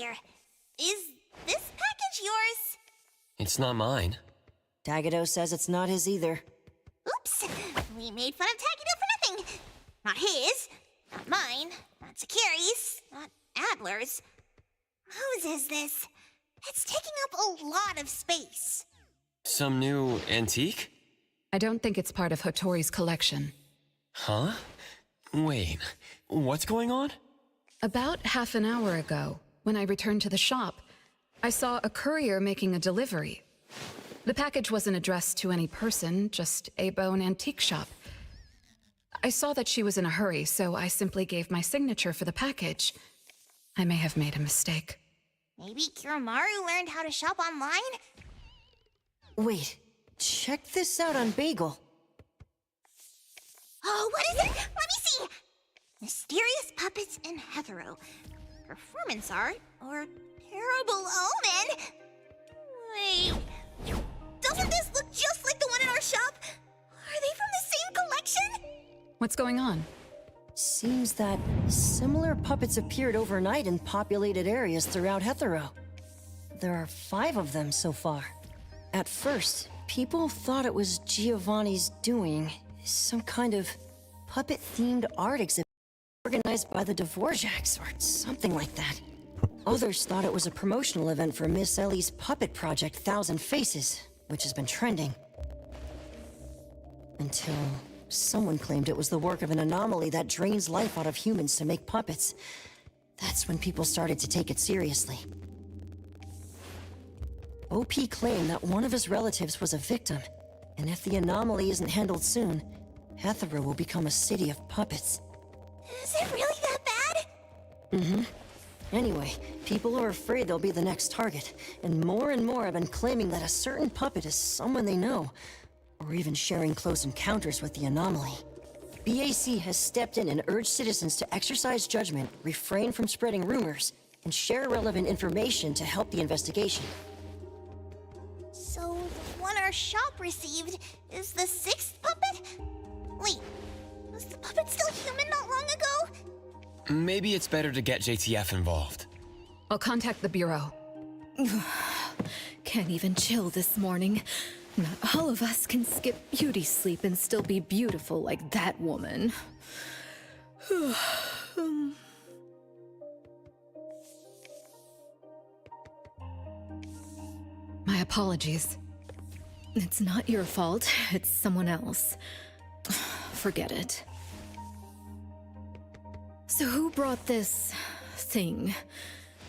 here. Is this package yours? It's not mine. Tagado says it's not his either. Oops. We made fun of Tagido for nothing. Not his, not mine, not Sakiri's, not Adler's. Whose is this? It's taking up a lot of space. Some new antique? I don't think it's part of Hotori's collection. Huh? Wait, what's going on? About half an hour ago, when I returned to the shop, I saw a courier making a delivery. The package wasn't addressed to any person, just a bone antique shop. I saw that she was in a hurry, so I simply gave my signature for the package. I may have made a mistake. Maybe Kiromaru learned how to shop online? Wait, check this out on Bagel. Oh, what is it? Let me see! Mysterious puppets in hetero. Performance art or terrible omen? Wait, doesn't this look just like the one in our shop? Are they from the same collection? What's going on? Seems that similar puppets appeared overnight in populated areas throughout Hetero. There are 5 of them so far. At first, people thought it was Giovanni's doing, some kind of puppet-themed art exhibit organized by the Dvorak's or something like that. Others thought it was a promotional event for Miss Ellie's puppet project 1,000 Faces, which has been trending. Until someone claimed it was the work of an anomaly that drains life out of humans to make puppets. That's when people started to take it seriously. OP claimed that one of his relatives was a victim, and if the anomaly isn't handled soon, Hetero will become a city of puppets. Is it really that bad? Mm-hmm. Anyway, people are afraid they'll be the next target, and more have been claiming that a certain puppet is someone they know, or even sharing close encounters with the anomaly. BAC has stepped in and urged citizens to exercise judgment, refrain from spreading rumors, and share relevant information to help the investigation. So, the one our shop received is the 6th puppet? Wait, was the puppet still human not long ago? Maybe it's better to get JTF involved. I'll contact the Bureau. Can't even chill this morning. Not all of us can skip beauty sleep and still be beautiful like that woman. My apologies. It's not your fault, it's someone else. Forget it. So who brought this thing?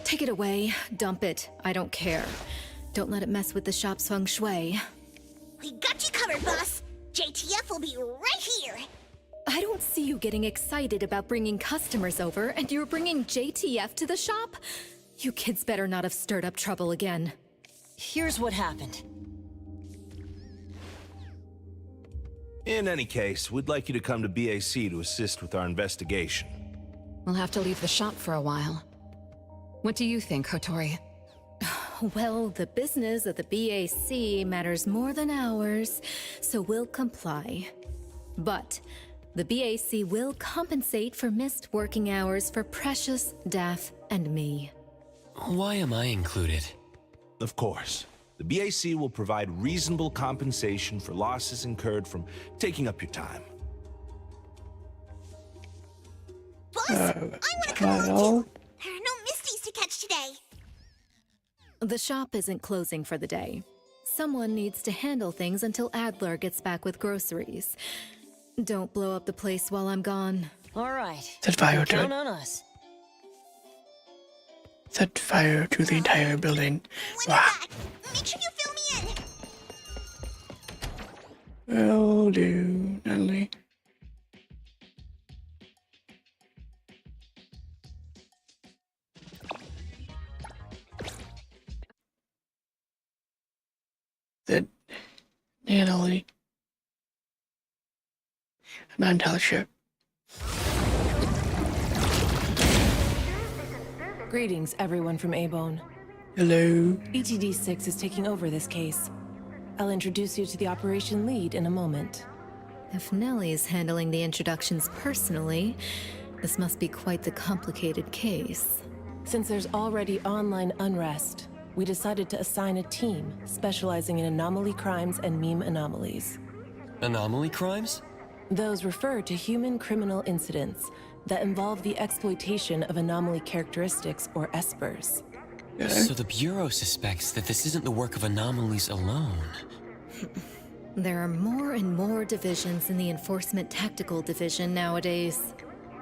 Take it away, dump it, I don't care. Don't let it mess with the shop's feng shui. We got you covered, boss. JTF will be right here. I don't see you getting excited about bringing customers over, and you're bringing JTF to the shop? You kids better not have stirred up trouble again. Here's what happened. In any case, we'd like you to come to BAC to assist with our investigation. We'll have to leave the shop for a while. What do you think, Hotori? Well, the business of the BAC matters more than ours, so we'll comply. But the BAC will compensate for missed working hours for Precious, Daff, and me. Why am I included? Of course. The BAC will provide reasonable compensation for losses incurred from taking up your time. Boss, I want to come along too. There are no Misties to catch today. The shop isn't closing for the day. Someone needs to handle things until Adler gets back with groceries. Don't blow up the place while I'm gone. All right. Set fire to Count it. on us. Set fire to the entire building. When you're back, make sure you fill me in. Will do, Natalie. That Natalie. I'm not entirely sure. Greetings, everyone from A-Bone. Hello. ETD-6 is taking over this case. I'll introduce you to the operation lead in a moment. If Nellie's handling the introductions personally, this must be quite the complicated case. Since there's already online unrest, we decided to assign a team specializing in anomaly crimes and meme anomalies. Anomaly crimes? Those refer to human criminal incidents that involve the exploitation of anomaly characteristics or espers. So the Bureau suspects that this isn't the work of anomalies alone. There are more and more divisions in the Enforcement Tactical Division nowadays.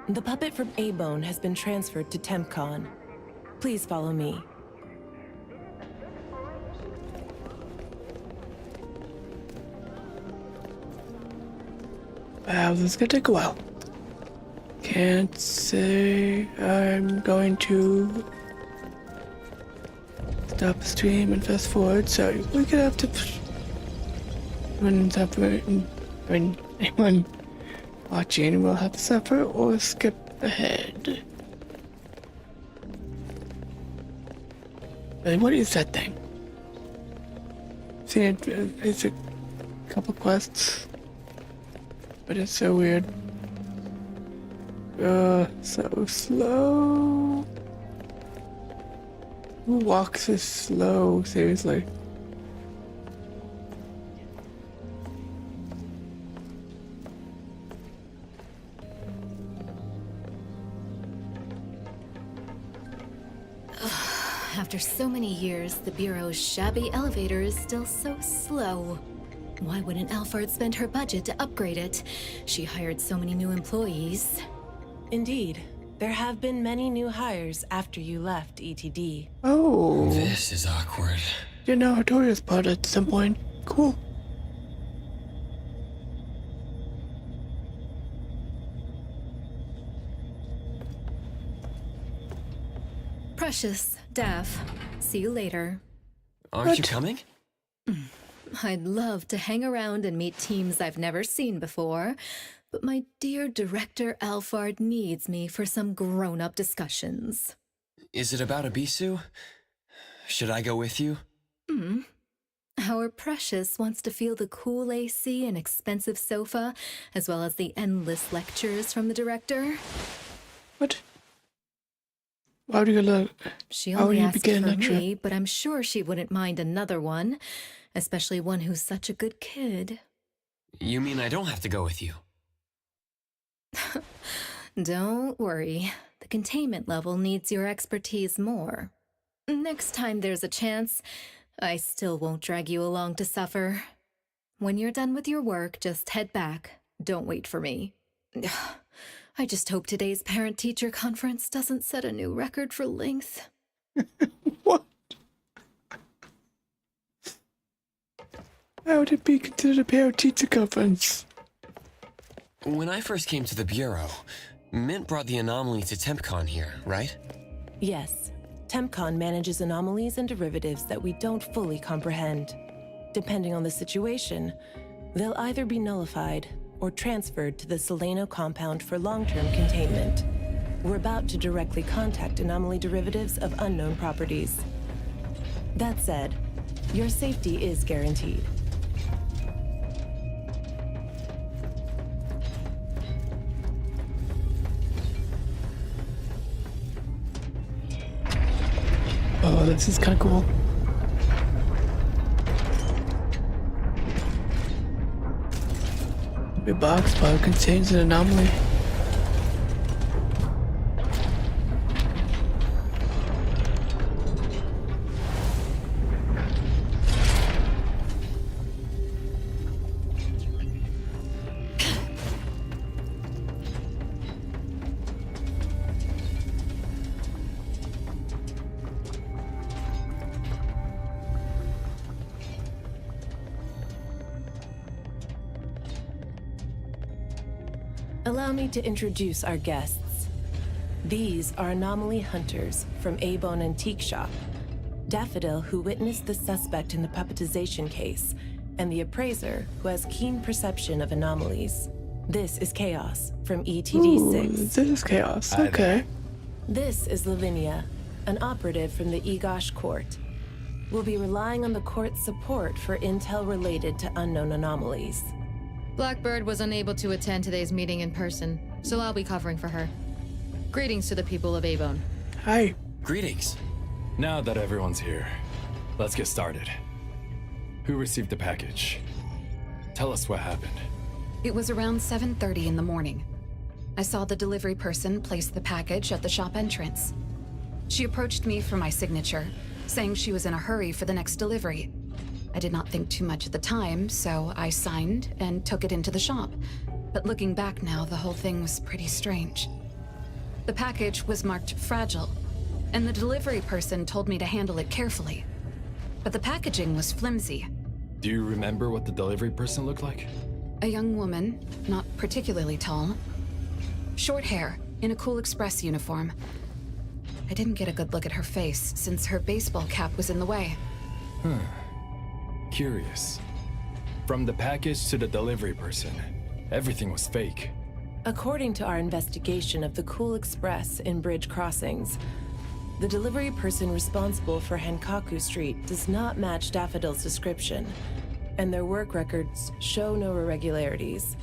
The puppet from A-Bone has been transferred to TempCon. Please follow me. Wow, this is gonna take a while. Can't say I'm going to stop the stream and fast forward, so we're gonna have to when anyone watching will have to suffer or skip ahead. What is that thing? See, it's a couple quests, but it's so weird. So slow. Who walks this slow? Seriously. After so many years, the Bureau's shabby elevator is still so slow. Why wouldn't Alphard spend her budget to upgrade it? She hired so many new employees. Indeed, there have been many new hires after you left ETD. Oh, This is awkward. you're now Artorias part at some point. Cool. Precious, Daff, see you later. Aren't you coming? I'd love to hang around and meet teams I've never seen before, but my dear Director Alphard needs me for some grown-up discussions. Is it about Abisu? Should I go with you? Our Precious wants to feel the cool AC and expensive sofa, as well as the endless lectures from the Director. What? Why would you look? She How would only you asked begin for lecture? me, but I'm sure she wouldn't mind another one, especially one who's such a good kid. You mean I don't have to go with you? Don't worry, the containment level needs your expertise more. Next time there's a chance, I still won't drag you along to suffer. When you're done with your work, just head back. Don't wait for me. I just hope today's parent-teacher conference doesn't set a new record for length. What? How would it be considered a parent-teacher conference? When I first came to the Bureau, Mint brought the anomaly to TempCon here, right? Yes, TempCon manages anomalies and derivatives that we don't fully comprehend. Depending on the situation, they'll either be nullified or transferred to the Seleno compound for long-term containment. We're about to directly contact anomaly derivatives of unknown properties. That said, your safety is guaranteed. Oh, this is kind of cool. Your box file contains an anomaly. Allow me to introduce our guests. These are anomaly hunters from A-Bone Antique Shop, Daffodil, who witnessed the suspect in the puppetization case, and the appraiser, who has keen perception of anomalies. This is Chaos from Ooh, ETD-6. this is chaos. Okay. This is Lavinia, an operative from the Egosh Court. We'll be relying on the court's support for intel related to unknown anomalies. Blackbird was unable to attend today's meeting in person, so I'll be covering for her. Greetings to the people of Avon. Hi. Greetings. Now that everyone's here, let's get started. Who received the package? Tell us what happened. It was around 7:30 in the morning. I saw the delivery person place the package at the shop entrance. She approached me for my signature, saying she was in a hurry for the next delivery. I did not think too much at the time, so I signed and took it into the shop. But looking back now, the whole thing was pretty strange. The package was marked fragile, and the delivery person told me to handle it carefully. But the packaging was flimsy. Do you remember what the delivery person looked like? A young woman, not particularly tall. Short hair, in a Cool Express uniform. I didn't get a good look at her face, since her baseball cap was in the way. Curious. From the package to the delivery person, everything was fake. According to our investigation of the Cool Express in Bridge Crossings, the delivery person responsible for Hankaku Street does not match Daffodil's description, and their work records show no irregularities.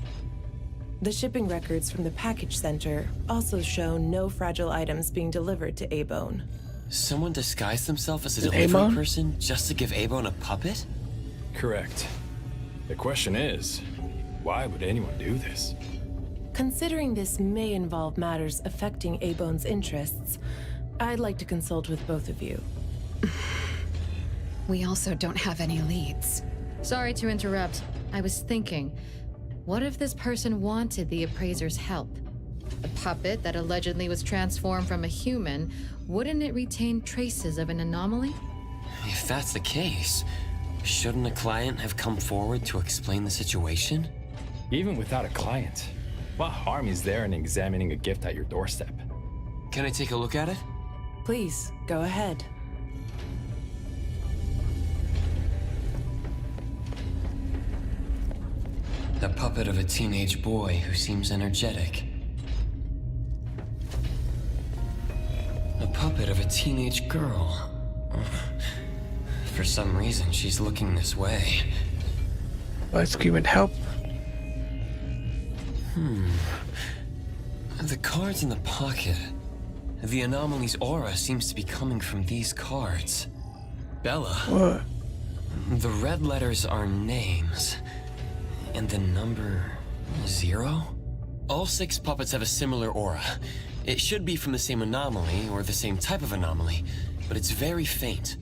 The shipping records from the package center also show no fragile items being delivered to A-Bone. Someone disguised themselves as a Is delivery A-Bone? person just to give A-Bone a puppet? Correct. The question is, why would anyone do this? Considering this may involve matters affecting A-Bone's interests, I'd like to consult with both of you. We also don't have any leads. Sorry to interrupt. I was thinking, what if this person wanted the appraiser's help? A puppet that allegedly was transformed from a human, wouldn't it retain traces of an anomaly? If that's the case, shouldn't a client have come forward to explain the situation? Even without a client, what harm is there in examining a gift at your doorstep? Can I take a look at it? Please, go ahead. The puppet of a teenage boy who seems energetic. A puppet of a teenage girl. For some reason, she's looking this way. By screaming help. The cards in the pocket. The anomaly's aura seems to be coming from these cards. Bella. What? The red letters are names. And the number 0? All 6 puppets have a similar aura. It should be from the same anomaly, or the same type of anomaly, but it's very faint.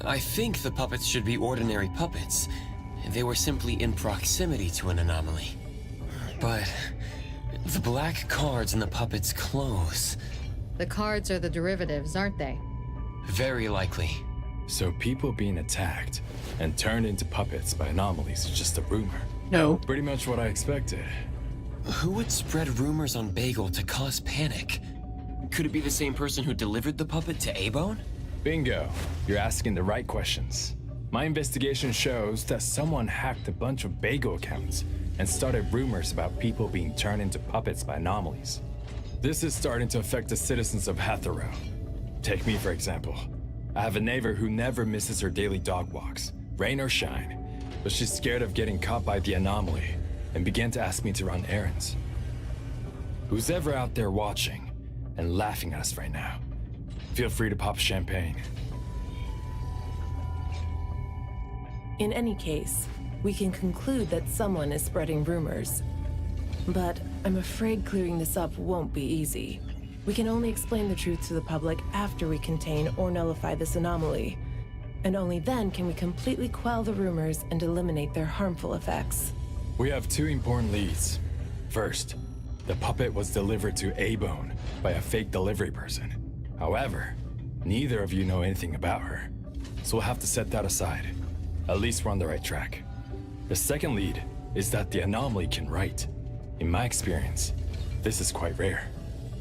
I think the puppets should be ordinary puppets. They were simply in proximity to an anomaly. But the black cards in the puppets' clothes. The cards are the derivatives, aren't they? Very likely. So people being attacked and turned into puppets by anomalies is just a rumor. No. Pretty much what I expected. Who would spread rumors on Bagel to cause panic? Could it be the same person who delivered the puppet to A-Bone? Bingo. You're asking the right questions. My investigation shows that someone hacked a bunch of Bagel accounts and started rumors about people being turned into puppets by anomalies. This is starting to affect the citizens of Hathero. Take me, for example. I have a neighbor who never misses her daily dog walks, rain or shine, but she's scared of getting caught by the anomaly and began to ask me to run errands. Who's ever out there watching and laughing at us right now, feel free to pop champagne. In any case, we can conclude that someone is spreading rumors. But I'm afraid clearing this up won't be easy. We can only explain the truth to the public after we contain or nullify this anomaly. And only then can we completely quell the rumors and eliminate their harmful effects. We have 2 important leads. First, the puppet was delivered to A-Bone by a fake delivery person. However, neither of you know anything about her, so we'll have to set that aside. At least we're on the right track. The second lead is that the anomaly can write. In my experience, this is quite rare.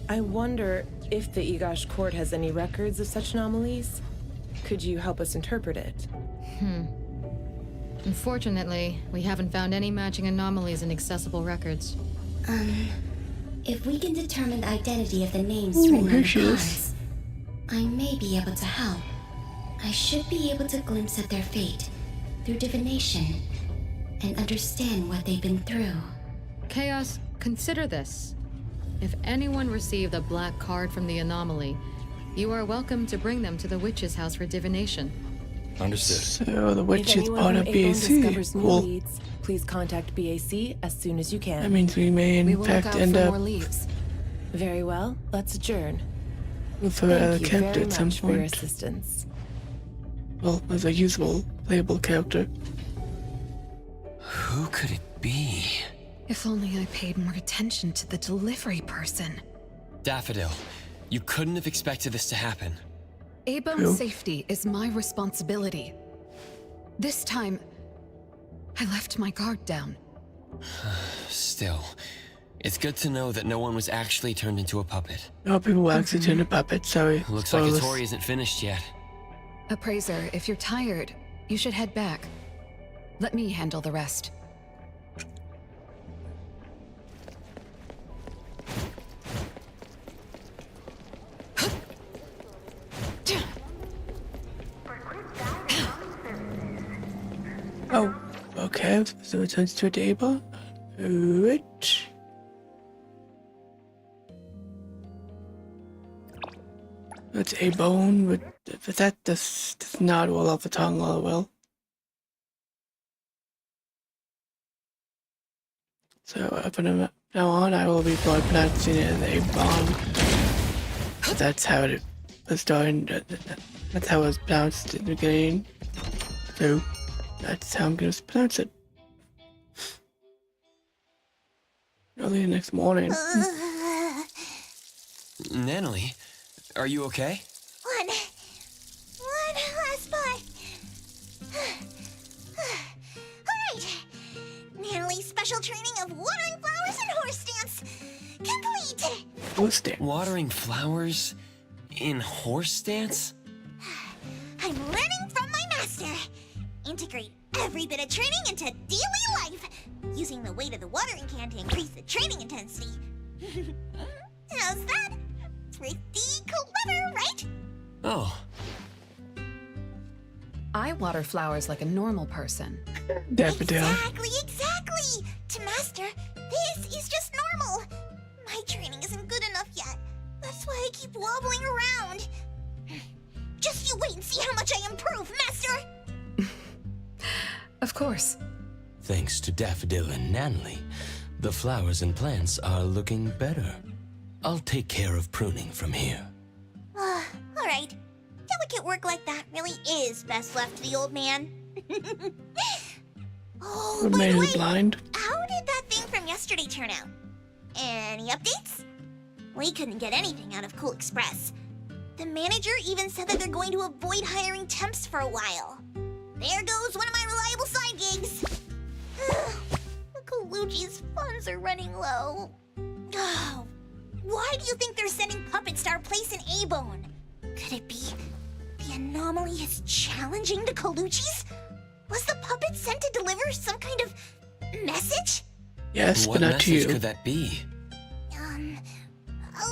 I wonder if the Igash court has any records of such anomalies? Could you help us interpret it? Unfortunately, we haven't found any matching anomalies in accessible records. If we can determine the identity of the names Ooh, written on here the she is. cards, I may be able to help. I should be able to glimpse at their fate through divination and understand what they've been through. Chaos, consider this. If anyone received a black card from the anomaly, You are welcome to bring them to the witch's house for divination. Understood. So the witch If is anyone part from of Avon BAC. discovers new Cool. leads, please contact BAC as soon as you That can. means we may We in will look fact out end for up more leads. Very well, let's adjourn. with a Thank you character very at some much for your point. assistance. Well, as a usable, playable character. Who could it be? If only I paid more attention to the delivery person. Daffodil, you couldn't have expected this to happen. A-Bone's Who? safety is my responsibility. This time, I left my guard down. Still, it's good to know that no one was actually turned into a puppet. No, people will actually turn to puppets, sorry. Looks like Spoilers. Hattori isn't finished yet. Appraiser, if you're tired, you should head back. Let me handle the rest. Oh, okay. So it turns to a table. Which? That's a bone, but that does not roll off the tongue all well. So from now on, I will be pronouncing it as a bone. That's how it was starting. That's how it was pronounced in the beginning. So that's how I'm going to pronounce it. Early the next morning. Natalie, are you okay? One last spot. Alright. Natalie's special training of watering flowers and horse dance complete. What's that? Watering flowers in horse dance? I'm learning from my master. Integrate every bit of training into daily life, using the weight of the watering can to increase the training intensity. How's that? Pretty clever, right? Oh, I water flowers like a normal person. Daffodil. Exactly. To master, this is just normal. My training isn't good enough yet. That's why I keep wobbling around. Just you wait and see how much I improve, master. Of course. Thanks to Daffodil and Natalie, the flowers and plants are looking better. I'll take care of pruning from here. Alright. Delicate work like that really is best left to the old man. Oh, What by made the it way, blind? how did that thing from yesterday turn out? Any updates? We couldn't get anything out of Cool Express. The manager even said that they're going to avoid hiring temps for a while. There goes one of my reliable side gigs. Colucci's funds are running low. Oh, why do you think they're sending puppets to our place in A-Bone? Could it be the anomaly is challenging the Colucci's? Was the puppet sent to deliver some kind of message? Yes, what but not to message you. could that be?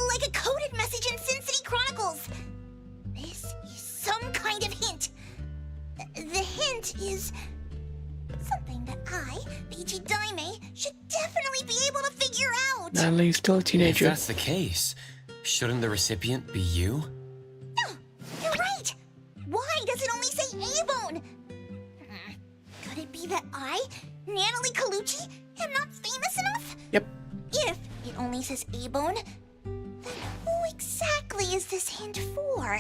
Like a coded message in Sin City Chronicles. This is some kind of hint. The hint is something that I, Peachy Daime, should definitely be able to figure out. Natalie's still a If teenager. that's the case, shouldn't the recipient be you? Oh, you're right. Why does it only say A-Bone? Could it be that I, Natalie Colucci, am not famous enough? Yep. If it only says A-Bone, then who exactly is this hint for?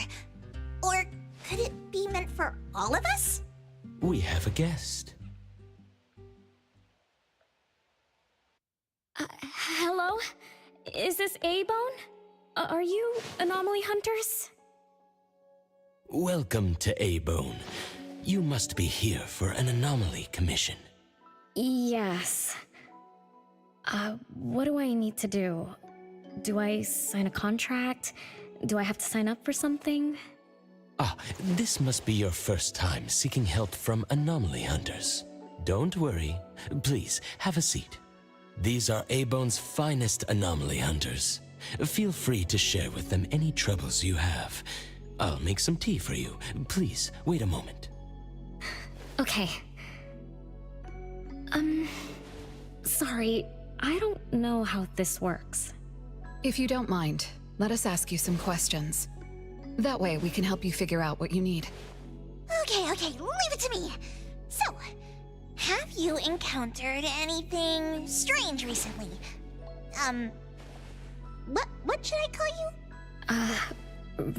Or could it be meant for all of us? We have a guest. Hello? Is this A-Bone? Are you anomaly hunters? Welcome to A-Bone. You must be here for an anomaly commission. Yes. What do I need to do? Do I sign a contract? Do I have to sign up for something? Ah, this must be your first time seeking help from anomaly hunters. Don't worry. Please, have a seat. These are A-Bone's finest anomaly hunters. Feel free to share with them any troubles you have. I'll make some tea for you. Please, wait a moment. Okay. Sorry, I don't know how this works. If you don't mind, let us ask you some questions. That way we can help you figure out what you need. Okay, leave it to me. So, have you encountered anything strange recently? What should I call you?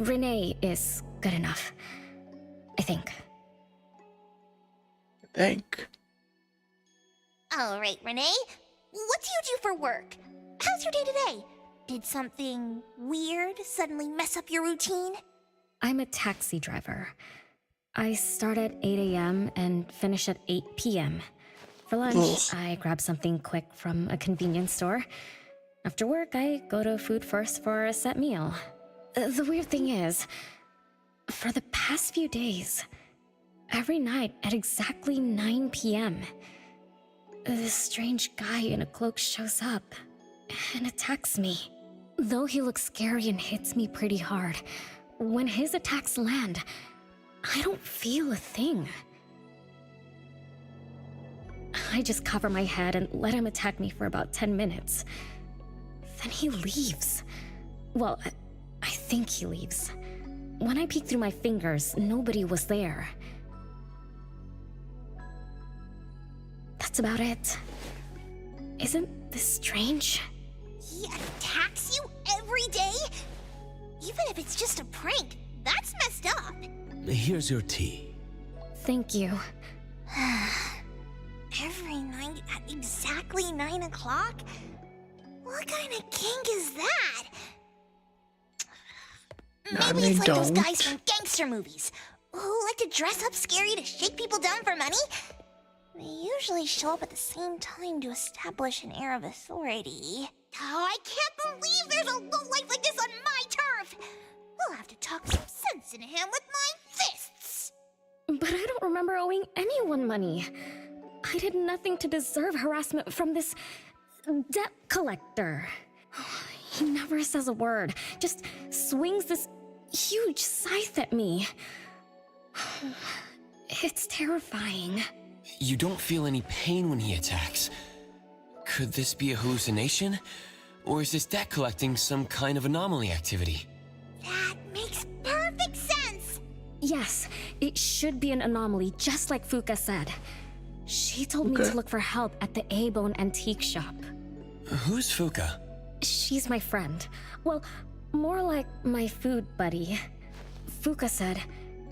Renee is good enough. I think. Alright, Renee. What do you do for work? How's your day today? Did something weird suddenly mess up your routine? I'm a taxi driver. I start at 8 a.m. and finish at 8 p.m. For lunch, I grab something quick from a convenience store. After work, I go to Food First for a set meal. The weird thing is, for the past few days, every night at exactly 9 p.m., this strange guy in a cloak shows up and attacks me. Though he looks scary and hits me pretty hard, when his attacks land, I don't feel a thing. I just cover my head and let him attack me for about 10 minutes. Then he leaves. Well, I think he leaves. When I peek through my fingers, nobody was there. That's about it. Isn't this strange? He attacks you every day? Even if it's just a prank, that's messed up. Here's your tea. Thank you. Every night at exactly 9 o'clock? What kind of kink is that? Maybe it's like those guys from gangster movies who like to dress up scary to shake people down for money. They usually show up at the same time to establish an air of authority. Oh, I can't believe there's a lowlife like this on my turf! I'll have to talk some sense into him with my fists! But I don't remember owing anyone money. I did nothing to deserve harassment from this debt collector. He never says a word, just swings this huge scythe at me. It's terrifying. You don't feel any pain when he attacks. Could this be a hallucination? Or is this debt collecting some kind of anomaly activity? That makes perfect sense! Yes, it should be an anomaly, just like Fuka said. She told me to look for help at the A-Bone antique shop. Who's Fuka? She's my friend. Well, more like my food buddy. Fuka said,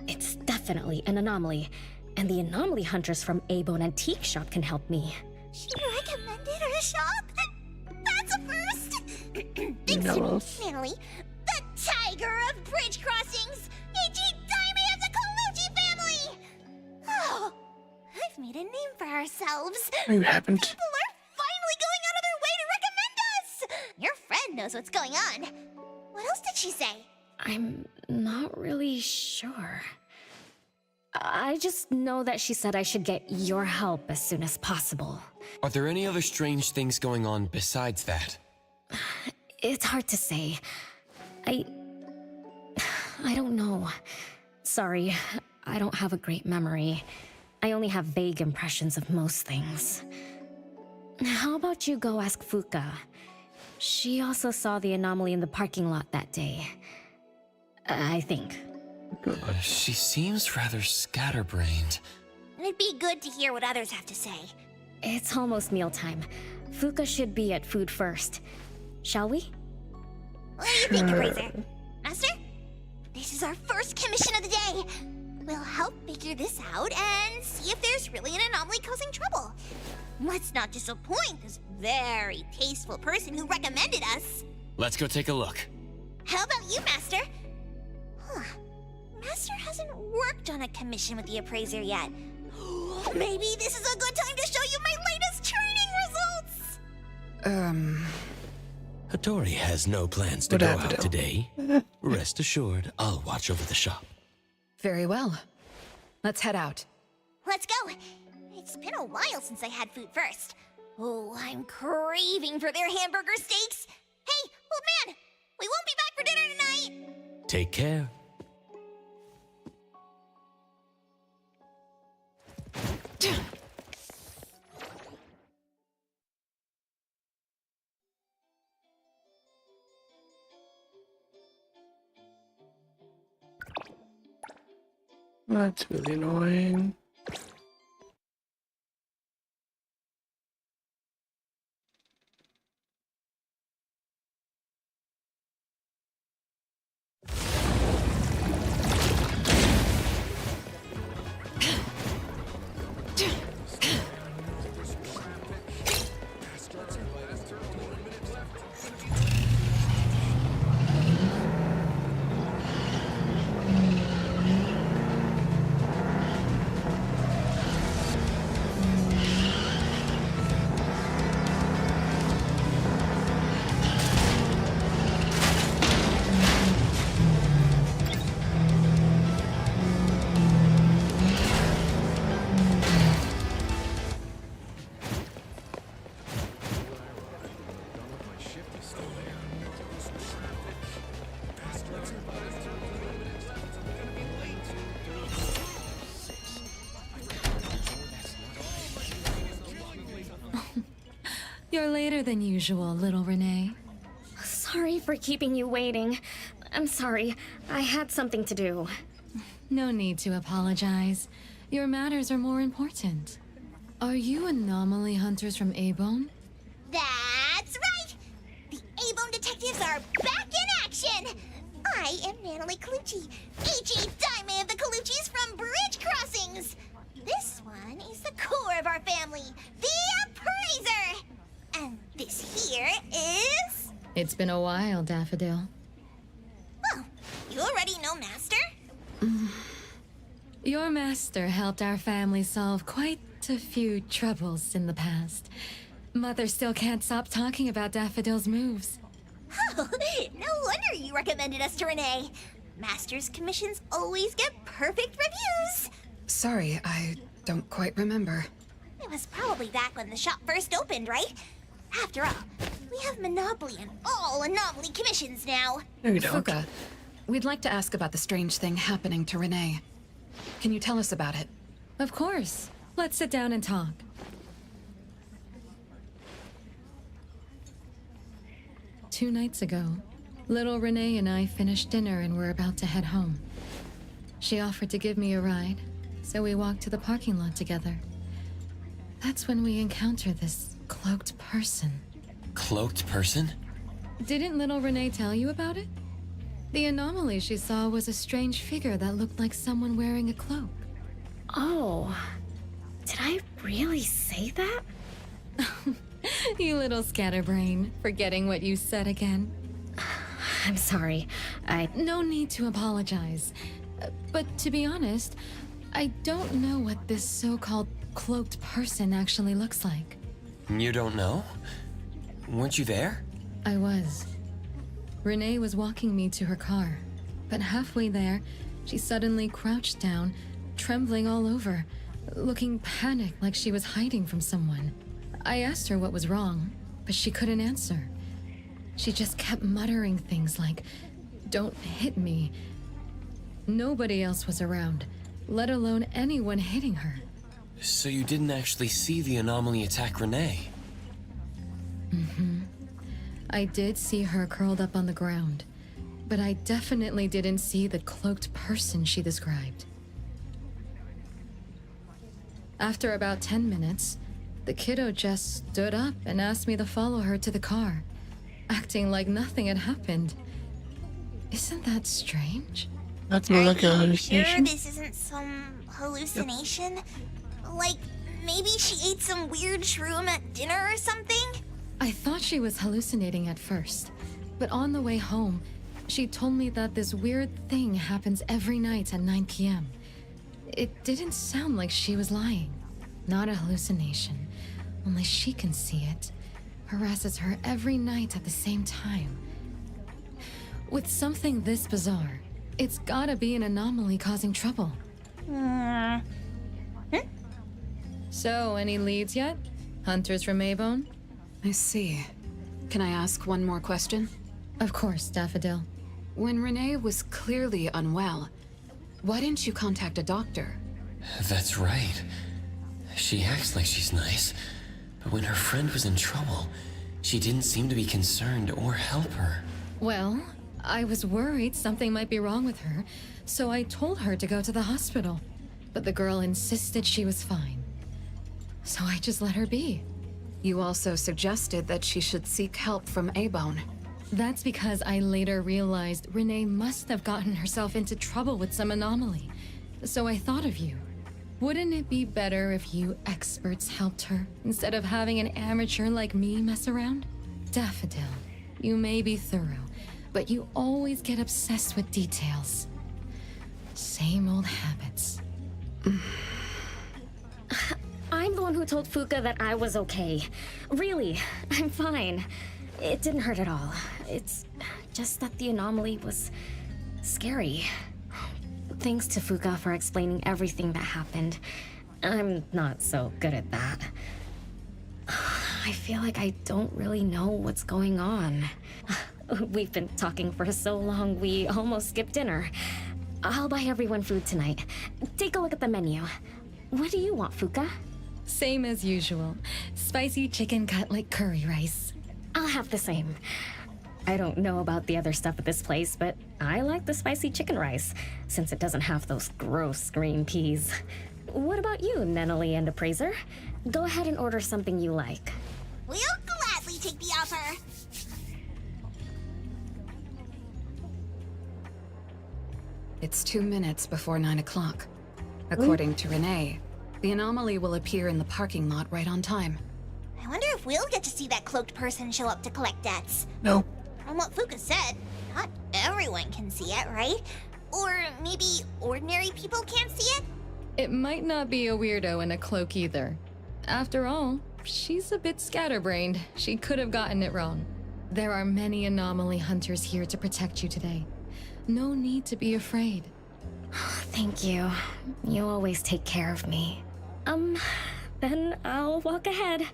it's definitely an anomaly, and the anomaly hunters from A-Bone antique shop can help me. She recommended her shop? That's a first! Thanks, Natalie. The tiger of bridge crossings! Ichi Daime of the Kaluchi family! Oh, I've made a name for ourselves. No, you haven't. People are finally going out of their way to recommend us! Your friend knows what's going on. What else did she say? I'm not really sure. I just know that she said I should get your help as soon as possible. Are there any other strange things going on besides that? It's hard to say. I don't know. Sorry, I don't have a great memory. I only have vague impressions of most things. How about you go ask Fuka? She also saw the anomaly in the parking lot that day. I think. She seems rather scatterbrained. It'd be good to hear what others have to say. It's almost mealtime. Fuka should be at Food First. Shall we? What do you think, Appraiser? Master? This is our first commission of the day. We'll help figure this out and see if there's really an anomaly causing trouble. Let's not disappoint this very tasteful person who recommended us. Let's go take a look. How about you, Master? Huh. Master hasn't worked on a commission with the Appraiser yet. Maybe this is a good time to show you my latest training results! Hattori has no plans to go out today. Rest assured, I'll watch over the shop. Very well. Let's head out. Let's go! It's been a while since I had Food First. Oh, I'm craving for their hamburger steaks! Hey, old man! We won't be back for dinner tonight! Take care. That's really annoying. You're later than usual, little Renee. Sorry for keeping you waiting. I'm sorry. I had something to do. No need to apologize. Your matters are more important. Are you anomaly hunters from A-Bone? That's right! The A-Bone detectives are back in action! I am Natalie Colucci, H.E. Diamond of the Coluccis from Bridge Crossings! This one is the core of our family, the Appraiser! And this here is... It's been a while, Daffodil. Well, you already know Master? Your master helped our family solve quite a few troubles in the past. Mother still can't stop talking about Daffodil's moves. Oh, no wonder you recommended us to Renee. Master's commissions always get perfect reviews. Sorry, I don't quite remember. It was probably back when the shop first opened, right? After all, we have monopoly on all anomaly commissions now. No, you don't. Fuka, we'd like to ask about the strange thing happening to Renee. Can you tell us about it? Of course. Let's sit down and talk. Two nights ago, little Renee and I finished dinner and were about to head home. She offered to give me a ride, so we walked to the parking lot together. That's when we encountered this cloaked person. Cloaked person? Didn't little Renee tell you about it? The anomaly she saw was a strange figure that looked like someone wearing a cloak. Oh, did I really say that? You little scatterbrain, forgetting what you said again. I'm sorry. No need to apologize. But to be honest, I don't know what this so-called cloaked person actually looks like. You don't know? Weren't you there? I was. Renee was walking me to her car, but halfway there, she suddenly crouched down, trembling all over, looking panicked like she was hiding from someone. I asked her what was wrong, but she couldn't answer. She just kept muttering things like, "Don't hit me." Nobody else was around, let alone anyone hitting her. So you didn't actually see the anomaly attack Renee? I did see her curled up on the ground, but I definitely didn't see the cloaked person she described. After about 10 minutes, the kiddo just stood up and asked me to follow her to the car, acting like nothing had happened. Isn't that strange? That's more like a Sure hallucination. this isn't some hallucination? Like, maybe she ate some weird shroom at dinner or something? I thought she was hallucinating at first, but on the way home, she told me that this weird thing happens every night at 9 p.m. It didn't sound like she was lying. Not a hallucination. Only she can see it. Harasses her every night at the same time. With something this bizarre, it's gotta be an anomaly causing trouble. So, any leads yet? Hunters from A-Bone? I see. Can I ask one more question? Of course, Daffodil. When Renee was clearly unwell, why didn't you contact a doctor? That's right. She acts like she's nice, but when her friend was in trouble, she didn't seem to be concerned or help her. Well, I was worried something might be wrong with her, so I told her to go to the hospital. But the girl insisted she was fine. So I just let her be. You also suggested that she should seek help from A-Bone. That's because I later realized Renee must have gotten herself into trouble with some anomaly. So I thought of you. Wouldn't it be better if you experts helped her, instead of having an amateur like me mess around? Daffodil, you may be thorough, but you always get obsessed with details. Same old habits. I'm the one who told Fuka that I was okay. Really, I'm fine. It didn't hurt at all. It's just that the anomaly was scary. Thanks to Fuka for explaining everything that happened. I'm not so good at that. I feel like I don't really know what's going on. We've been talking for so long, we almost skipped dinner. I'll buy everyone food tonight. Take a look at the menu. What do you want, Fuka? Same as usual. Spicy chicken cutlet curry rice. I'll have the same. I don't know about the other stuff at this place, but I like the spicy chicken rice, since it doesn't have those gross green peas. What about you, Nenali and Appraiser? Go ahead and order something you like. We'll gladly take the offer. It's 2 minutes before 9 o'clock. According to Renee, the anomaly will appear in the parking lot right on time. I wonder if we'll get to see that cloaked person show up to collect debts. No. From what Fuka said, not everyone can see it, right? Or maybe ordinary people can't see it? It might not be a weirdo in a cloak either. After all, she's a bit scatterbrained. She could have gotten it wrong. There are many anomaly hunters here to protect you today. No need to be afraid. Thank you. You always take care of me. Then I'll walk ahead.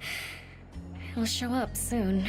I'll show up soon.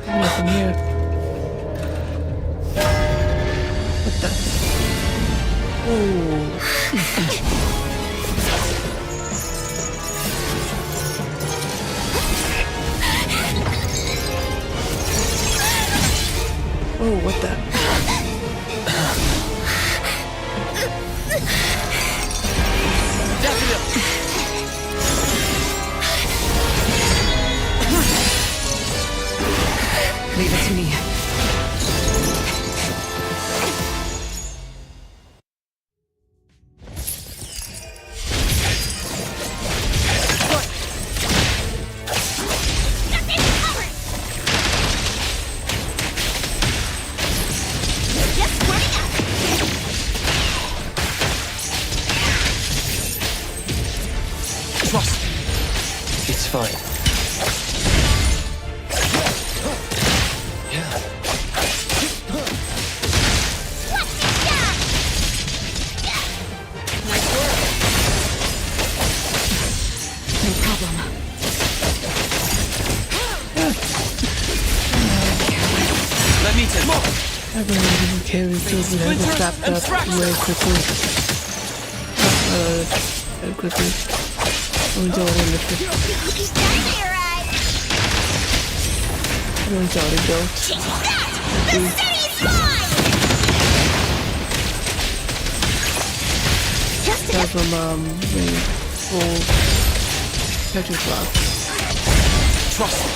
Nothing here. What the? Oh. Oh, what the? Leave it to me. Trust me. It's fine. Everyone carry children and get wrapped up very quickly. Very quickly. I'm going to lift it. I'm going to go. That's from the full character block. Trust me.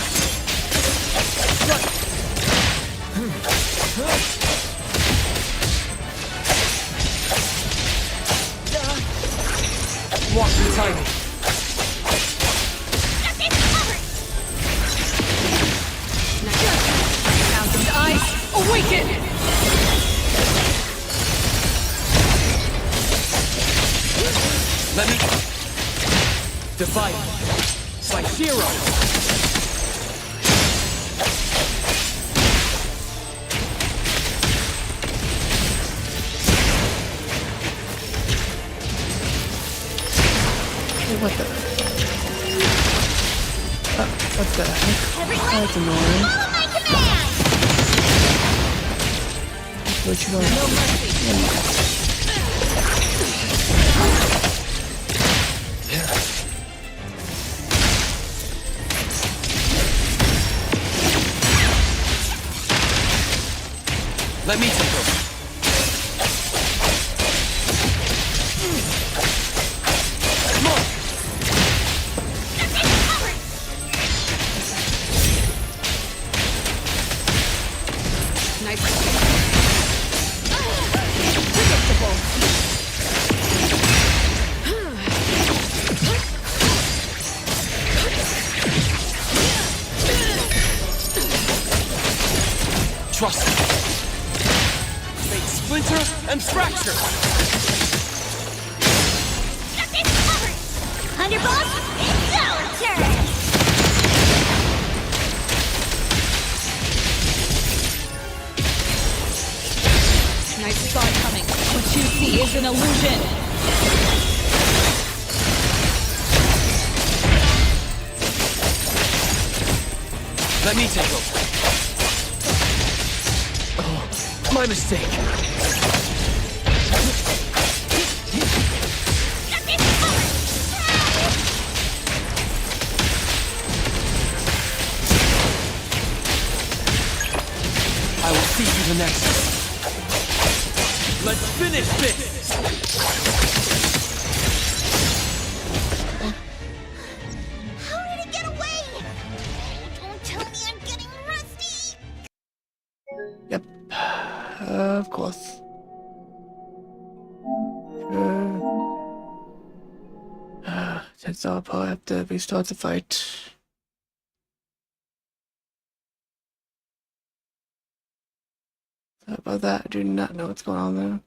Walk the timing. Thousand eyes, awaken! Let me... Divide. By zero. What the? What the heck? That's annoying. What you going? No mercy. Let me take over. Trust me. Make splinter and fracture. Thunderbolt, it's our turn! Nice saw it coming. What you see is an illusion. Let me take over. Oh, my mistake. I will see you the next. Let's finish this! How did it get away? Don't tell me I'm getting rusty! Yep. Of course. Since I'll probably have to restart the fight. Sorry about that. I do not know what's going on there.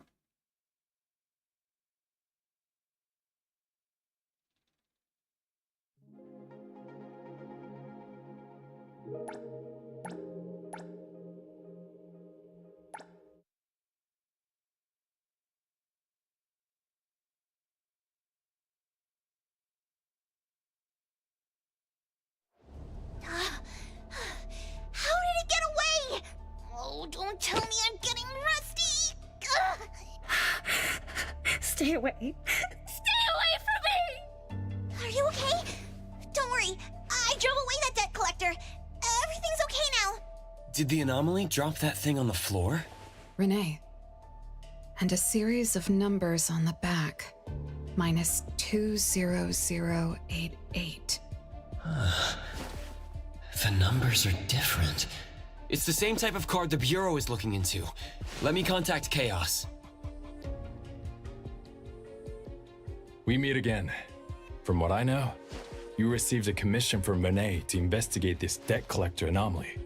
How did it get away? Oh, don't tell me I'm getting rusty! Stay away. Stay away from me! Are you okay? Don't worry, I drove away that debt collector. Everything's okay now. Did the anomaly drop that thing on the floor? Renee. And a series of numbers on the back. Minus 20088. The numbers are different. It's the same type of card the Bureau is looking into. Let me contact Chaos. We meet again. From what I know, you received a commission from Renee to investigate this debt collector anomaly,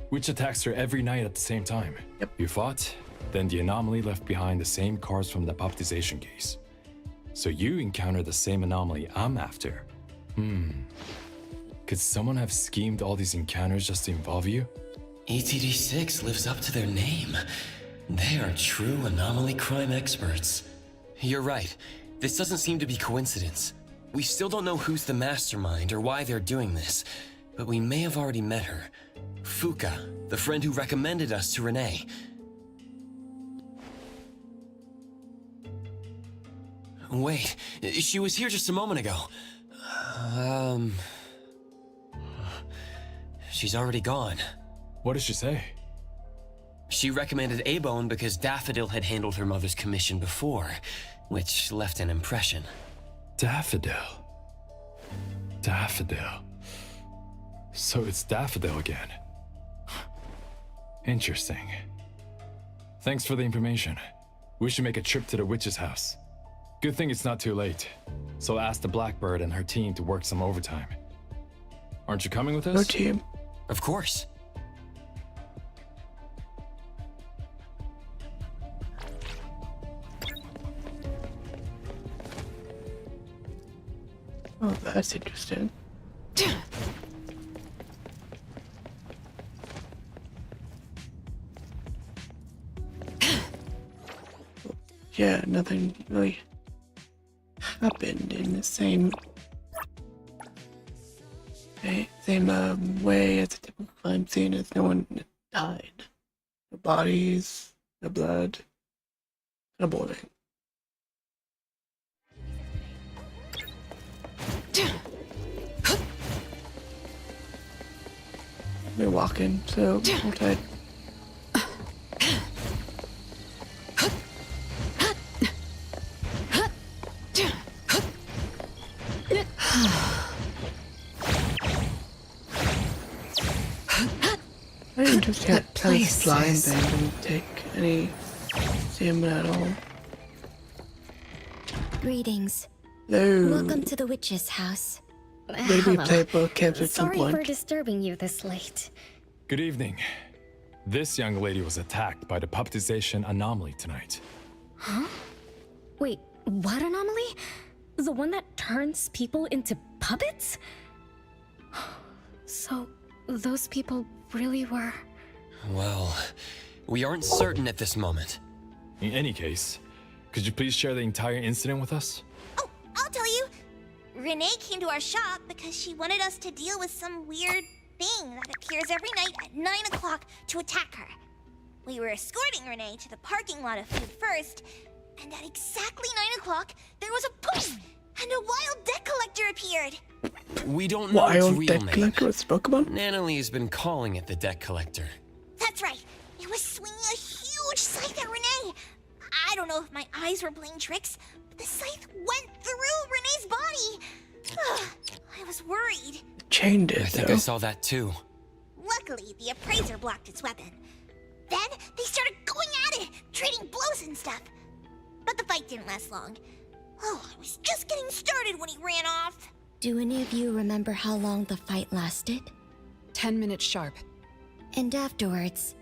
which attacks her every night at the same time. Yep. You fought, then the anomaly left behind the same cards from the baptization case. So you encountered the same anomaly I'm after. Could someone have schemed all these encounters just to involve you? ETD6 lives up to their name. They are true anomaly crime experts. You're right. This doesn't seem to be coincidence. We still don't know who's the mastermind or why they're doing this, but we may have already met her. Fuka, the friend who recommended us to Renee. Wait, she was here just a moment ago. She's already gone. What did she say? She recommended A-Bone because Daffodil had handled her mother's commission before. which left an impression. Daffodil. Daffodil. So it's Daffodil again. Interesting. Thanks for the information. We should make a trip to the witch's house. Good thing it's not too late. So I'll ask the Blackbird and her team to work some overtime. Aren't you coming with us? Her team. Of course. Oh, that's interesting. Yeah, nothing really happened in the same way as a typical crime scene, as no one died. No bodies, no blood, no boring. We're walking, so hold tight. I didn't just get this flying thing didn't take any stamina at all. Greetings. Hello. Welcome to the witch's house. Maybe we play both camps at some Sorry point. for disturbing you this late. Good evening. This young lady was attacked by the puppetization anomaly tonight. Huh? Wait, what anomaly? The one that turns people into puppets? So, those people really were... Well, we aren't certain at this moment. In any case, could you please share the entire incident with us? Oh, I'll tell you. Renee came to our shop because she wanted us to deal with some weird thing that appears every night at 9 o'clock to attack her. We were escorting Renee to the parking lot of food first, and at exactly 9 o'clock, there was a poof, and a wild debt collector appeared. We don't know its Wild real debt name. collector with Pokemon? Nannely's been calling it the debt collector. That's right. It was swinging a huge scythe at Renee. I don't know if my eyes were playing tricks, but the scythe went through Renee's body. I was worried. Chained it, I think though. I saw that too. Luckily, the appraiser blocked its weapon. Then they started going at it, trading blows and stuff. But the fight didn't last long. Oh, I was just getting started when he ran off. Do any of you remember how long the fight lasted? 10 minutes sharp. And afterwards,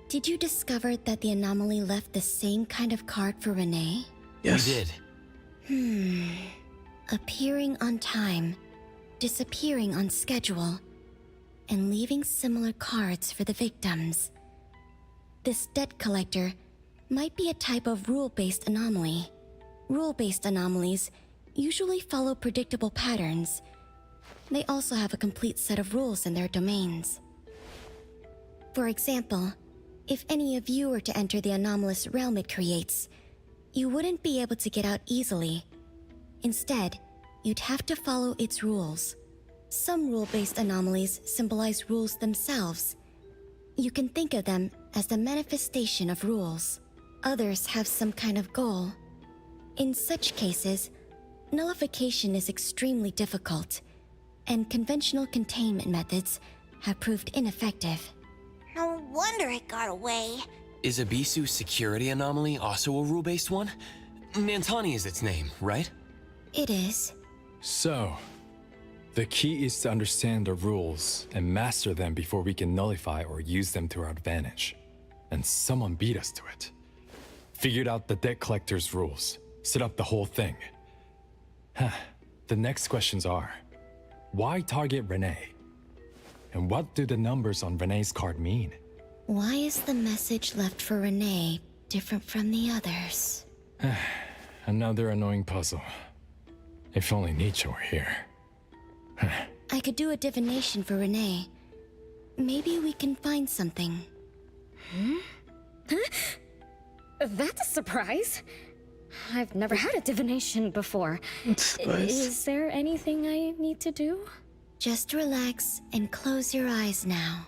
did you discover that the anomaly left the same kind of card for Renee? Yes. We did. Appearing on time, disappearing on schedule, and leaving similar cards for the victims. This debt collector might be a type of rule-based anomaly. Rule-based anomalies usually follow predictable patterns. They also have a complete set of rules in their domains. For example, if any of you were to enter the anomalous realm it creates, you wouldn't be able to get out easily. Instead, you'd have to follow its rules. Some rule-based anomalies symbolize rules themselves. You can think of them as the manifestation of rules. Others have some kind of goal. In such cases, nullification is extremely difficult, and conventional containment methods have proved ineffective. No wonder it got away. Is Abisu's security anomaly also a rule-based one? Nantani is its name, right? It is. So, the key is to understand the rules and master them before we can nullify or use them to our advantage. And someone beat us to it. Figured out the debt collector's rules, set up the whole thing. The next questions are, why target Renee? And what do the numbers on Renee's card mean? Why is the message left for Renee different from the others? Another annoying puzzle. If only Nietzsche were here. I could do a divination for Renee. Maybe we can find something. That's a surprise. I've never had a divination before. Is there anything I need to do? Just relax and close your eyes now.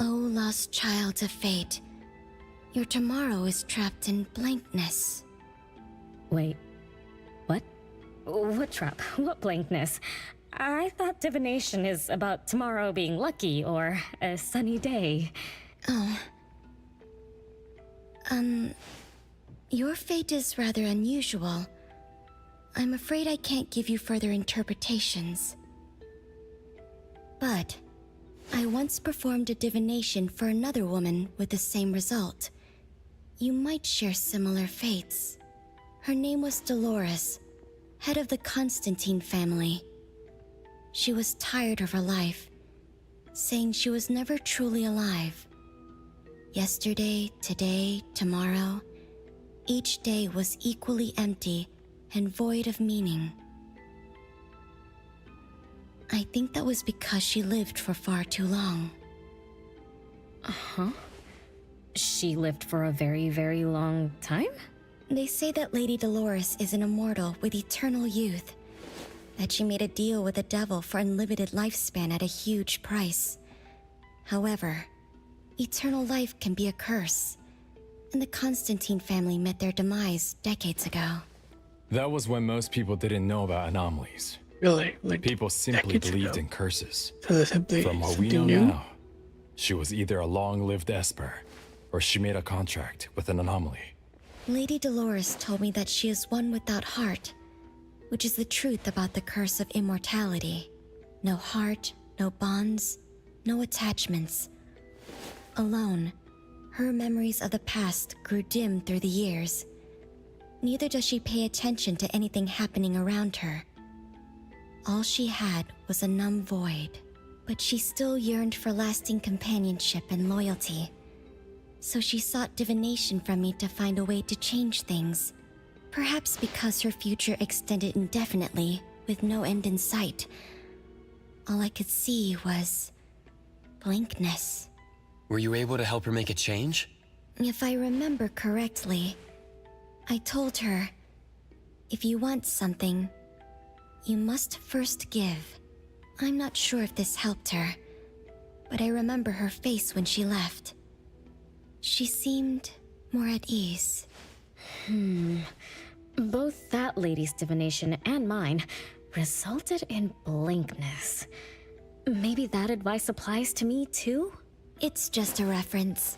Oh, lost child of fate. Your tomorrow is trapped in blankness. Wait, what? What trap? What blankness? I thought divination is about tomorrow being lucky or a sunny day. Oh. Your fate is rather unusual. I'm afraid I can't give you further interpretations. But I once performed a divination for another woman with the same result. You might share similar fates. Her name was Dolores, head of the Constantine family. She was tired of her life, saying she was never truly alive. Yesterday, today, tomorrow, each day was equally empty and void of meaning. I think that was because she lived for far too long. Huh? She lived for a very, very long time? They say that Lady Dolores is an immortal with eternal youth, that she made a deal with the devil for unlimited lifespan at a huge price. However, eternal life can be a curse, and the Constantine family met their demise decades ago. That was when most people didn't know about anomalies. Really? Like People simply decades believed ago? in curses. So there's simply From what we know something new? now, she was either a long-lived Esper, or she made a contract with an anomaly. Lady Dolores told me that she is one without heart, which is the truth about the curse of immortality. No heart, no bonds, no attachments. Alone, her memories of the past grew dim through the years. Neither does she pay attention to anything happening around her. All she had was a numb void, but she still yearned for lasting companionship and loyalty. So she sought divination from me to find a way to change things. Perhaps because her future extended indefinitely, with no end in sight. All I could see was blankness. Were you able to help her make a change? If I remember correctly, I told her, if you want something, you must first give. I'm not sure if this helped her, but I remember her face when she left. She seemed more at ease. Both that lady's divination and mine resulted in blankness. Maybe that advice applies to me too? It's just a reference.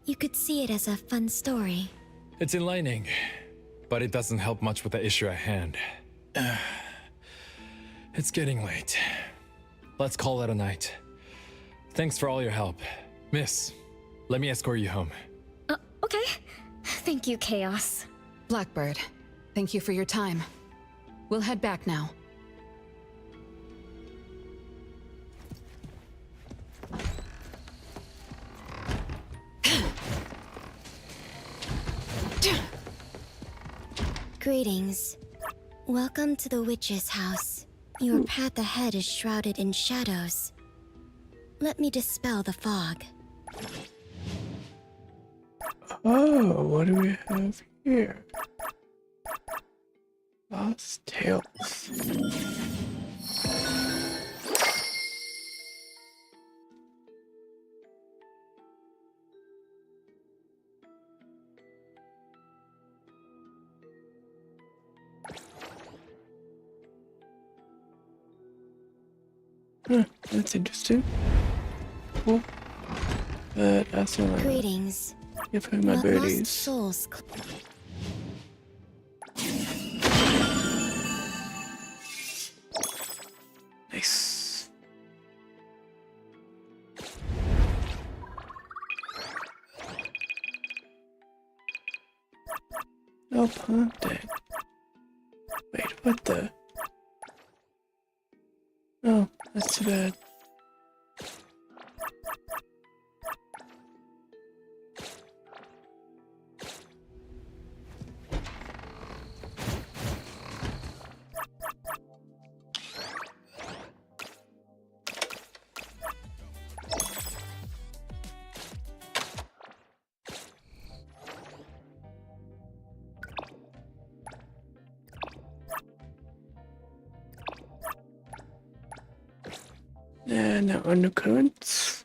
You could see it as a fun story. It's enlightening, but it doesn't help much with the issue at hand. It's getting late. Let's call it a night. Thanks for all your help. Miss, let me escort you home. Okay. Thank you, Chaos. Blackbird, thank you for your time. We'll head back now. Greetings. Welcome to the witch's house. Your path ahead is shrouded in shadows. Let me dispel the fog. Oh, what do we have here? Lost Tales. That's interesting. Cool. But that's not Greetings. give her my What birdies. lost souls Nice. No Ponte. Wait, what the? Oh, that's too bad. No undercurrents.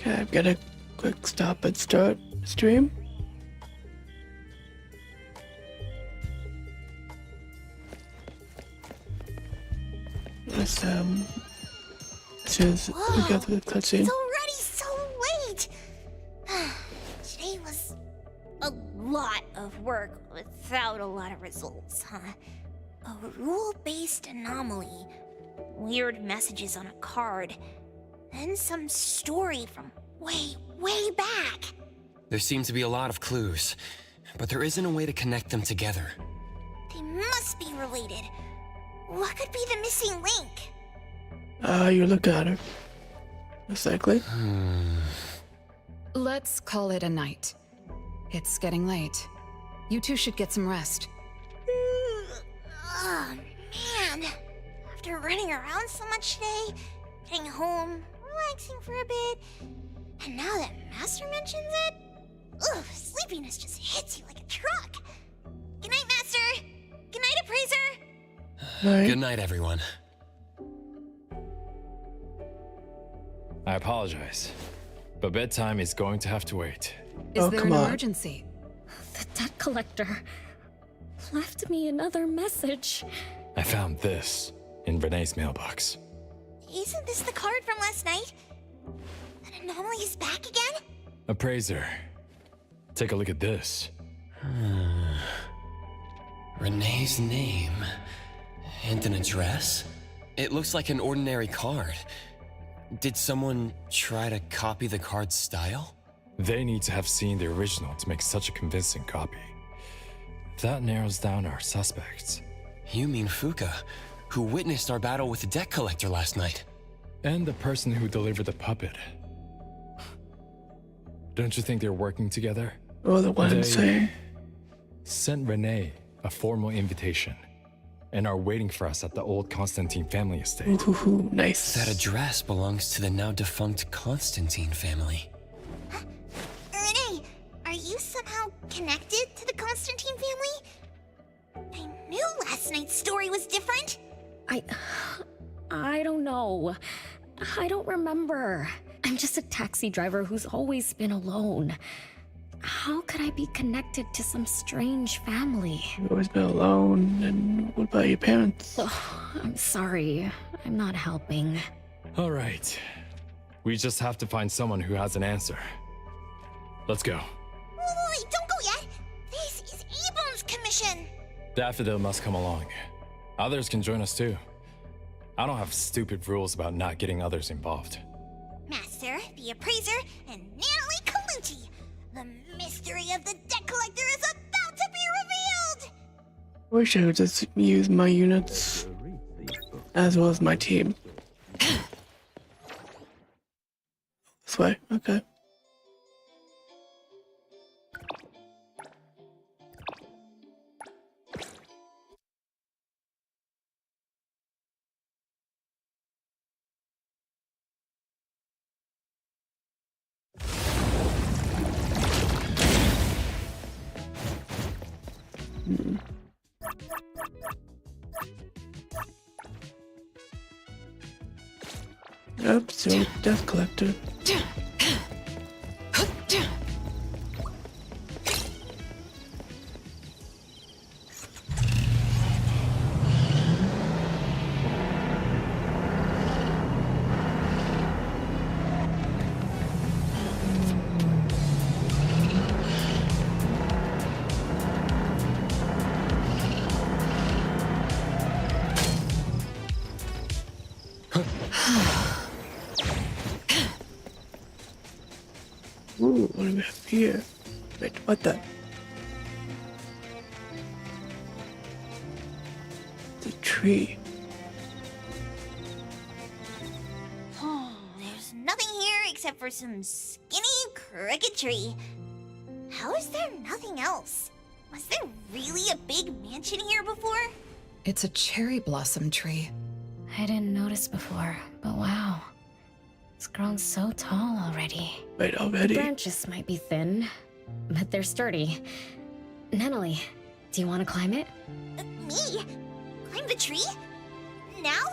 Okay, I've got a quick stop and start stream. Let's as soon as we go through the cutscene. It's already so late. Today was a lot of work without a lot of results, huh? A rule-based anomaly, weird messages on a card, then some story from way back. There seem to be a lot of clues, but there isn't a way to connect them together. They must be related. What could be the missing link? You're looking at her. Most likely. Let's call it a night. It's getting late. You two should get some rest. Oh, man. After running around so much today, getting home, relaxing for a bit, and now that Master mentions it, ugh, sleepiness just hits you like a truck. Good night, Master. Good night, Appraiser. Good night, everyone. I apologize, but bedtime is going to have to wait. Is there an emergency? The debt collector left me another message. I found this in Renee's mailbox. Isn't this the card from last night? An anomaly is back again? Appraiser, take a look at this. Renee's name and an address? It looks like an ordinary card. Did someone try to copy the card's style? They need to have seen the original to make such a convincing copy. That narrows down our suspects. You mean Fuka, who witnessed our battle with the debt collector last night? And the person who delivered the puppet. Don't you think they're working together? Oh, the one insane. Sent Renee a formal invitation and are waiting for us at the old Constantine family estate. Ooh, nice. That address belongs to the now defunct Constantine family. Renee, are you somehow connected to the Constantine family? I knew last night's story was different. I don't know. I don't remember. I'm just a taxi driver who's always been alone. How could I be connected to some strange family? You've always been alone, and what about your parents? Oh, I'm sorry. I'm not helping. All right. We just have to find someone who has an answer. Let's go. Wait, don't go yet. This is Abone's commission. Daffodil must come along. Others can join us too. I don't have stupid rules about not getting others involved. Master, the Appraiser, and Natalie Colucci. The mystery of the debt collector is about to be revealed! Wish I could just use my units as well as my team. This way, okay. Yep, so death collector. Ooh, what do we have here? Wait, what the? The tree. There's nothing here except for some skinny cricket tree. How is there nothing else? Was there really a big mansion here before? It's a cherry blossom tree. I didn't notice before, but wow. It's grown so tall already. Wait, already? The branches might be thin, but they're sturdy. Natalie, do you want to climb it? Me? Climb the tree? Now?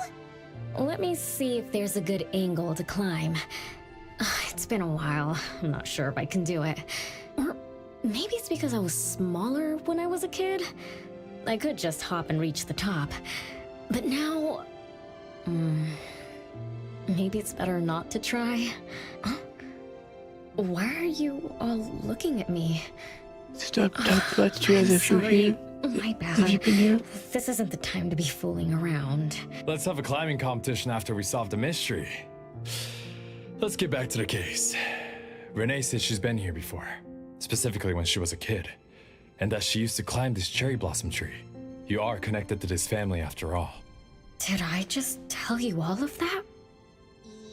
Let me see if there's a good angle to climb. It's been a while. I'm not sure if I can do it. Or maybe it's because I was smaller when I was a kid. I could just hop and reach the top. But now... maybe it's better not to try. Huh? Why are you all looking at me? Stop touch you as if you're here. My bad. Have you been here? This isn't the time to be fooling around. Let's have a climbing competition after we solve the mystery. Let's get back to the case. Renee says she's been here before, specifically when she was a kid, and that she used to climb this cherry blossom tree. You are connected to this family after all. Did I just tell you all of that?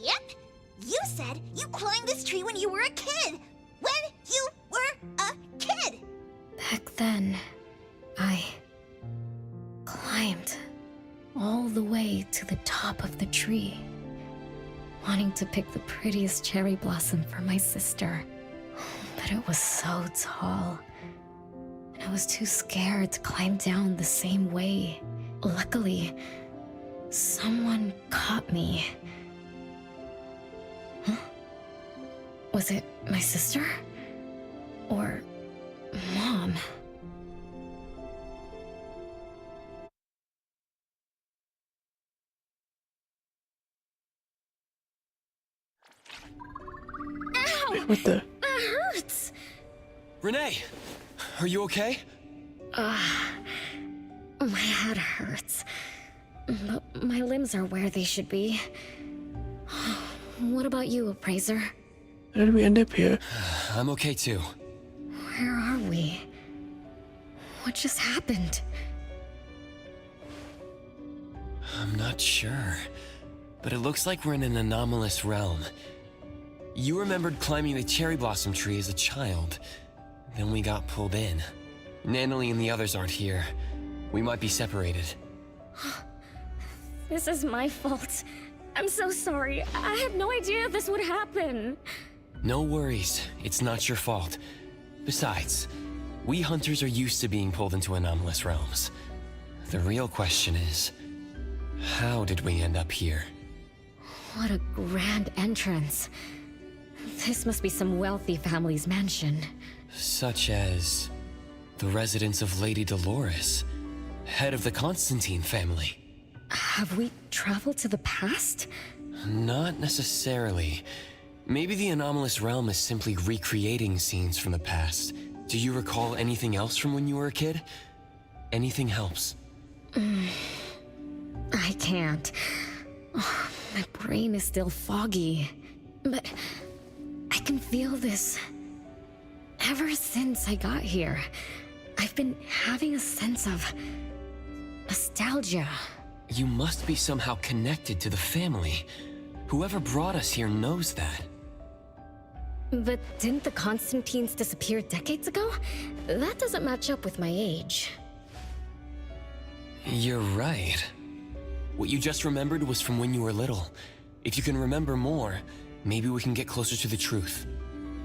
Yep. You said you climbed this tree when you were a kid. When you were a kid. Back then, I climbed all the way to the top of the tree, wanting to pick the prettiest cherry blossom for my sister. But it was so tall, and I was too scared to climb down the same way. Luckily, someone caught me. Huh? Was it my sister? Or Mom? Ow! What the? That hurts! Renee, are you okay? My head hurts. But my limbs are where they should be. What about you, Appraiser? How did we end up here? I'm okay too. Where are we? What just happened? I'm not sure, but it looks like we're in an anomalous realm. You remembered climbing the cherry blossom tree as a child. Then we got pulled in. Natalie and the others aren't here. We might be separated. This is my fault. I'm so sorry. I had no idea this would happen. No worries. It's not your fault. Besides, we hunters are used to being pulled into anomalous realms. The real question is, how did we end up here? What a grand entrance. This must be some wealthy family's mansion. Such as the residence of Lady Dolores, head of the Constantine family. Have we traveled to the past? Not necessarily. Maybe the anomalous realm is simply recreating scenes from the past. Do you recall anything else from when you were a kid? Anything helps. I can't. Oh, my brain is still foggy. But I can feel this. Ever since I got here, I've been having a sense of nostalgia. You must be somehow connected to the family. Whoever brought us here knows that. But didn't the Constantines disappear decades ago? That doesn't match up with my age. You're right. What you just remembered was from when you were little. If you can remember more, maybe we can get closer to the truth.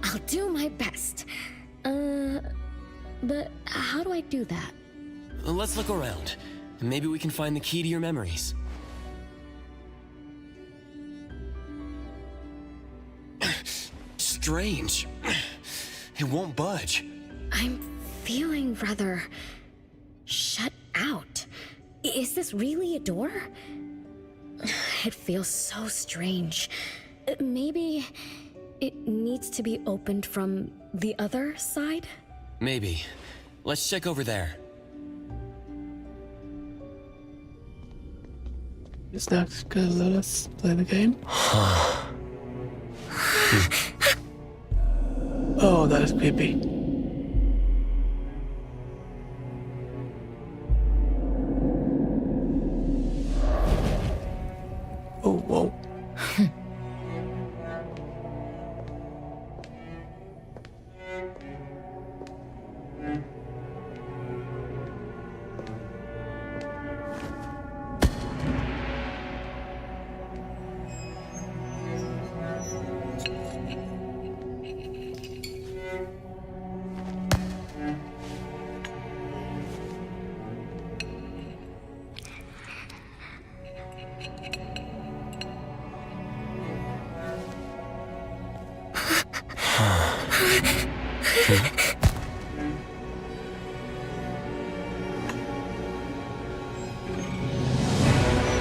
I'll do my best. But how do I do that? Let's look around. Maybe we can find the key to your memories. Strange. It won't budge. I'm feeling rather shut out. Is this really a door? It feels so strange. Maybe it needs to be opened from the other side? Maybe. Let's check over there. It's not gonna let us play the game. Oh, that is creepy. Oh, whoa.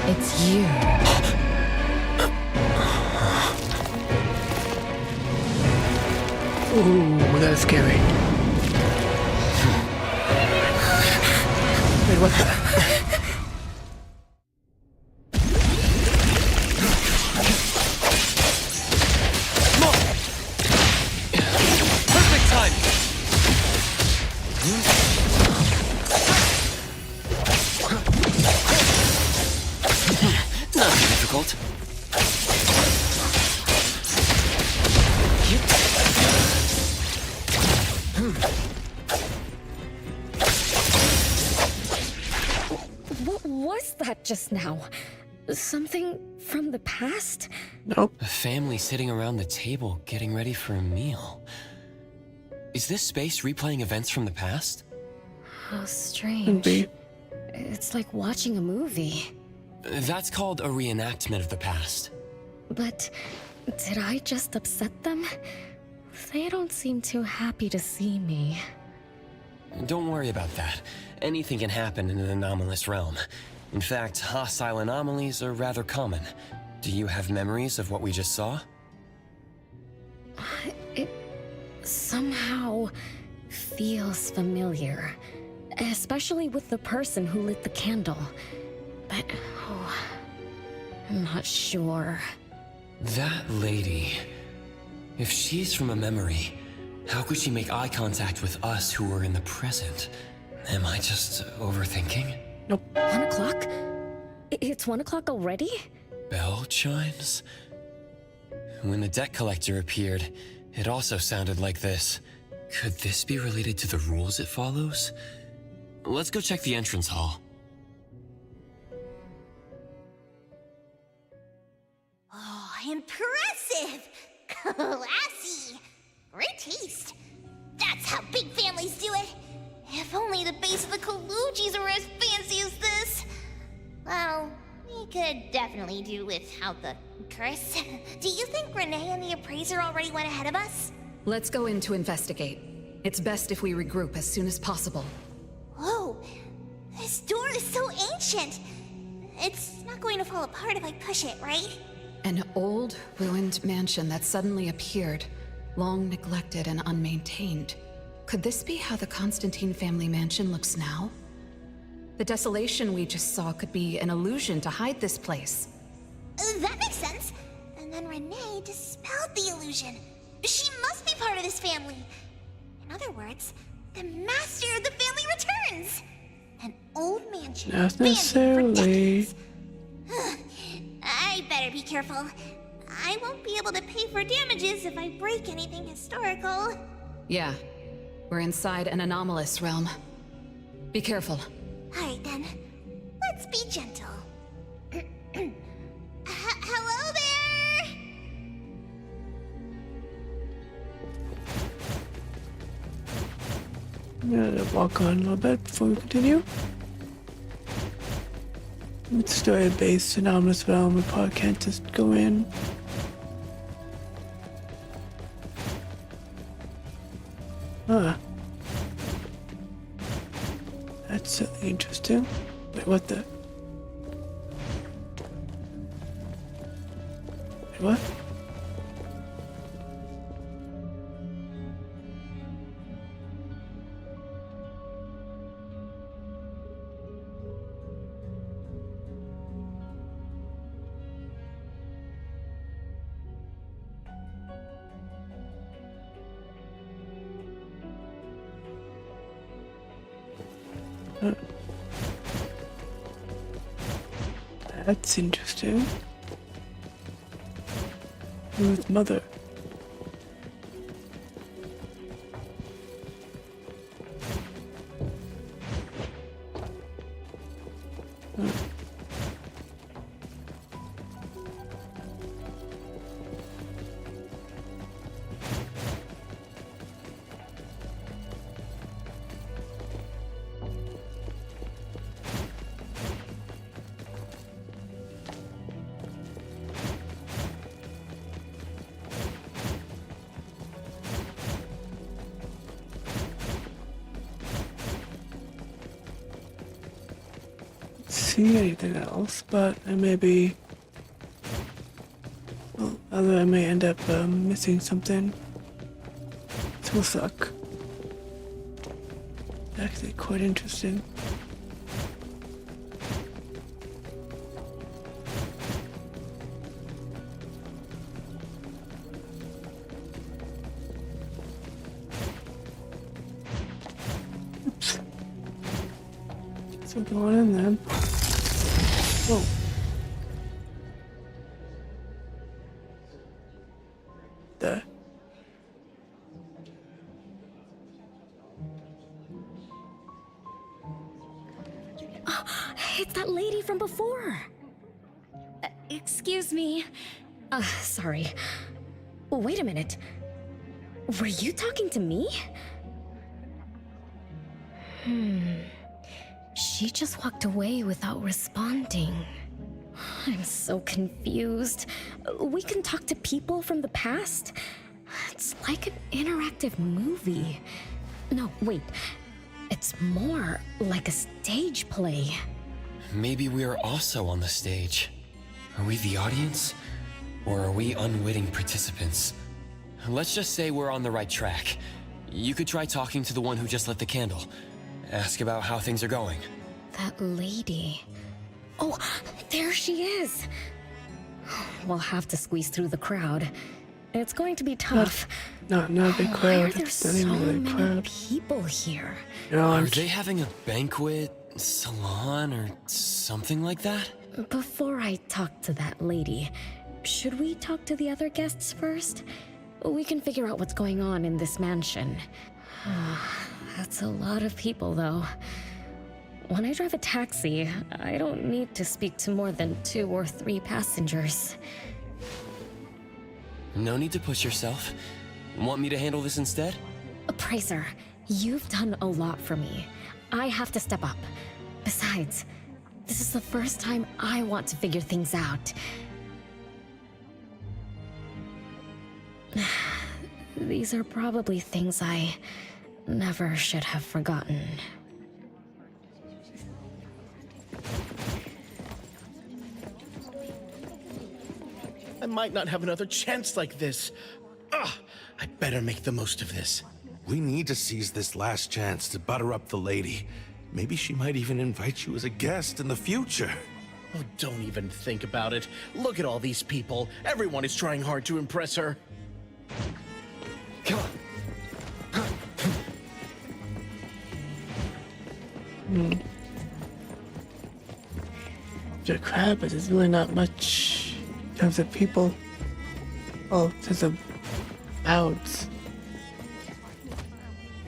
It's you. Ooh, that's scary. Wait, what the? Perfect time! Not too difficult. What was that just now? Something from the past? Nope. A family sitting around the table getting ready for a meal. Is this space replaying events from the past? How Could strange. be. It's like watching a movie. That's called a reenactment of the past. But did I just upset them? They don't seem too happy to see me. Don't worry about that. Anything can happen in an anomalous realm. In fact, hostile anomalies are rather common. Do you have memories of what we just saw? It somehow feels familiar. Especially with the person who lit the candle. But, I'm not sure. That lady... If she's from a memory, how could she make eye contact with us who were in the present? Am I just overthinking? 1 o'clock? It's 1 o'clock already? Bell chimes? When the debt collector appeared, it also sounded like this. Could this be related to the rules it follows? Let's go check the entrance hall. Oh, impressive! Classy! Great taste. That's how big families do it. If only the base of the Kalujis were as fancy as this. Well, we could definitely do without the curse. Do you think Renee and the appraiser already went ahead of us? Let's go in to investigate. It's best if we regroup as soon as possible. Whoa, this door is so ancient. It's not going to fall apart if I push it, right? An old, ruined mansion that suddenly appeared, long neglected and unmaintained. Could this be how the Constantine family mansion looks now? The desolation we just saw could be an illusion to hide this place. That makes sense. And then Renee dispelled the illusion. She must be part of this family. In other words, the master of the family returns. An old mansion. Not abandoned for necessarily. decades. I better be careful. I won't be able to pay for damages if I break anything historical. Yeah, we're inside an anomalous realm. Be careful. Alright then, let's be gentle. Hello there! I'm gonna walk on a little bit before we continue. It's story-based anomalous realm. We probably can't just go in. Huh. That's certainly interesting. Wait, what the? Wait, what? That's interesting. Who's mother? see anything else, but I may be... Well, although I may end up missing something. This will suck. Actually quite interesting. Oops. Something going in there. Whoa. The It's that lady from before. Excuse me. Sorry. Wait a minute. Were you talking to me? She just walked away without responding. I'm so confused. We can talk to people from the past? It's like an interactive movie. No, wait. It's more like a stage play. Maybe we are also on the stage. Are we the audience? Or are we unwitting participants? Let's just say we're on the right track. You could try talking to the one who just lit the candle. Ask about how things are going. That lady. Oh, there she is. We'll have to squeeze through the crowd. It's going to be tough. Not a big crowd. Why are there It's so not even really a many crowd. people here? Are they having a banquet, salon, or something like that? Before I talk to that lady, should we talk to the other guests first? We can figure out what's going on in this mansion. That's a lot of people, though. When I drive a taxi, I don't need to speak to more than 2 or 3 passengers. No need to push yourself. Want me to handle this instead? Appraiser, you've done a lot for me. I have to step up. Besides, this is the first time I want to figure things out. These are probably things I never should have forgotten. I might not have another chance like this. I better make the most of this. We need to seize this last chance to butter up the lady. Maybe she might even invite you as a guest in the future. Oh, don't even think about it. Look at all these people. Everyone is trying hard to impress her. Come on. The crowd, but there's really not much in terms of people. Oh, there's a crowds.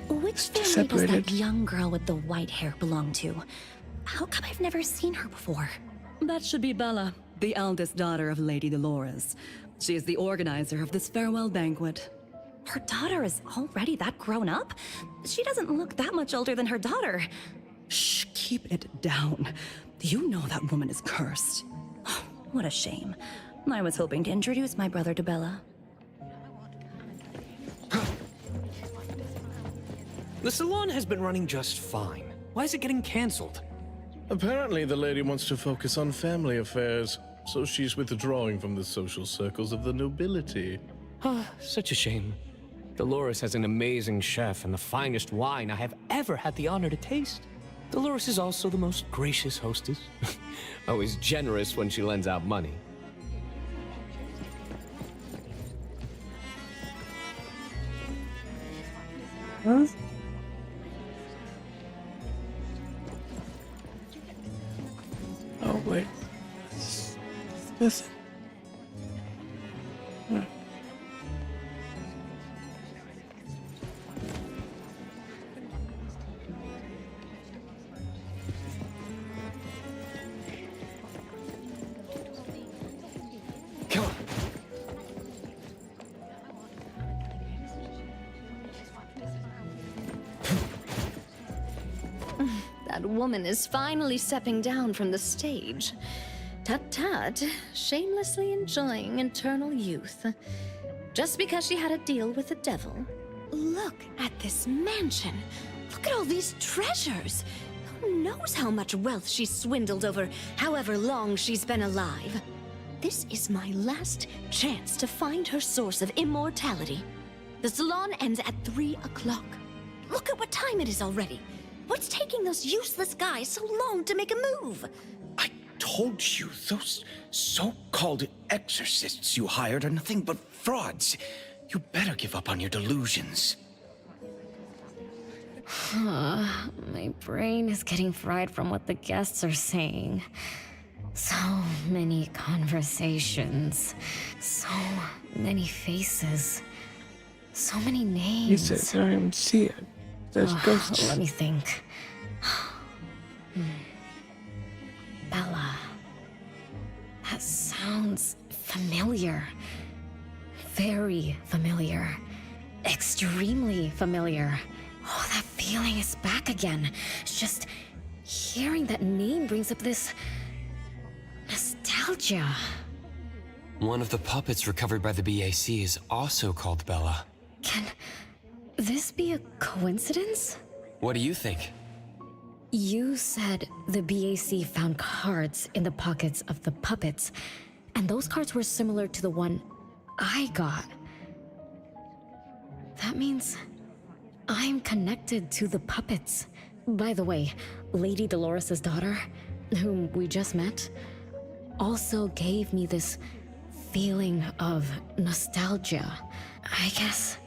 Which family does that young girl with the white hair belong to? How come I've never seen her before? That should be Bella, the eldest daughter of Lady Dolores. She is the organizer of this farewell banquet. Her daughter is already that grown up? She doesn't look that much older than her daughter. Shh, keep it down. You know that woman is cursed. What a shame. I was hoping to introduce my brother to Bella. The salon has been running just fine. Why is it getting cancelled? Apparently, the lady wants to focus on family affairs, so she's withdrawing from the social circles of the nobility. Such a shame. Dolores has an amazing chef and the finest wine I have ever had the honor to taste. Dolores is also the most gracious hostess. Always generous when she lends out money. Huh? Oh, wait. This. Come on. That woman is finally stepping down from the stage. Tut-tut, shamelessly enjoying eternal youth. Just because she had a deal with the devil. Look at this mansion. Look at all these treasures. Who knows how much wealth she's swindled over however long she's been alive? This is my last chance to find her source of immortality. The salon ends at 3 o'clock. Look at what time it is already. What's taking those useless guys so long to make a move? Told you, those so-called exorcists you hired are nothing but frauds. You better give up on your delusions. My brain is getting fried from what the guests are saying. So many conversations. So many faces. So many names. He says I don't even see it. There's ghosts. Let me think. Bella. That sounds familiar. Very familiar. Extremely familiar. Oh, that feeling is back again. It's just hearing that name brings up this nostalgia. One of the puppets recovered by the BAC is also called Bella. Can this be a coincidence? What do you think? You said the BAC found cards in the pockets of the puppets, and those cards were similar to the one I got. That means I'm connected to the puppets. By the way, Lady Dolores' daughter, whom we just met, also gave me this feeling of nostalgia. I guess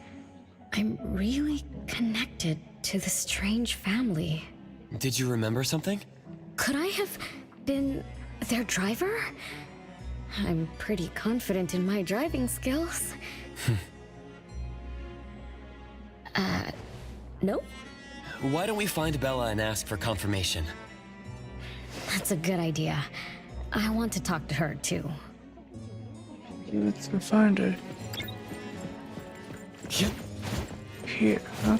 I'm really connected to this strange family. Did you remember something? Could I have been their driver? I'm pretty confident in my driving skills. No? Why don't we find Bella and ask for confirmation? That's a good idea. I want to talk to her too. Let's go find her. Here, huh?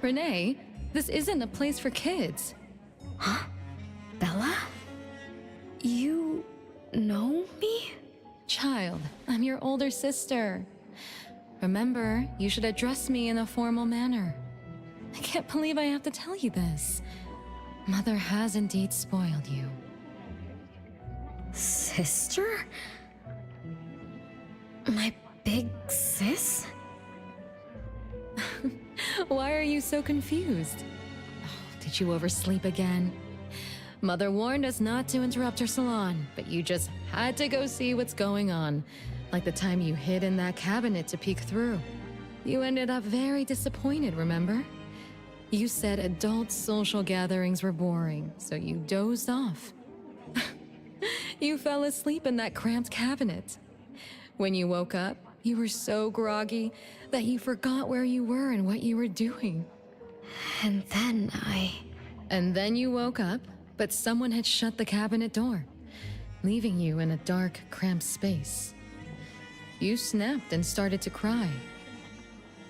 Renee, this isn't a place for kids. Huh? Bella? You know me? Child, I'm your older sister. Remember, you should address me in a formal manner. I can't believe I have to tell you this. Mother has indeed spoiled you. Sister? My big sis? Why are you so confused? Oh, did you oversleep again? Mother warned us not to interrupt her salon, but you just had to go see what's going on. Like the time you hid in that cabinet to peek through. You ended up very disappointed, remember? You said adult social gatherings were boring, so you dozed off. You fell asleep in that cramped cabinet. When you woke up, you were so groggy that you forgot where you were and what you were doing. And then you woke up, but someone had shut the cabinet door, leaving you in a dark, cramped space. You snapped and started to cry.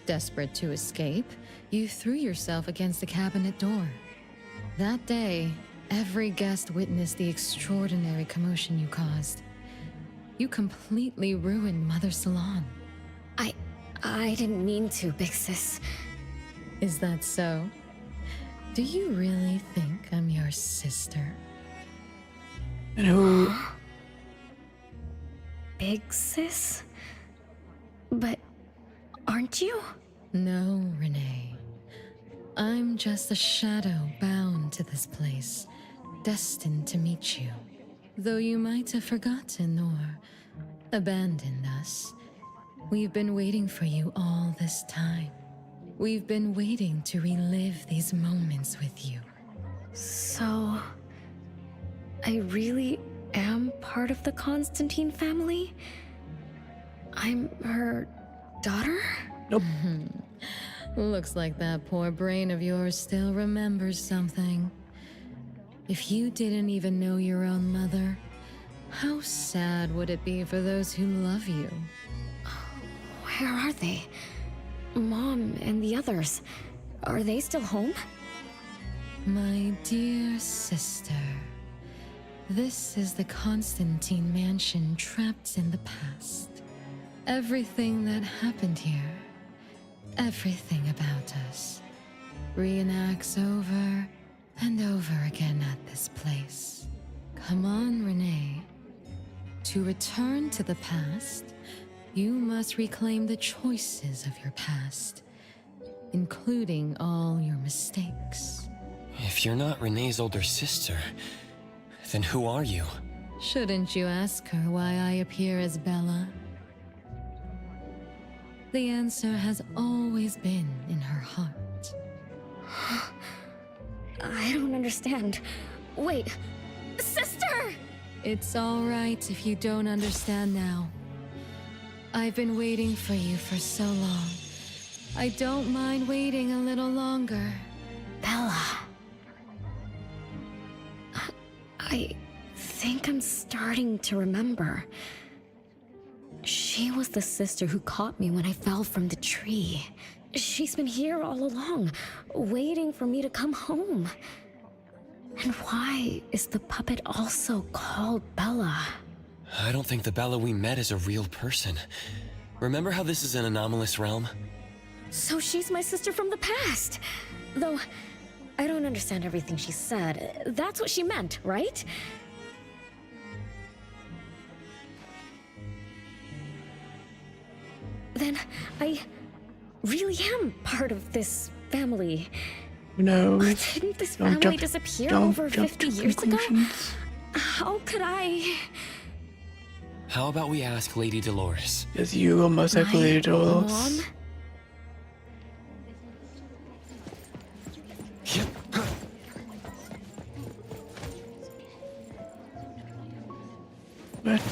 Desperate to escape, you threw yourself against the cabinet door. That day, every guest witnessed the extraordinary commotion you caused. You completely ruined Mother's salon. I didn't mean to, big sis. Is that so? Do you really think I'm your sister? And who? Big sis? But aren't you? No, Renee. I'm just a shadow bound to this place, destined to meet you. Though you might have forgotten or abandoned us, we've been waiting for you all this time. We've been waiting to relive these moments with you. So, I really am part of the Constantine family? I'm her daughter? Nope. Looks like that poor brain of yours still remembers something. If you didn't even know your own mother, how sad would it be for those who love you? Where are they? Mom and the others. Are they still home? My dear sister, this is the Constantine mansion trapped in the past. Everything that happened here, Everything about us reenacts over and over again at this place. Come on, Renee. To return to the past, you must reclaim the choices of your past, including all your mistakes. If you're not Renee's older sister, then who are you? Shouldn't you ask her why I appear as Bella? The answer has always been in her heart. I don't understand. Wait, sister! It's all right if you don't understand now. I've been waiting for you for so long. I don't mind waiting a little longer. Bella. I think I'm starting to remember. She was the sister who caught me when I fell from the tree. She's been here all along, waiting for me to come home. And why is the puppet also called Bella? I don't think the Bella we met is a real person. Remember how this is an anomalous realm? So she's my sister from the past. Though, I don't understand everything she said. That's what she meant, right? Then I really am part of this family. No. Didn't this family disappear over 50 years ago? How could I? How about we ask Lady Dolores? Yes, you are most likely Lady Dolores. Mom? What?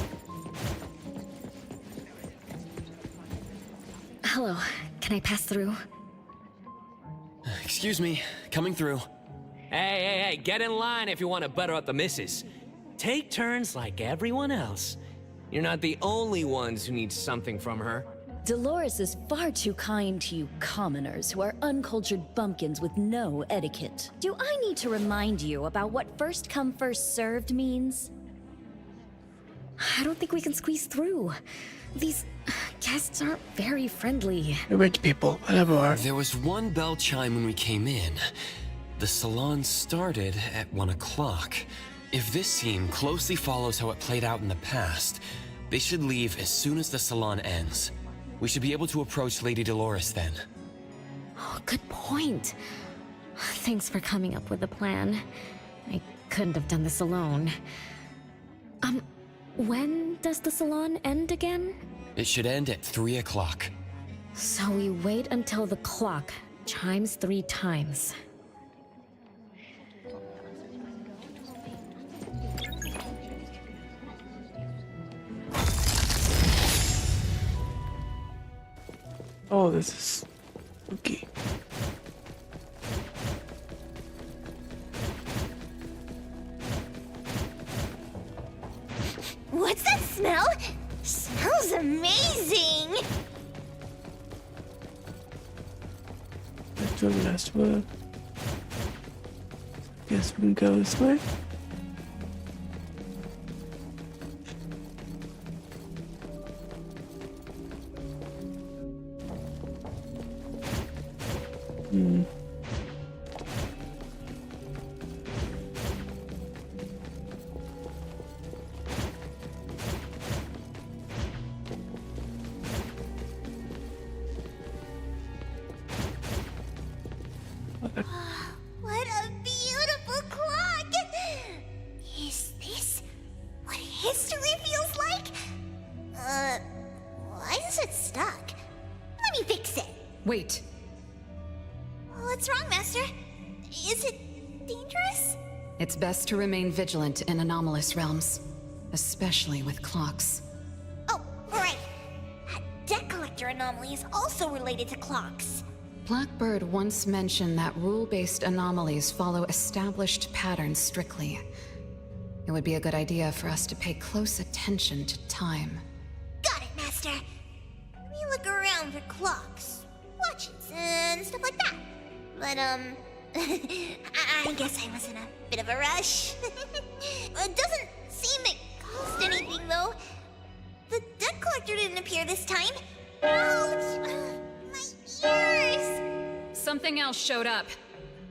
Hello, can I pass through? Excuse me, coming through. Hey, get in line if you want to butter up the missus. Take turns like everyone else. You're not the only ones who need something from her. Dolores is far too kind to you commoners who are uncultured bumpkins with no etiquette. Do I need to remind you about what first come first served means? I don't think we can squeeze through. These guests aren't very friendly. The rich people, whatever. There was one bell chime when we came in. The salon started at 1 o'clock. If this scene closely follows how it played out in the past, they should leave as soon as the salon ends. We should be able to approach Lady Dolores then. Oh, good point. Thanks for coming up with a plan. I couldn't have done this alone. When does the salon end again? It should end at 3 o'clock. So we wait until the clock chimes 3 times. Oh, this is spooky. What's that smell? Smells amazing! That's the last word. Guess we can go this way. What a beautiful clock! Is this what history feels like? Why is it stuck? Let me fix it. Wait. What's wrong, Master? Is it dangerous? It's best to remain vigilant in anomalous realms, especially with clocks. Oh, right. That debt collector anomaly is also related to clocks. Blackbird once mentioned that rule-based anomalies follow established patterns strictly. It would be a good idea for us to pay close attention to time. Got it, Master. Let me look around for clocks, watches, and stuff like that. But, I guess I was in a bit of a rush. It doesn't seem it cost anything, though. The debt collector didn't appear this time. Ouch! My Cheers! Something else showed up.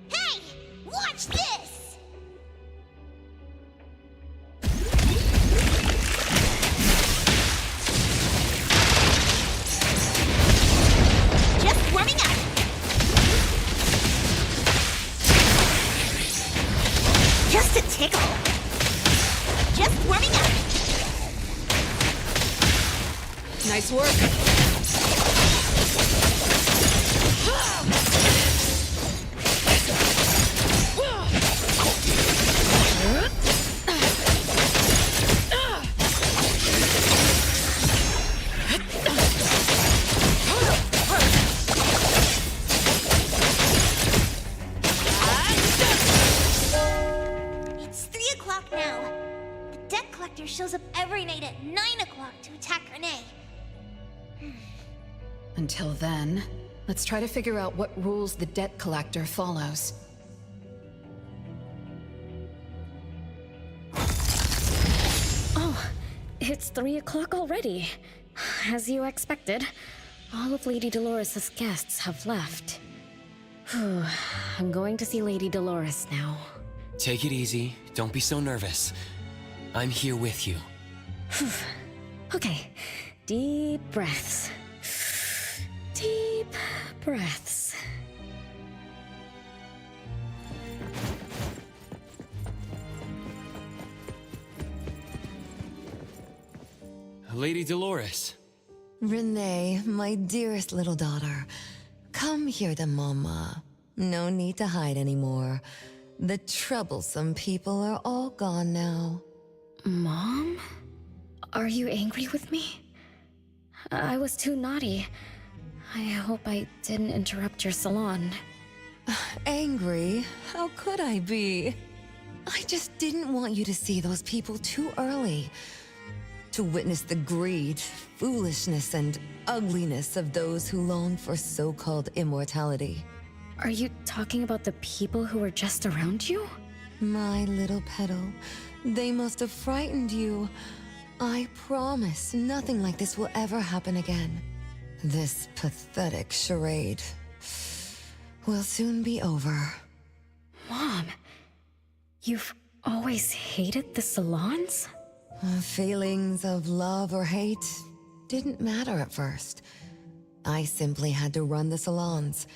Hey! Watch this! Just warming up. Just a tickle. Just warming up. Nice work. It's 3 o'clock now. The debt collector shows up every night at 9 o'clock to attack Renee. Until then, let's try to figure out what rules the debt collector follows. Oh, it's 3 o'clock already. As you expected, all of Lady Dolores' guests have left. Whew, I'm going to see Lady Dolores now. Take it easy. Don't be so nervous. I'm here with you. Okay, deep breaths. Deep breaths. Lady Dolores. Renee, my dearest little daughter, come here to Mama. No need to hide anymore. The troublesome people are all gone now. Mom? Are you angry with me? I was too naughty. I hope I didn't interrupt your salon. Angry? How could I be? I just didn't want you to see those people too early. To witness the greed, foolishness, and ugliness of those who long for so-called immortality. Are you talking about the people who were just around you? My little petal, they must have frightened you. I promise nothing like this will ever happen again. This pathetic charade will soon be over. Mom, you've always hated the salons? Feelings of love or hate didn't matter at first. I simply had to run the salons.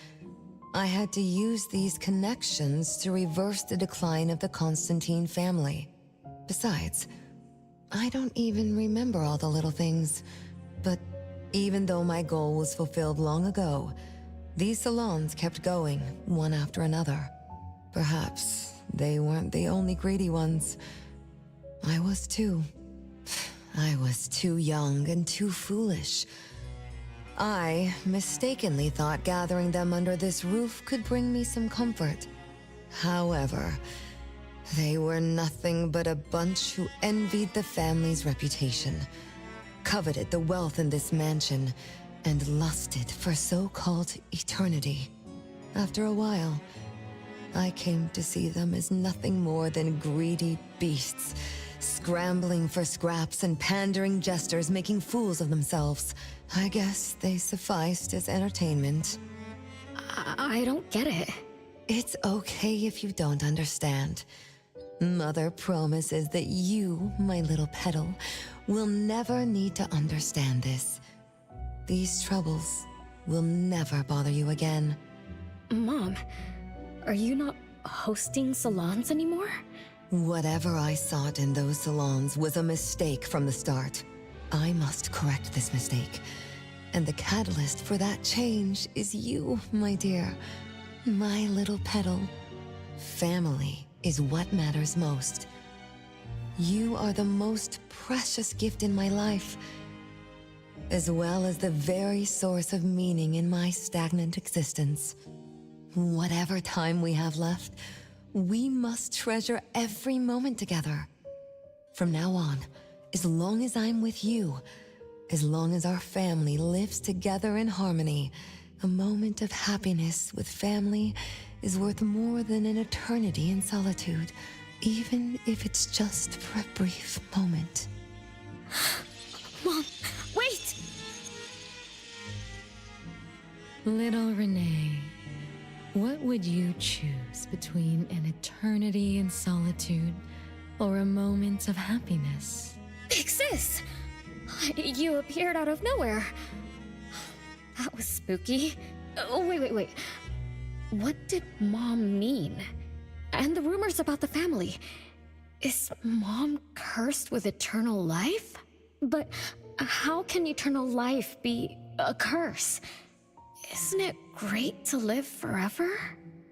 I had to use these connections to reverse the decline of the Constantine family. Besides, I don't even remember all the little things. But even though my goal was fulfilled long ago, these salons kept going, one after another. Perhaps they weren't the only greedy ones. I was too. I was too young and too foolish. I mistakenly thought gathering them under this roof could bring me some comfort. However, they were nothing but a bunch who envied the family's reputation, coveted the wealth in this mansion, and lusted for so-called eternity. After a while, I came to see them as nothing more than greedy beasts, scrambling for scraps and pandering jesters making fools of themselves. I guess they sufficed as entertainment. I don't get it. It's okay if you don't understand. Mother promises that you, my little petal, will never need to understand this. These troubles will never bother you again. Mom, are you not hosting salons anymore? Whatever I sought in those salons was a mistake from the start. I must correct this mistake. And the catalyst for that change is you, my dear. My little petal. Family is what matters most. You are the most precious gift in my life, as well as the very source of meaning in my stagnant existence. Whatever time we have left, we must treasure every moment together. From now on, as long as I'm with you, as long as our family lives together in harmony, a moment of happiness with family is worth more than an eternity in solitude, even if it's just for a brief moment. Mom, wait! Little Renee, what would you choose between an eternity in solitude or a moment of happiness? Big Sis! You appeared out of nowhere. That was spooky. Oh, wait. What did Mom mean? And the rumors about the family. Is Mom cursed with eternal life? But how can eternal life be a curse? Isn't it great to live forever?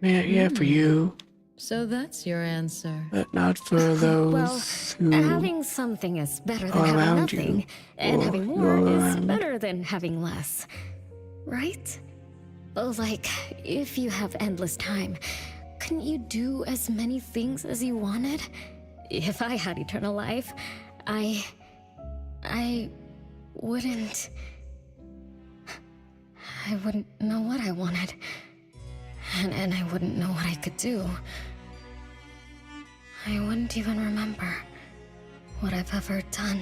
Yeah, for you, So that's your answer. but not for those Well, who having something is better than are having around nothing, you, and or having you're more is around. better than having less. Right? Like, if you have endless time, couldn't you do as many things as you wanted? If I had eternal life, I wouldn't... I wouldn't know what I wanted. And I wouldn't know what I could do. I wouldn't even remember what I've ever done.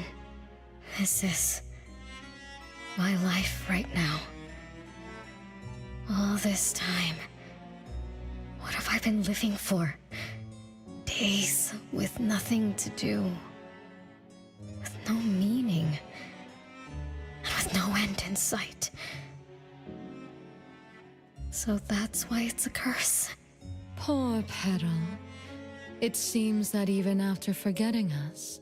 This is my life right now. All this time. What have I been living for? Days with nothing to do. With no meaning. And with no end in sight. So that's why it's a curse. Poor Petal. It seems that even after forgetting us,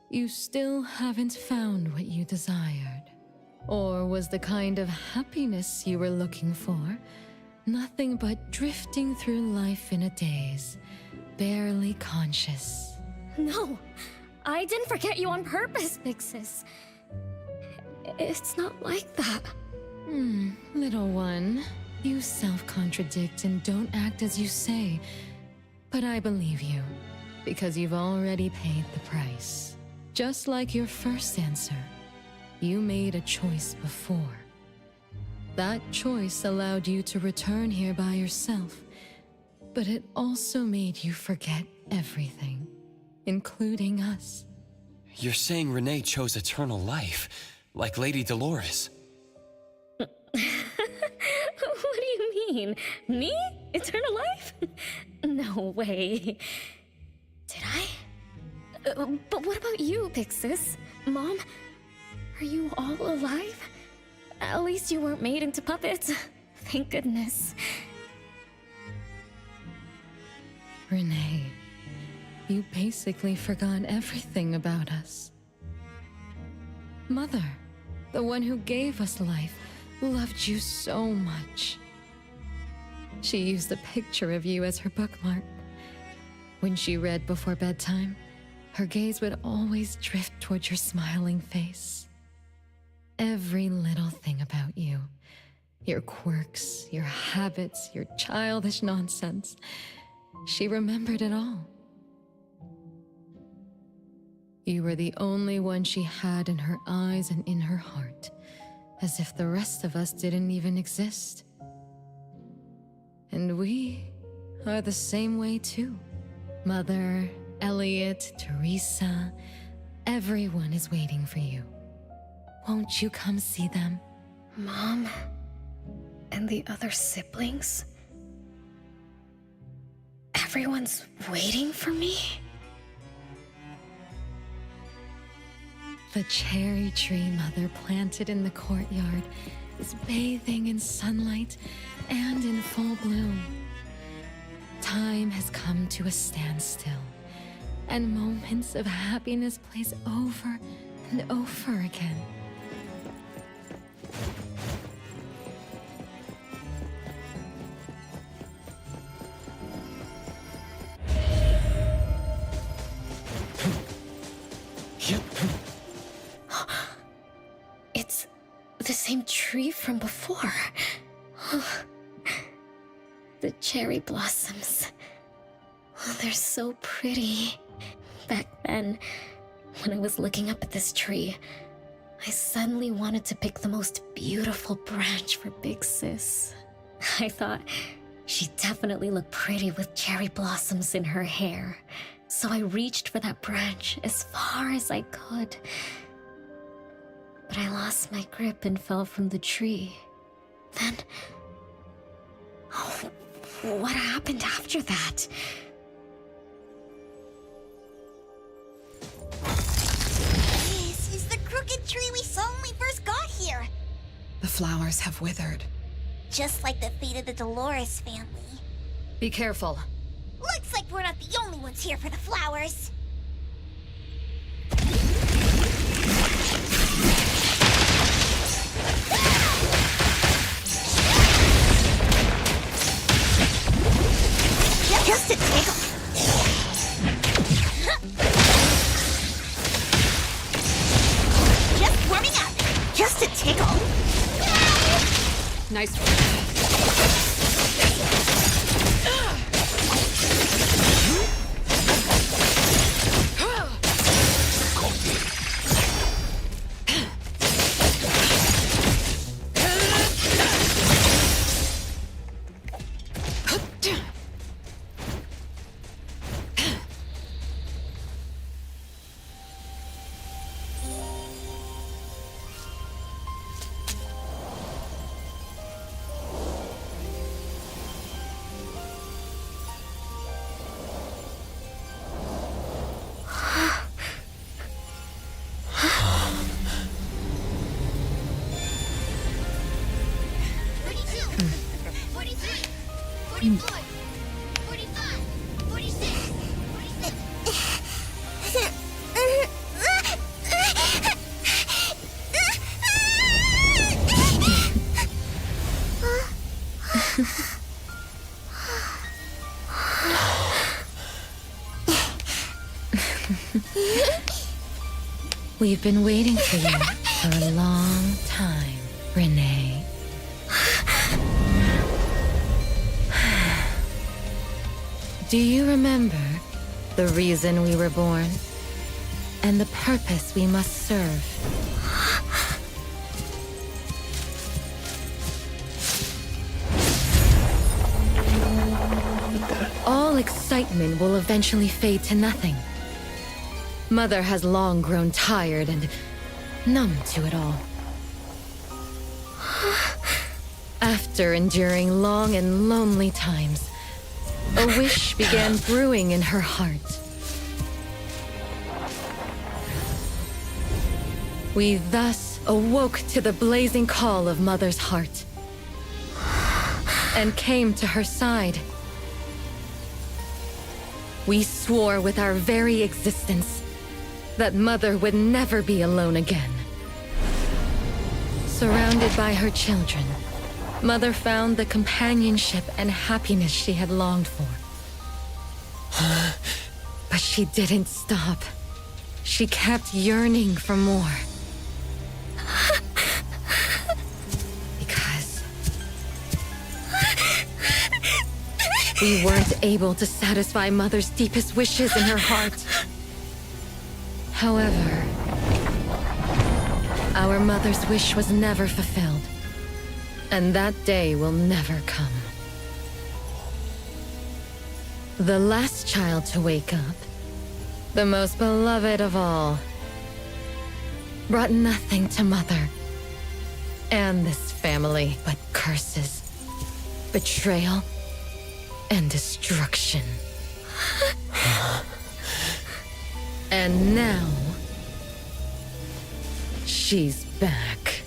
you still haven't found what you desired. Or was the kind of happiness you were looking for nothing but drifting through life in a daze, barely conscious? No, I didn't forget you on purpose, Big Sis. It's not like that. Little one, you self-contradict and don't act as you say. But I believe you, because you've already paid the price. Just like your first answer, you made a choice before. That choice allowed you to return here by yourself, but it also made you forget everything, including us. You're saying Renee chose eternal life, like Lady Dolores. What do you mean? Me? Eternal life? No way. Did I? But what about you, Big Sis? Mom? Are you all alive? At least you weren't made into puppets. Thank goodness. Renee, you basically forgot everything about us. Mother, the one who gave us life, loved you so much. She used a picture of you as her bookmark. When she read before bedtime, her gaze would always drift towards your smiling face. Every little thing about you, your quirks, your habits, your childish nonsense, she remembered it all. You were the only one she had in her eyes and in her heart, as if the rest of us didn't even exist. And we are the same way too. Mother, Elliot, Teresa, everyone is waiting for you. Won't you come see them? Mom? And the other siblings? Everyone's waiting for me? The cherry tree Mother planted in the courtyard is bathing in sunlight and in full bloom. Time has come to a standstill, and moments of happiness plays over and over again. It's the same tree from before. The cherry blossoms. Oh, they're so pretty. Back then, when I was looking up at this tree, I suddenly wanted to pick the most beautiful branch for Big Sis. I thought she'd definitely look pretty with cherry blossoms in her hair. So I reached for that branch as far as I could. But I lost my grip and fell from the tree. Then What happened after that? This is the crooked tree we saw when we first got here. The flowers have withered. Just like the fate of the Dolores family. Be careful. Looks like we're not the only ones here for the flowers. Just a tickle. Just warming up. Just a tickle. Nice one. We've been waiting for you for a long time, Renee. Do you remember the reason we were born and the purpose we must serve? All excitement will eventually fade to nothing. Mother has long grown tired and numb to it all. After enduring long and lonely times, a wish began brewing in her heart. We thus awoke to the blazing call of Mother's heart and came to her side. We swore with our very existence that Mother would never be alone again. Surrounded by her children, Mother found the companionship and happiness she had longed for. But she didn't stop. She kept yearning for more. Because we weren't able to satisfy Mother's deepest wishes in her heart. However, our mother's wish was never fulfilled, and that day will never come. The last child to wake up, the most beloved of all, brought nothing to Mother and this family but curses, betrayal, and destruction. And now, she's back.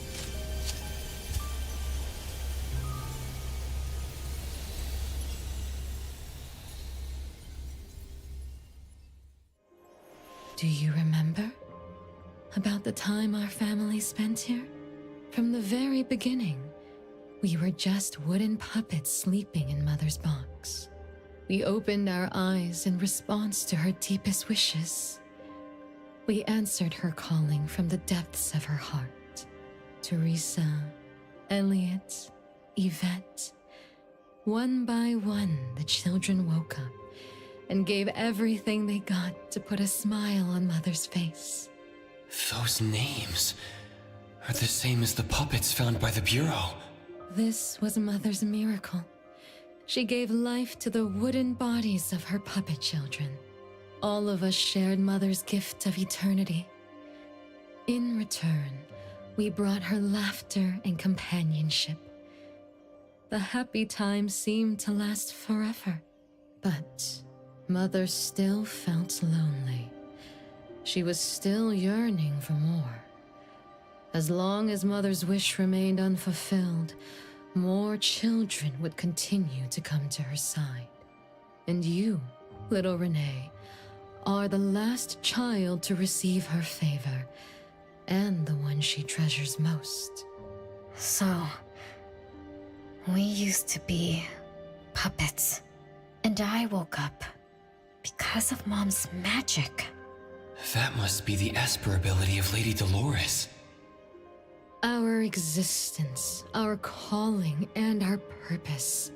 Do you remember about the time our family spent here? From the very beginning, we were just wooden puppets sleeping in Mother's box. We opened our eyes in response to her deepest wishes. We answered her calling from the depths of her heart. Teresa, Elliot, Yvette. One by one, the children woke up and gave everything they got to put a smile on Mother's face. Those names are the same as the puppets found by the Bureau. This was Mother's miracle. She gave life to the wooden bodies of her puppet children. All of us shared Mother's gift of eternity. In return, we brought her laughter and companionship. the happy times seemed to last forever. But Mother still felt lonely. She was still yearning for more. As long as Mother's wish remained unfulfilled, more children would continue to come to her side. And you, little Renee, are the last child to receive her favor, and the one she treasures most. So, we used to be puppets, and I woke up because of Mom's magic. That must be the Esper ability of Lady Dolores. Our existence, our calling, and our purpose.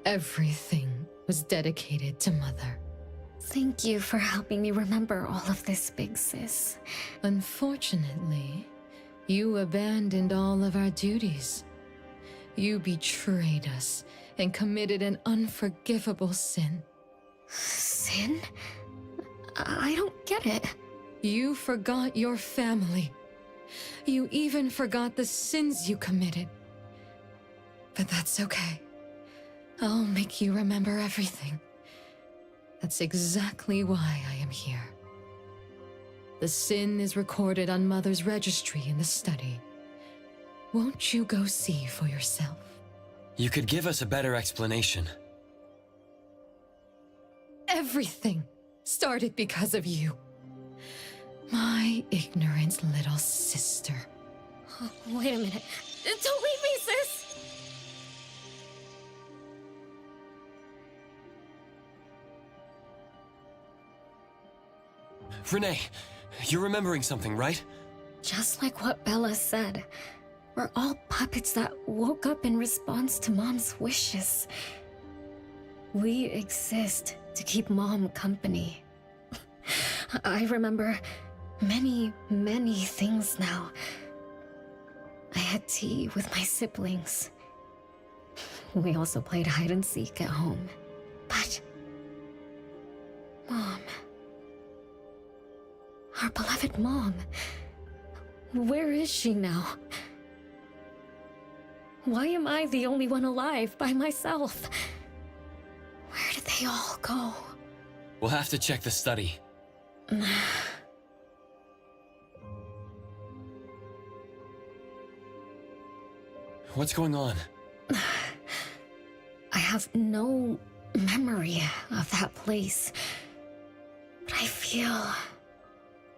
Everything was dedicated to Mother. Thank you for helping me remember all of this, Big Sis. Unfortunately, you abandoned all of our duties. You betrayed us and committed an unforgivable sin. Sin? I don't get it. You forgot your family. You even forgot the sins you committed. But that's okay. I'll make you remember everything. That's exactly why I am here. The sin is recorded on Mother's registry in the study. Won't you go see for yourself? You could give us a better explanation. Everything started because of you. My ignorant little sister. Oh, wait a minute. Don't leave me, sis! Renee, you're remembering something, right? Just like what Bella said. We're all puppets that woke up in response to Mom's wishes. We exist to keep Mom company. I remember many, many things now. I had tea with my siblings. We also played hide and seek at home. But Mom, our beloved Mom, where is she now? Why am I the only one alive by myself? Where did they all go? We'll have to check the study. What's going on? I have no memory of that place, but I feel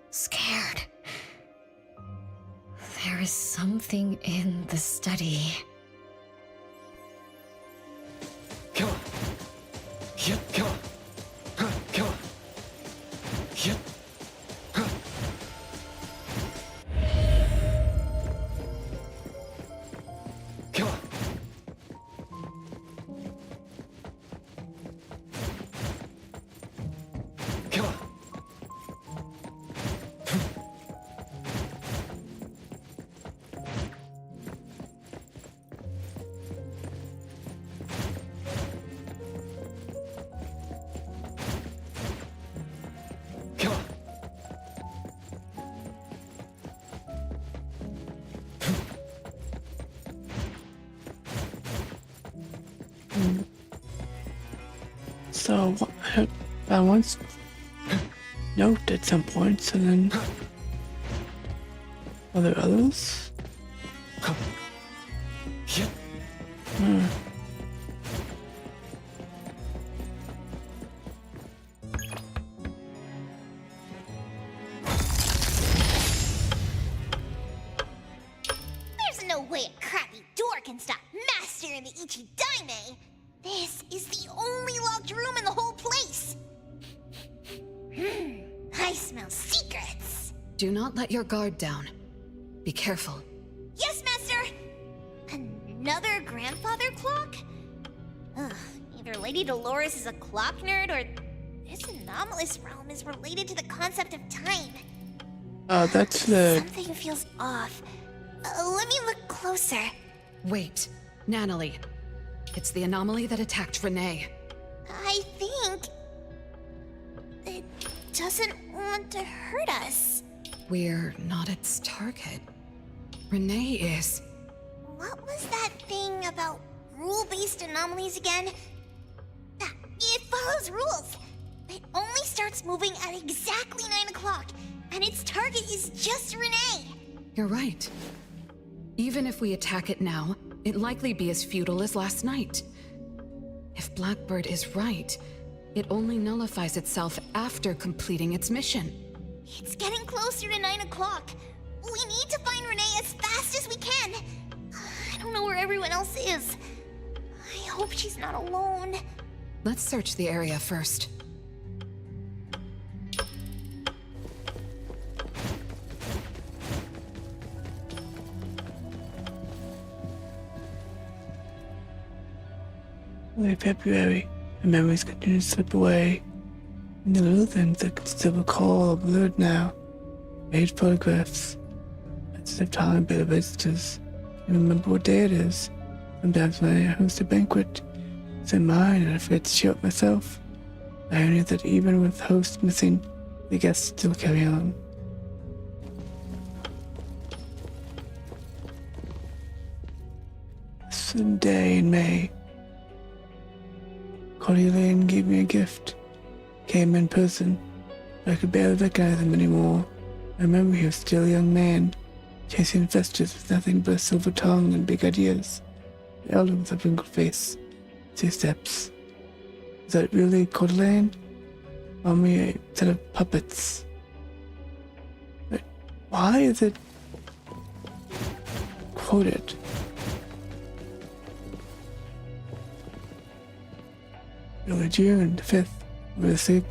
scared. There is something in the study. Come on. Yep, come on. Huh, come on. Yep. Huh. Come on. Come on. Come on. So I once note at some points, and then are there others? Hmm. There's no way a crappy door can stop Master and the Ichidaime. This is the only locked room in the whole place. I smell secrets. Do not let your guard down. Be careful. Yes, Master! Another grandfather clock? Ugh, either Lady Dolores is a clock nerd or this anomalous realm is related to the concept of time. That's the... Something feels off. Let me look closer. Wait, Natalie. It's the anomaly that attacked Renee. I think it doesn't want to hurt us. We're not its target. Renee is. What was that thing about rule-based anomalies again? Ah, it follows rules. It only starts moving at exactly 9 o'clock, and its target is just Renee. You're right. Even if we attack it now, it'd likely be as futile as last night. If Blackbird is right, it only nullifies itself after completing its mission. It's getting closer to 9 o'clock. We need to find Renee as fast as we can. I don't know where everyone else is. I hope she's not alone. Let's search the area first. Late February, and memories continue to slip away. And the little things I can still recall are blurred now. Made photographs. As if time bit of visitors. I remember what day it is. Sometimes when I host a banquet, it's in mine and I forget to show it myself. The irony is that even with hosts missing, the guests still carry on. Some day in May, Cordelia gave me a gift. Came in person, but I could barely recognize him anymore. I remember he was still a young man, chasing investors with nothing but a silver tongue and big ideas. The elder with a wrinkled face, 2 steps. Is that really Cordelia? Only a set of puppets. But why is it quoted? Early June 5th, over the 6th,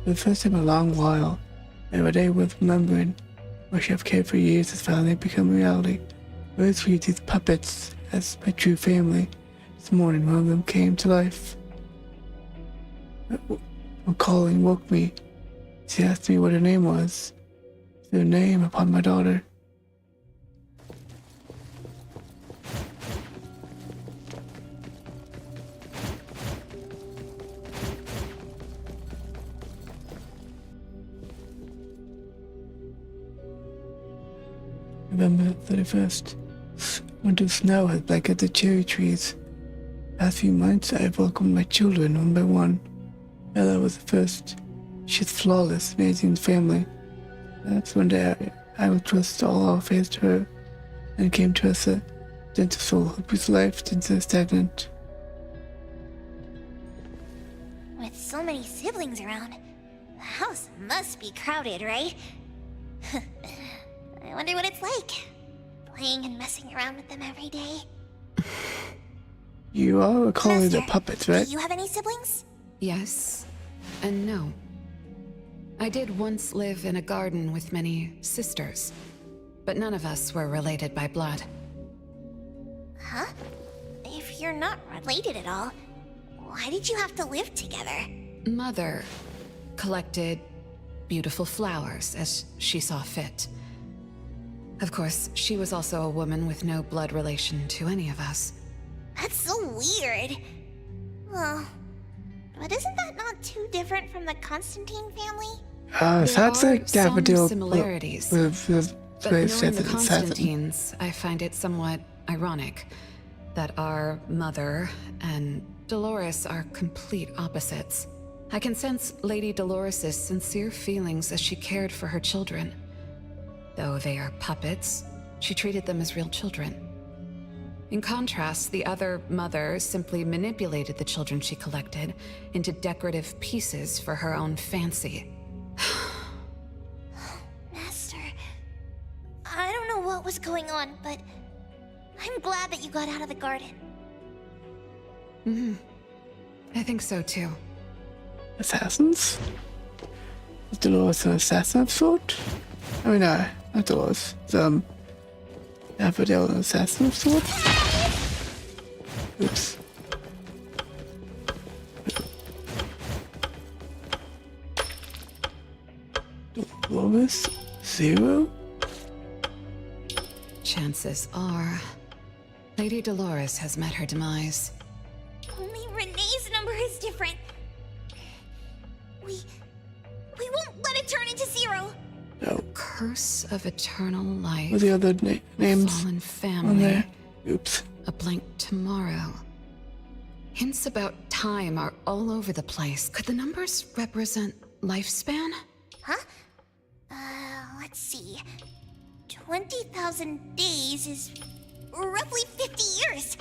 for the first time in a long while, every day worth remembering, what I have cared for years has finally become reality. I always viewed these puppets as my true family. This morning, one of them came to life. When calling woke me, she asked me what her name was. Their name upon my daughter. November 31st. Winter snow has blanketed the cherry trees. Past few months, I have welcomed my children one by one. Ella was the first. She's flawless, amazing family. That's one day I will trust all our affairs to her, and came to us a gentle soul whose life didn't so stagnant. With so many siblings around, the house must be crowded, right? I wonder what it's like, playing and messing around with them every day. You are recalling the Master, puppets, right? Do you have any siblings? Yes, and no. I did once live in a garden with many sisters, but none of us were related by blood. Huh? If you're not related at all, why did you have to live together? Mother collected beautiful flowers as she saw fit. Of course, she was also a woman with no blood relation to any of us. That's so weird. Well, but isn't that not too different from the Constantine family? That's like daffodil. Similarities. But knowing the Constantines, I find it somewhat ironic that our mother and Dolores are complete opposites. I can sense Lady Dolores' sincere feelings as she cared for her children. Though they are puppets, she treated them as real children. In contrast, the other mother simply manipulated the children she collected into decorative pieces for her own fancy. Master, I don't know what was going on, but I'm glad that you got out of the garden. I think so too. Assassins? Is Dolores an assassin of sort? I mean, not Dolores. Daffodil an assassin of sort? Oops. Dolores? 0? Chances are, Lady Dolores has met her demise. Only Renee's number is different. We won't let it turn into 0. No. Curse of eternal life. What are the other names Fallen on family. there? Oops. A blank tomorrow. Hints about time are all over the place. Could the numbers represent lifespan? Huh? Let's see. 20,000 days is roughly 50 years.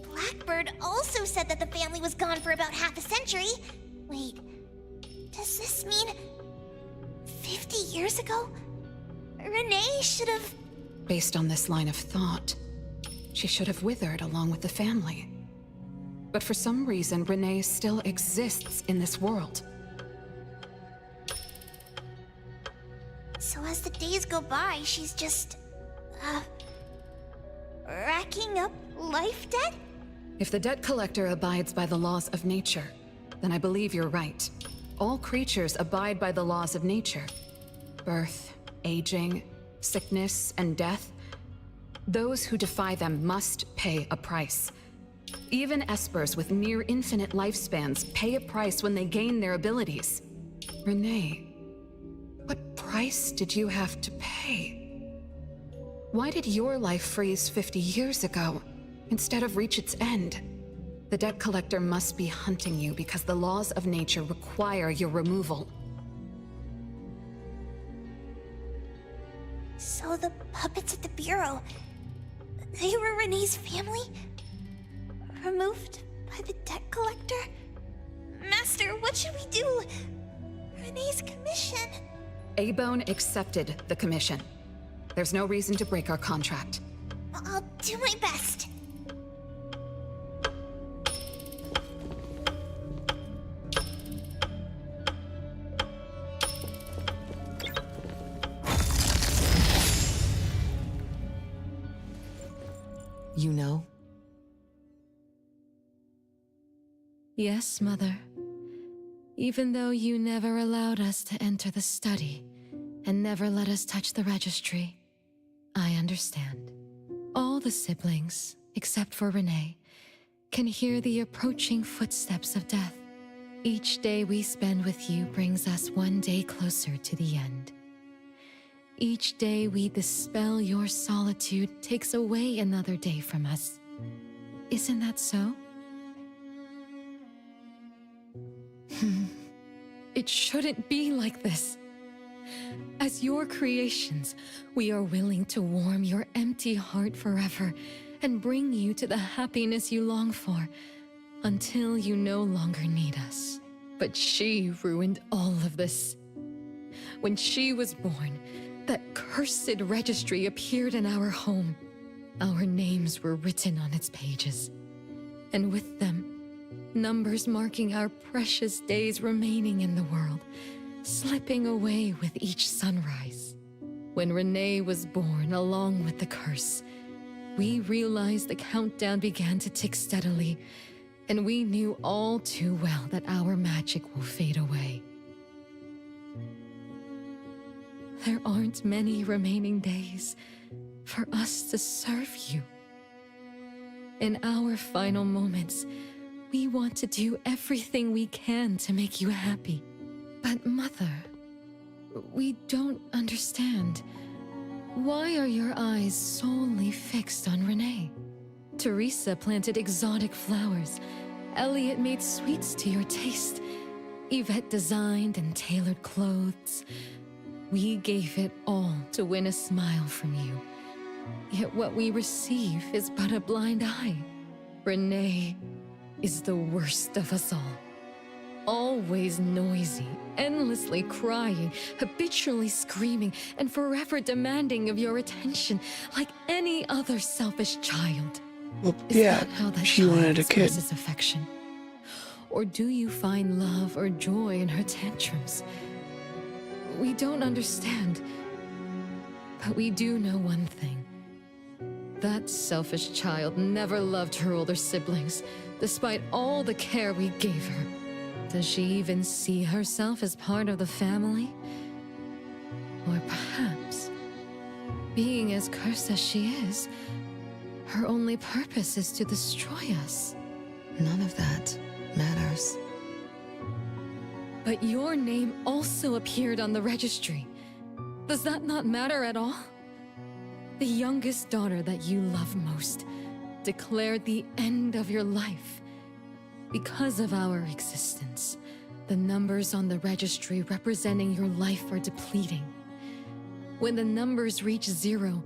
Blackbird also said that the family was gone for about half a century. Wait, does this mean 50 years ago? Renee should have... Based on this line of thought, she should have withered along with the family. But for some reason, Renee still exists in this world. So as the days go by, she's just... racking up life debt? If the debt collector abides by the laws of nature, then I believe you're right. All creatures abide by the laws of nature. Birth, aging, sickness, and death. Those who defy them must pay a price. Even espers with near infinite lifespans pay a price when they gain their abilities. Renee, what price did you have to pay? Why did your life freeze 50 years ago, instead of reach its end? The debt collector must be hunting you because the laws of nature require your removal. So the puppets at the Bureau, they were Renee's family? Removed by the debt collector? Master, what should we do? Renee's commission. A-Bone accepted the commission. There's no reason to break our contract. I'll do my best. You know? Yes, Mother. Even though you never allowed us to enter the study and never let us touch the registry, I understand. All the siblings, except for Renee, can hear the approaching footsteps of death. Each day we spend with you brings us one day closer to the end. Each day we dispel your solitude takes away another day from us. Isn't that so? It shouldn't be like this. As your creations, we are willing to warm your empty heart forever and bring you to the happiness you long for until you no longer need us. But she ruined all of this. When she was born, that cursed registry appeared in our home. Our names were written on its pages, and with them, numbers marking our precious days remaining in the world, slipping away with each sunrise. When Renee was born along with the curse, we realized the countdown began to tick steadily, and we knew all too well that our magic will fade away. There aren't many remaining days for us to serve you. In our final moments, we want to do everything we can to make you happy. But Mother, we don't understand. Why are your eyes solely fixed on Renee? Teresa planted exotic flowers. Elliot made sweets to your taste. Yvette designed and tailored clothes. We gave it all to win a smile from you. Yet what we receive is but a blind eye. Renee is the worst of us all. Always noisy, endlessly crying, habitually screaming, and forever demanding of your attention like any other selfish child. Well, Is yeah, that how that she child wanted a kid. expresses affection? Or do you find love or joy in her tantrums? We don't understand, but we do know one thing. That selfish child never loved her older siblings, despite all the care we gave her. Does she even see herself as part of the family? Or perhaps, being as cursed as she is, her only purpose is to destroy us. None of that matters. But your name also appeared on the registry. Does that not matter at all? the youngest daughter that you love most, declared the end of your life. Because of our existence, the numbers on the registry representing your life are depleting. When the numbers reach 0,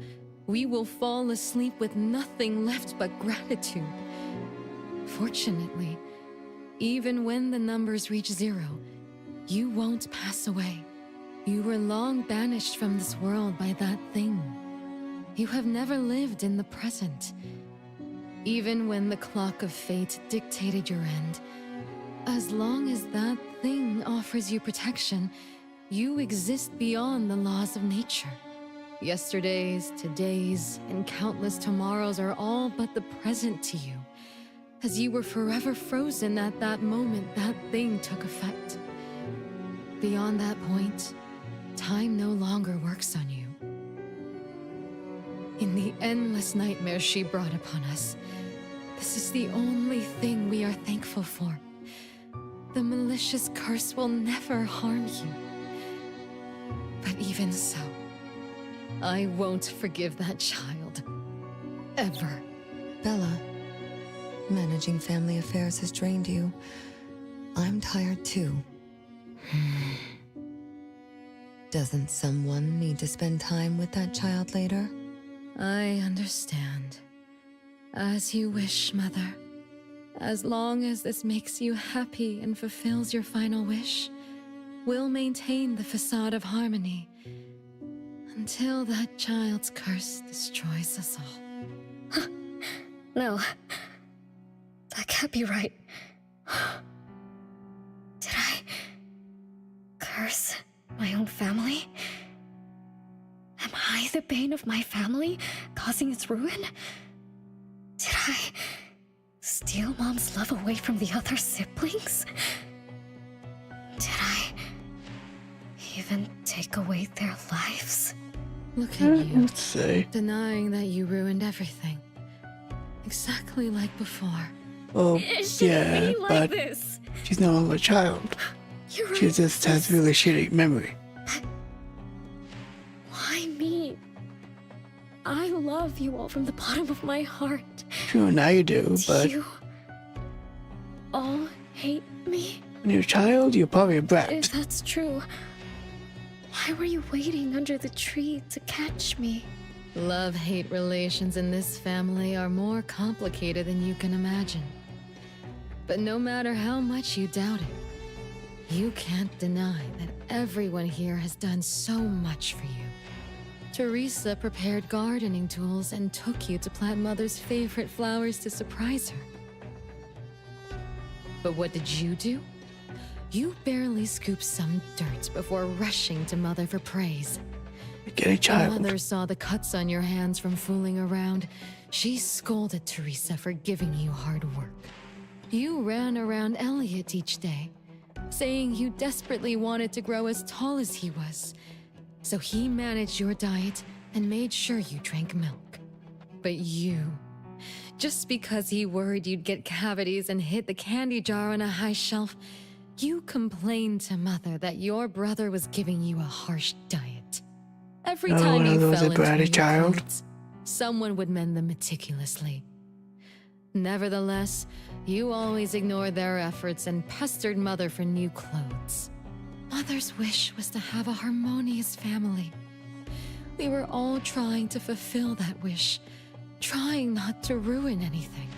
we will fall asleep with nothing left but gratitude. Fortunately, even when the numbers reach 0, you won't pass away. You were long banished from this world by that thing. You have never lived in the present. Even when the clock of fate dictated your end, as long as that thing offers you protection, you exist beyond the laws of nature. Yesterdays, todays, and countless tomorrows are all but the present to you, as you were forever frozen at that moment that thing took effect. Beyond that point, time no longer works on you. In the endless nightmares she brought upon us, this is the only thing we are thankful for. The malicious curse will never harm you. But even so, I won't forgive that child. Ever. Bella, managing family affairs has drained you. I'm tired too. Doesn't someone need to spend time with that child later? I understand. As you wish, Mother. As long as this makes you happy and fulfills your final wish, we'll maintain the facade of harmony until that child's curse destroys us all. No. That can't be right. Did I curse my own family? Am I the bane of my family, causing its ruin? Did I steal Mom's love away from the other siblings? Did I even take away their lives? Look at you, Let's see. denying that you ruined everything. Exactly like before. Oh, It shouldn't yeah, be like but this. she's no longer a child. You're She just has really shitty memory. Why me? I love you all from the bottom of my heart. Sure, now you do, but You all hate me? when you're a child, you're probably a If brat. that's true, why were you waiting under the tree to catch me? Love-hate relations in this family are more complicated than you can imagine. But no matter how much you doubt it, you can't deny that everyone here has done so much for you. Teresa prepared gardening tools and took you to plant Mother's favorite flowers to surprise her. But what did you do? You barely scooped some dirt before rushing to Mother for praise. Get a child. When Mother saw the cuts on your hands from fooling around, she scolded Teresa for giving you hard work. You ran around Elliot each day, saying you desperately wanted to grow as tall as he was. So he managed your diet and made sure you drank milk. But you, just because he worried you'd get cavities and hid the candy jar on a high shelf, you complained to Mother that your brother was giving you a harsh diet. Every Oh, time you was fell a into bratty new child. clothes, someone would mend them meticulously. Nevertheless, you always ignored their efforts and pestered Mother for new clothes. Mother's wish was to have a harmonious family. We were all trying to fulfill that wish, trying not to ruin anything.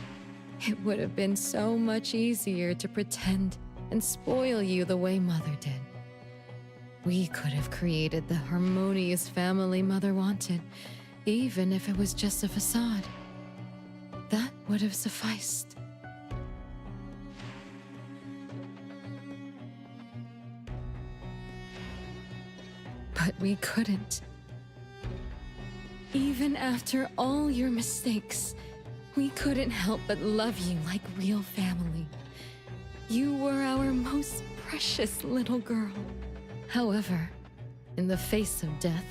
It would have been so much easier to pretend and spoil you the way Mother did. We could have created the harmonious family Mother wanted, even if it was just a facade. That would have sufficed. But we couldn't. Even after all your mistakes, we couldn't help but love you like real family. You were our most precious little girl. However, in the face of death,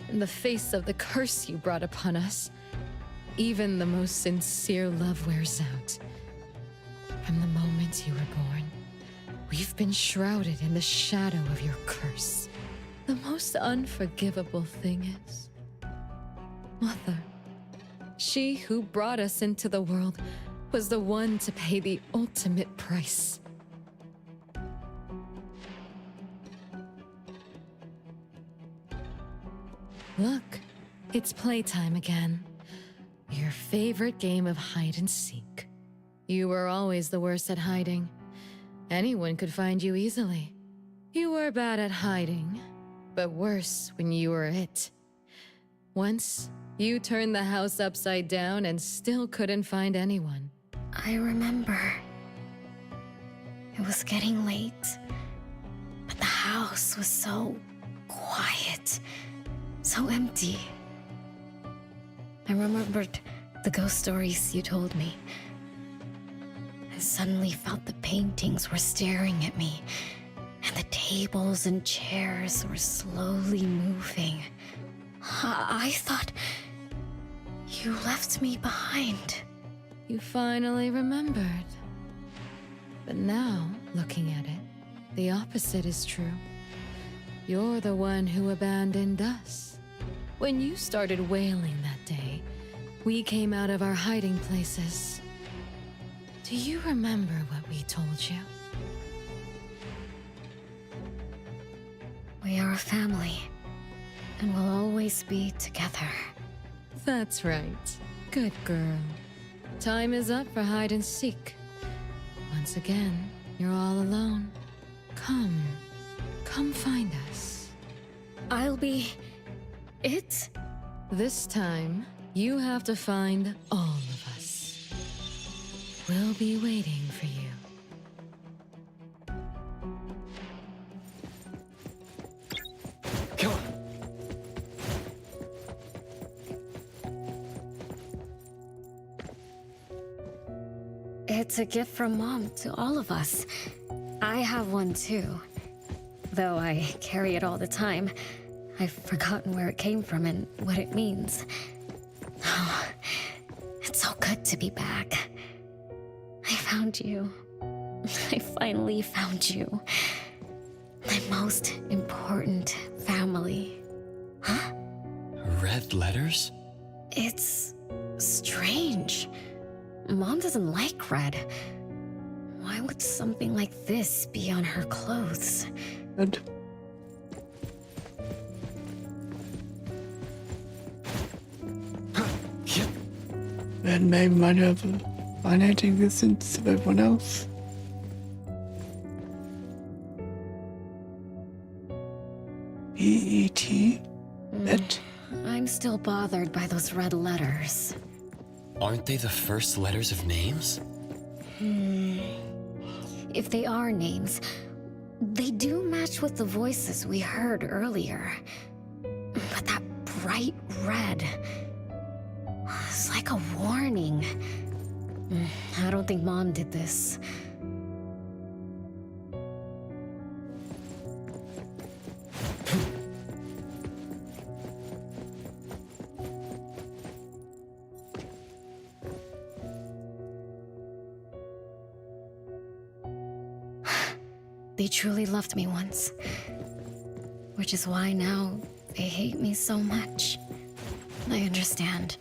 in the face of the curse you brought upon us, even the most sincere love wears out. From the moment you were born, we've been shrouded in the shadow of your curse. The most unforgivable thing is, Mother. She who brought us into the world was the one to pay the ultimate price. Look, it's playtime again. Your favorite game of hide and seek. You were always the worst at hiding. Anyone could find you easily. You were bad at hiding, but worse when you were it. Once, you turned the house upside down and still couldn't find anyone. I remember. It was getting late, but the house was so quiet, so empty. I remembered the ghost stories you told me. I suddenly felt the paintings were staring at me, and the tables and chairs were slowly moving. I thought you left me behind. You finally remembered. But now, looking at it, the opposite is true. You're the one who abandoned us. When you started wailing that day, we came out of our hiding places. Do you remember what we told you? We are a family, and we'll always be together. That's right. Good girl. Time is up for hide and seek. Once again, you're all alone. Come find us. I'll be it? This time, you have to find all of us. We'll be waiting for you. Come on. It's a gift from Mom to all of us. I have one too. Though I carry it all the time, I've forgotten where it came from and what it means. Oh, it's so good to be back. I found you. I finally found you. My most important family. Huh? Red letters? It's strange. Mom doesn't like red. Why would something like this be on her clothes? Good. And maybe might have a financing distance of everyone else. B-E-T? Bet? I'm still bothered by those red letters. Aren't they the first letters of names? If they are names, they do match with the voices we heard earlier. But that bright red, it's like a warning. I don't think Mom did this. They truly loved me once. Which is why now they hate me so much. I understand.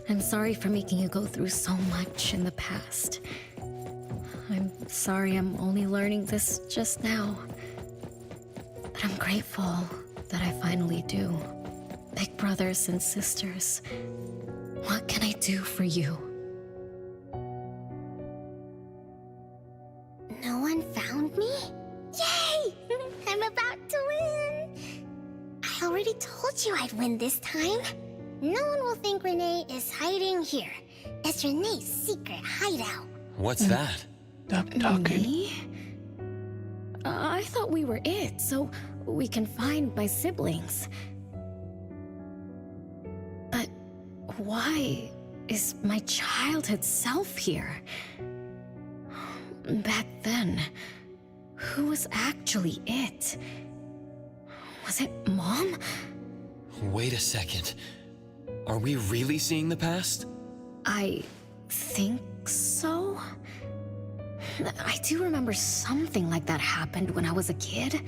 I'm sorry for making you go through so much in the past. I'm sorry I'm only learning this just now. But I'm grateful that I finally do. Big brothers and sisters, what can I do for you? No one found me? Yay! I'm about to win! I already told you I'd win this time. No one will think Renee is hiding here. It's Renee's secret hideout. What's that? Stop talking. Me? I thought we were it, so we can find my siblings. But why is my childhood self here? Back then, who was actually it? Was it Mom? Wait a second. Are we really seeing the past? I think so. I do remember something like that happened when I was a kid,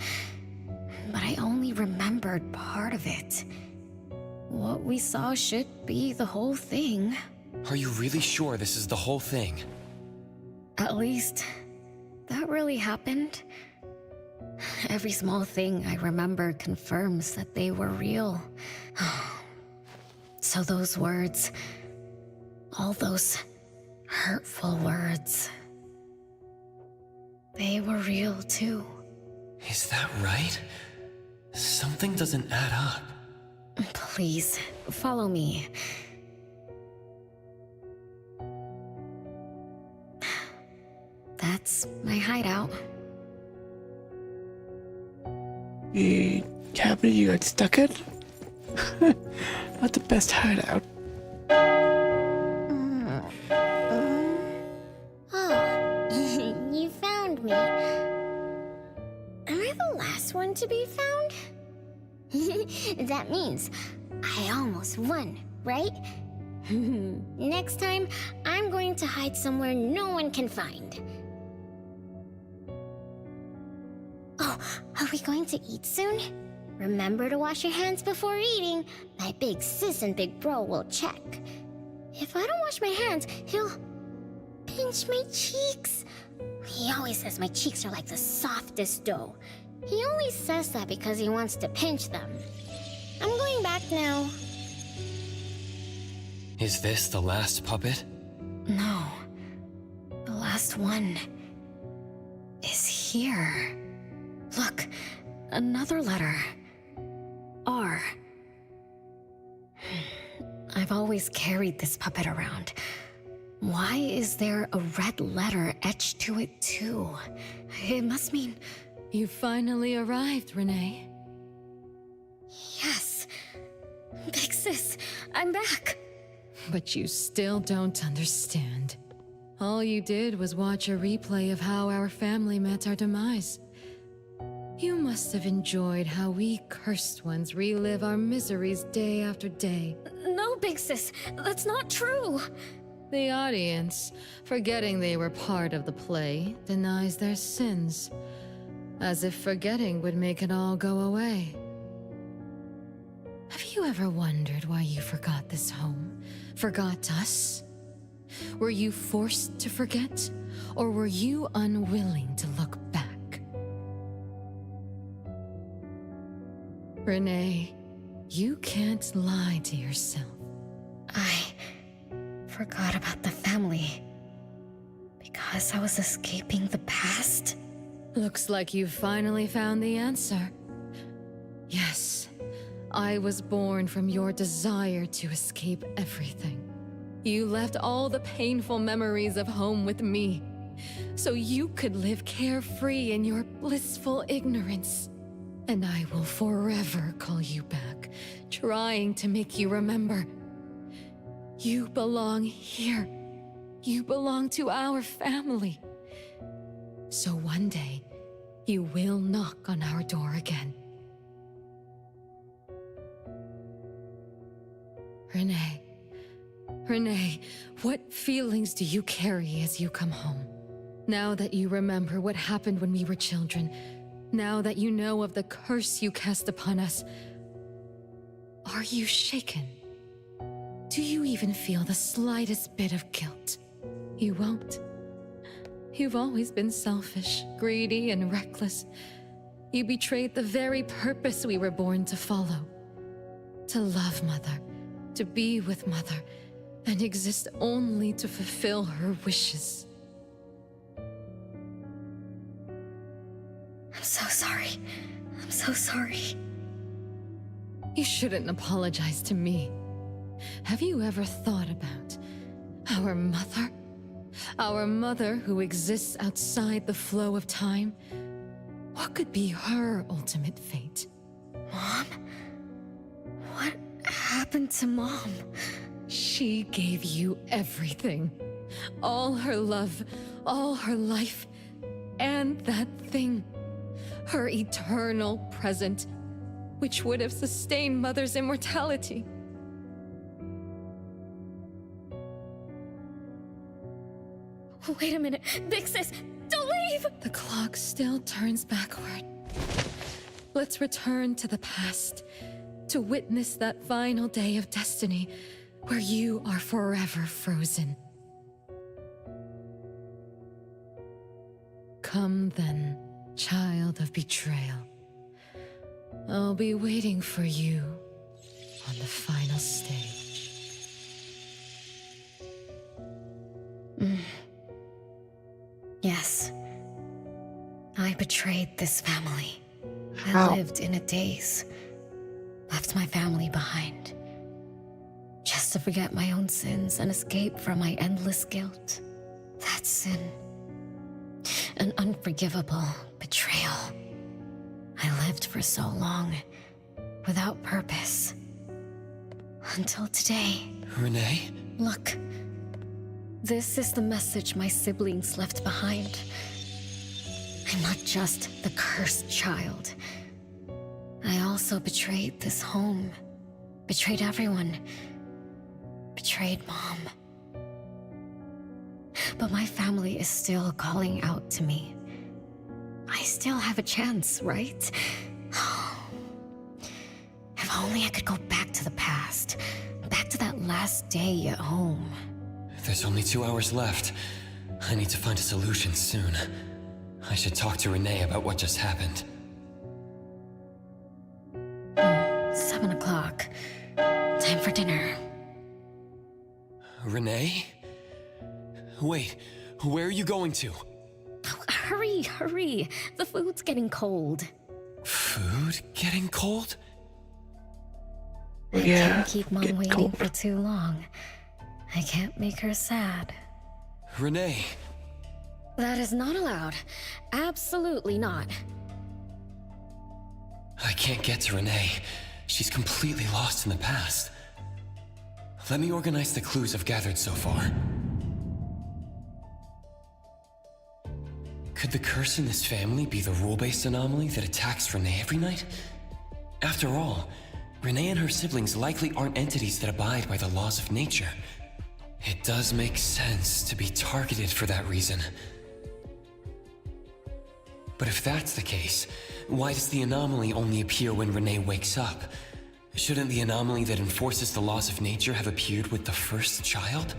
but I only remembered part of it. what we saw should be the whole thing. Are you really sure this is the whole thing? At least, that really happened. Every small thing I remember confirms that they were real. So those words, all those hurtful words, they were real too. Is that right? Something doesn't add up. Please, follow me. That's my hideout. The cabinet you got stuck in? Not the best hideout. Oh, you found me. Am I the last one to be found? That means I almost won, right? Next time, I'm going to hide somewhere no one can find. Oh, are we going to eat soon? Remember to wash your hands before eating. My big sis and big bro will check. If I don't wash my hands, he'll pinch my cheeks. He always says my cheeks are like the softest dough. He only says that because he wants to pinch them. I'm going back now. Is this the last puppet? No. The last one is here. Look, another letter. R. I've always carried this puppet around. Why is there a red letter etched to it too? It must mean... You finally arrived, Renee. Yes. Big sis, I'm back. But you still don't understand. All you did was watch a replay of how our family met our demise. You must have enjoyed how we cursed ones relive our miseries day after day. No, Big Sis, that's not true. The audience, forgetting they were part of the play, denies their sins, as if forgetting would make it all go away. Have you ever wondered why you forgot this home? Forgot us? Were you forced to forget, or were you unwilling to look back? Renee, you can't lie to yourself. I forgot about the family because I was escaping the past. Looks like you've finally found the answer. Yes, I was born from your desire to escape everything. You left all the painful memories of home with me, so you could live carefree in your blissful ignorance. And I will forever call you back, trying to make you remember. You belong here. You belong to our family. So one day, you will knock on our door again. Renee, what feelings do you carry as you come home? Now that you remember what happened when we were children, now that you know of the curse you cast upon us, are you shaken? Do you even feel the slightest bit of guilt? You won't. You've always been selfish, greedy, and reckless. You betrayed the very purpose we were born to follow. To love Mother, to be with Mother, and exist only to fulfill her wishes. I'm so sorry. I'm so sorry. You shouldn't apologize to me. Have you ever thought about our mother? Our mother who exists outside the flow of time? What could be her ultimate fate? Mom? What happened to Mom? She gave you everything. All her love, all her life, and that thing. Her eternal present, which would have sustained Mother's immortality. Wait a minute. Big Sis, don't leave! The clock still turns backward. Let's return to the past to witness that final day of destiny where you are forever frozen. Come then, child of betrayal. I'll be waiting for you on the final stage. Yes. I betrayed this family. How? I lived in a daze. Left my family behind. Just to forget my own sins and escape from my endless guilt. That sin. An unforgivable betrayal. I lived for so long, without purpose. Until today. Renee? Look. This is the message my siblings left behind. I'm not just the cursed child. I also betrayed this home. Betrayed everyone. Betrayed Mom. But my family is still calling out to me. I still have a chance, right? If only I could go back to the past. Back to that last day at home. There's only 2 hours left. I need to find a solution soon. I should talk to Renee about what just happened. 7 o'clock. Time for dinner. Renee? Wait, where are you going to? Hurry, hurry. The food's getting cold. Food getting cold? I Yeah, can't keep Mom get waiting cold. for too long. I can't make her sad. Renee! That is not allowed. Absolutely not. I can't get to Renee. She's completely lost in the past. Let me organize the clues I've gathered so far. Could the curse in this family be the rule-based anomaly that attacks Renee every night? After all, Renee and her siblings likely aren't entities that abide by the laws of nature. It does make sense to be targeted for that reason. But if that's the case, why does the anomaly only appear when Renee wakes up? Shouldn't the anomaly that enforces the laws of nature have appeared with the first child?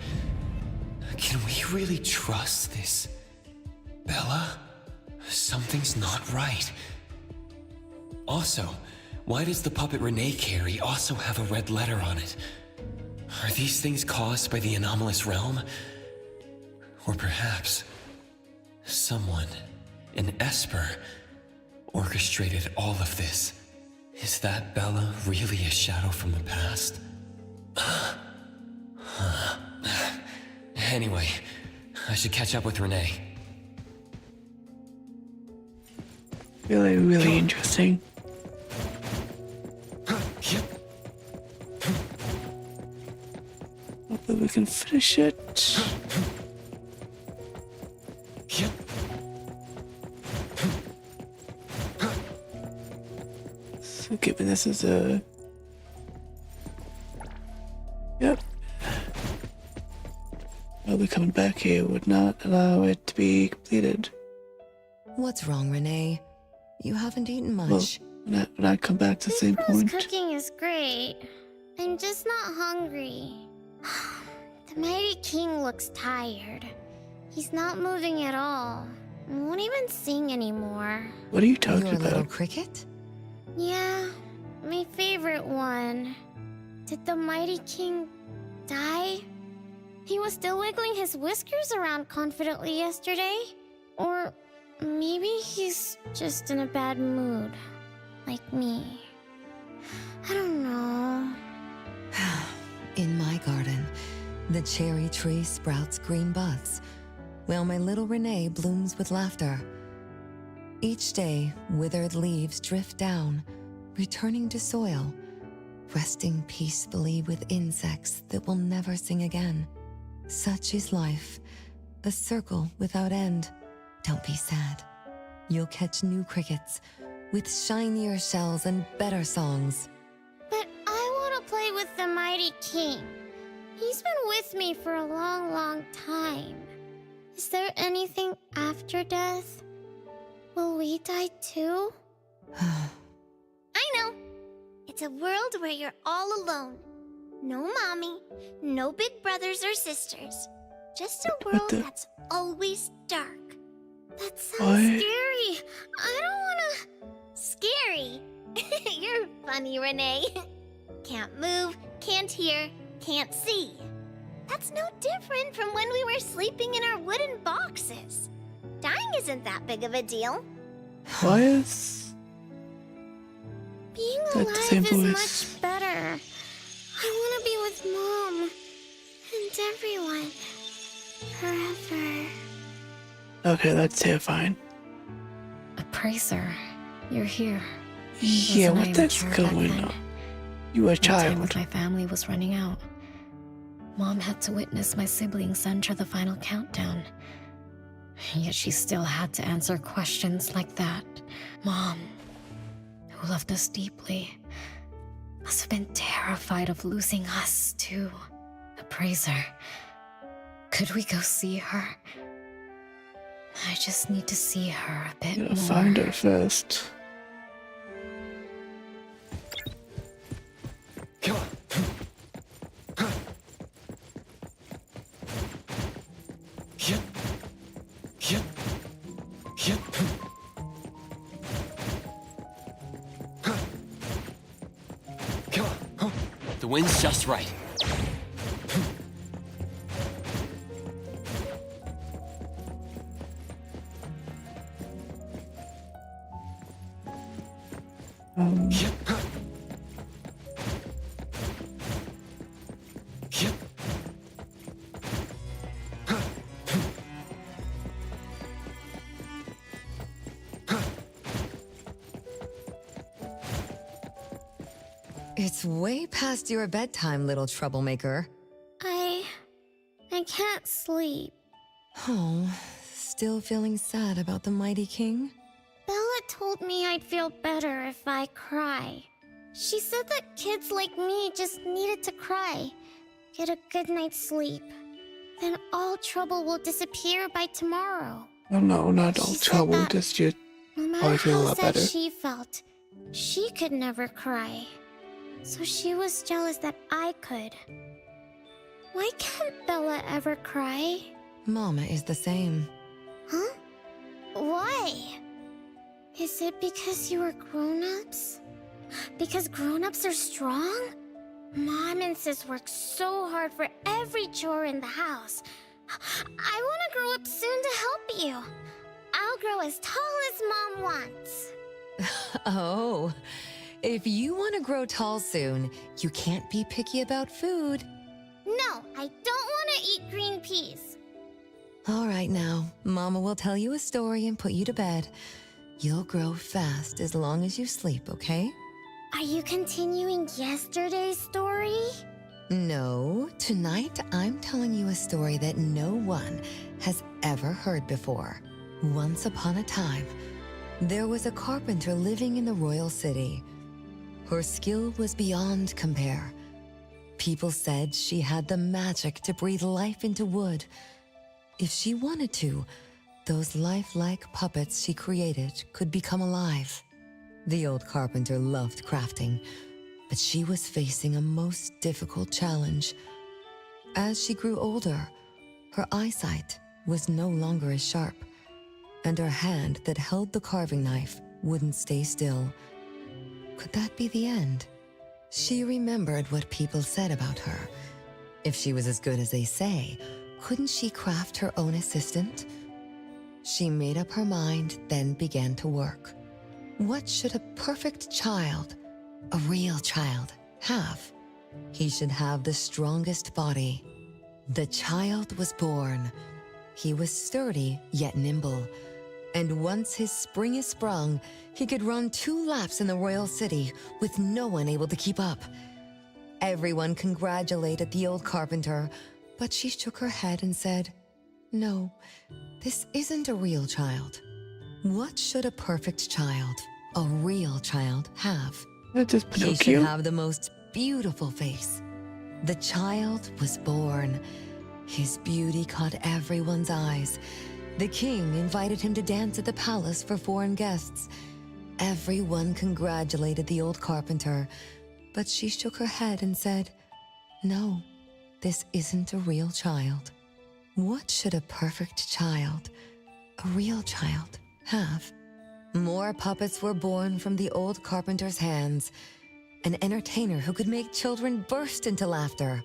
Can we really trust this Bella? Something's not right. Also, why does the puppet Renee carry also have a red letter on it? Are these things caused by the anomalous realm? Or perhaps someone, an Esper, orchestrated all of this? Is that Bella really a shadow from the past? Anyway, I should catch up with Renee. Really, really interesting. Hopefully we can finish it. So given this is a... Yep. I'll be coming back here would not allow it to be completed. What's wrong, Renee? You haven't eaten much. Well, when I come back to the same point. Cooking is great. I'm just not hungry. The Mighty King looks tired. He's not moving at all. And won't even sing anymore. What are you talking Your little about? cricket? Yeah, my favorite one. Did the Mighty King die? He was still wiggling his whiskers around confidently yesterday. Or maybe he's just in a bad mood. Like me. I don't know. In my garden, the cherry tree sprouts green buds, while my little Renee blooms with laughter. Each day, withered leaves drift down, returning to soil, resting peacefully with insects that will never sing again. Such is life, a circle without end. Don't be sad. You'll catch new crickets with shinier shells and better songs. But I want to play with the Mighty King. He's been with me for a long, long time. Is there anything after death? Will we die too? I know. It's It's a world where you're all alone. No mommy, no big brothers or sisters. Just a world that's always dark. That sounds scary. I don't wanna... Scary? You're funny, Renee. Can't move, can't hear, can't see. That's no different from when we were sleeping in our wooden boxes. Dying isn't that big of a deal. Why is Being that the same alive is voice? much better. I want to be with Mom and everyone forever. Okay, that's terrifying. Appraiser, you're here. Yeah, Wasn't I what the heck's mature back going then? on? You were a My time child. with my family was running out. Mom had to witness my siblings enter the final countdown. Yet she still had to answer questions like that. Mom, who loved us deeply, must have been terrified of losing us, too. Appraiser, could we go see her? I just need to see her a bit Gotta more. find her first. Come on. Yep. Yep. Yep. Come on. The wind's just right. Yep. Yep. It's way past your bedtime, little troublemaker. I can't sleep. Oh, still feeling sad about the mighty king? Bella told me I'd feel better if I cry. She said that kids like me just needed to cry, get a good night's sleep. Then all trouble will disappear by tomorrow. Oh no, not all She said trouble, that just you No matter probably feel a how lot sad better. she felt, she could never cry. So she was jealous that I could. Why can't Bella ever cry? Mama is the same. Huh? Why? Is it because you are grown-ups? Because grown-ups are strong? Mom and Sis work so hard for every chore in the house. I want to grow up soon to help you. I'll grow as tall as Mom wants. Oh, if you want to grow tall soon, you can't be picky about food. No, I don't want to eat green peas. All right now, Mama will tell you a story and put you to bed. You'll grow fast as long as you sleep, okay? Are you continuing yesterday's story? No, tonight I'm telling you a story that no one has ever heard before. Once upon a time, there was a carpenter living in the royal city. Her skill was beyond compare. People said she had the magic to breathe life into wood. If she wanted to, those lifelike puppets she created could become alive. The old carpenter loved crafting, but she was facing a most difficult challenge. As she grew older, her eyesight was no longer as sharp, and her hand that held the carving knife wouldn't stay still. Could that be the end? She remembered what people said about her. If she was as good as they say, couldn't she craft her own assistant? She made up her mind, then began to work. What should a perfect child, a real child, have? He should have the strongest body. The child was born. He was sturdy, yet nimble. And once his spring is sprung, he could run 2 laps in the royal city with no one able to keep up. Everyone congratulated the old carpenter, but she shook her head and said, "No, this isn't a real child. What should a perfect child, a real child, have? That's just He should Pinocchio. have the most beautiful face." The child was born. His beauty caught everyone's eyes. The king invited him to dance at the palace for foreign guests. Everyone congratulated the old carpenter, but she shook her head and said, "No, this isn't a real child." What should a perfect child, a real child, have? More puppets were born from the old carpenter's hands. An entertainer who could make children burst into laughter.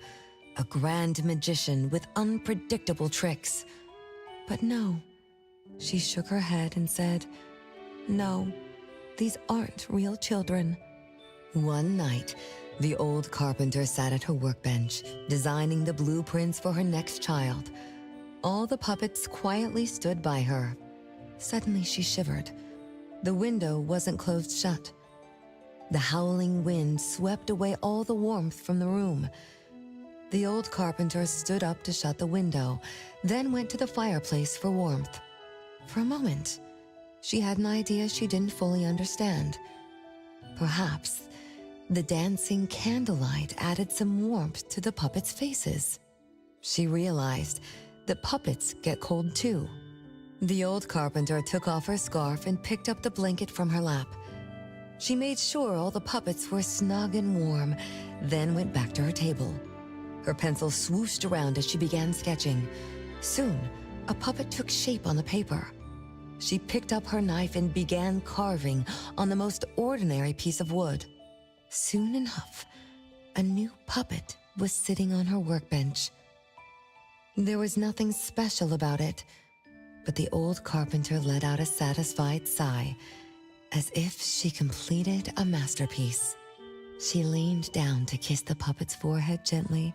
A grand magician with unpredictable tricks. But no, she shook her head and said, "No, these aren't real children." One night, the old carpenter sat at her workbench, designing the blueprints for her next child. All the puppets quietly stood by her. Suddenly she shivered. The window wasn't closed shut. The howling wind swept away all the warmth from the room. The old carpenter stood up to shut the window, then went to the fireplace for warmth. For a moment, she had an idea she didn't fully understand. Perhaps the dancing candlelight added some warmth to the puppets' faces. She realized that puppets get cold too. The old carpenter took off her scarf and picked up the blanket from her lap. She made sure all the puppets were snug and warm, then went back to her table. Her pencil swooshed around as she began sketching. Soon, a puppet took shape on the paper. She picked up her knife and began carving on the most ordinary piece of wood. Soon enough, a new puppet was sitting on her workbench. There was nothing special about it, but the old carpenter let out a satisfied sigh, as if she completed a masterpiece. She leaned down to kiss the puppet's forehead gently,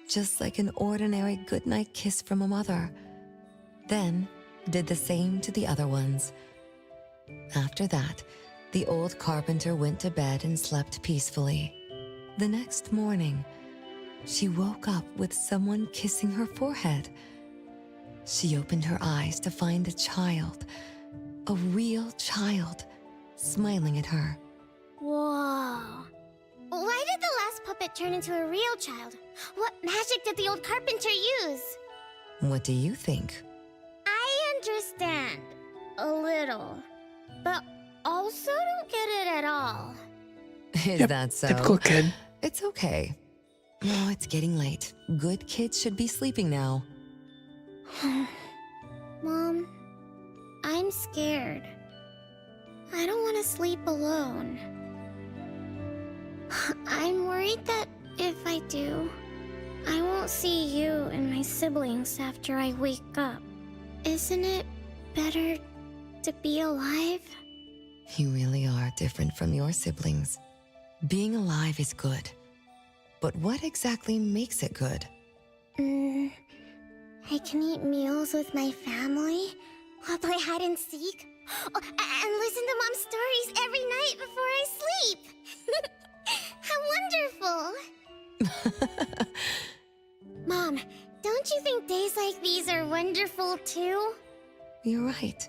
just like an ordinary goodnight kiss from a mother. Then did the same to the other ones. After that, the old carpenter went to bed and slept peacefully. The next morning, she woke up with someone kissing her forehead. She opened her eyes to find a child, a real child, smiling at her. Whoa. Why did the last puppet turn into a real child? What magic did the old carpenter use? What do you think? I understand. A little. But also don't get it at all. Is that so? Typical kid. It's okay. No, it's getting late. Good kids should be sleeping now. Mom, I'm scared. I don't want to sleep alone. I'm worried that if I do, I won't see you and my siblings after I wake up. Isn't it better to be alive? You really are different from your siblings. Being alive is good. But what exactly makes it good? I can eat meals with my family, or play hide and seek, and listen to Mom's stories every night before I sleep. How wonderful! Mom, don't you think days like these are wonderful too? You're right.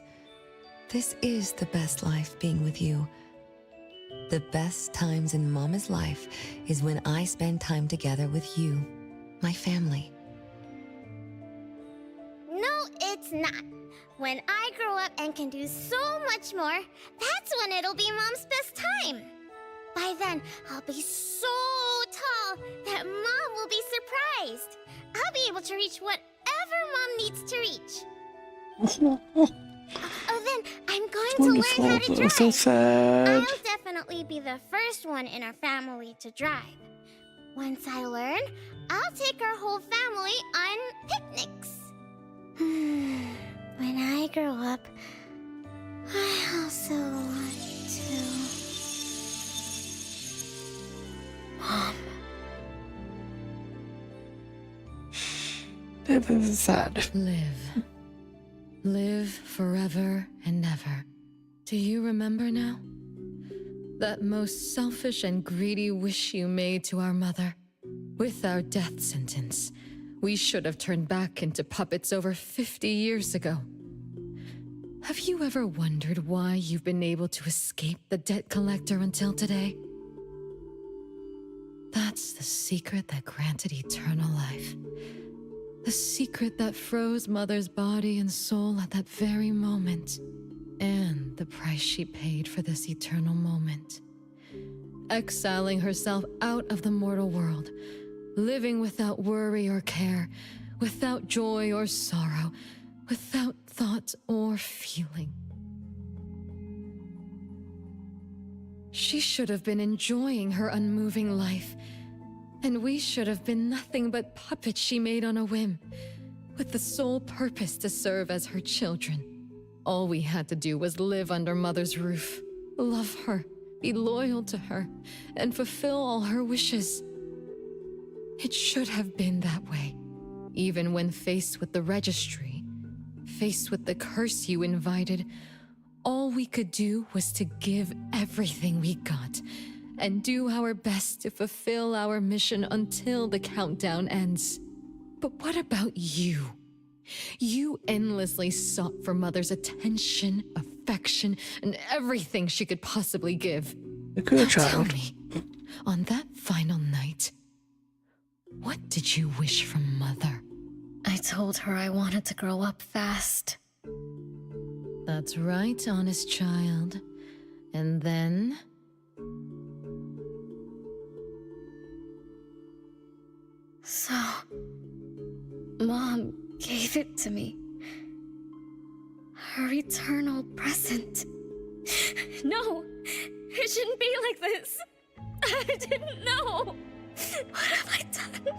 This is the best life being with you. The best times in Mama's life is when I spend time together with you, my family. No, it's not. When I grow up and can do so much more, that's when it'll be Mom's best time. By then, I'll be so tall that Mom will be surprised. I'll be able to reach whatever Mom needs to reach. Then I'm going to learn how to drive. So sad. I'll definitely be the first one in our family to drive. Once I learn, I'll take our whole family on picnics. When I grow up, I also want to... Mom. This is sad. Live. Live forever and ever. Do you remember now? That most selfish and greedy wish you made to our mother? With our death sentence, we should have turned back into puppets over 50 years ago. Have you ever wondered why you've been able to escape the debt collector until today? That's the secret that granted eternal life. The secret that froze Mother's body and soul at that very moment. And the price she paid for this eternal moment. exiling herself out of the mortal world, living without worry or care, without joy or sorrow, without thought or feeling. She should have been enjoying her unmoving life, and we should have been nothing but puppets she made on a whim, with the sole purpose to serve as her children. All we had to do was live under Mother's roof, love her, be loyal to her, and fulfill all her wishes. It should have been that way, even when faced with the registry, faced with the curse you invited. All we could do was to give everything we got and do our best to fulfill our mission until the countdown ends. But what about you? You endlessly sought for Mother's attention, affection, and everything she could possibly give. A good child. Tell me, on that final night, what did you wish from Mother? I told her I wanted to grow up fast. That's right, honest child. And then? So, Mom gave it to me. Her eternal present. No! It shouldn't be like this! I didn't know! What have I done?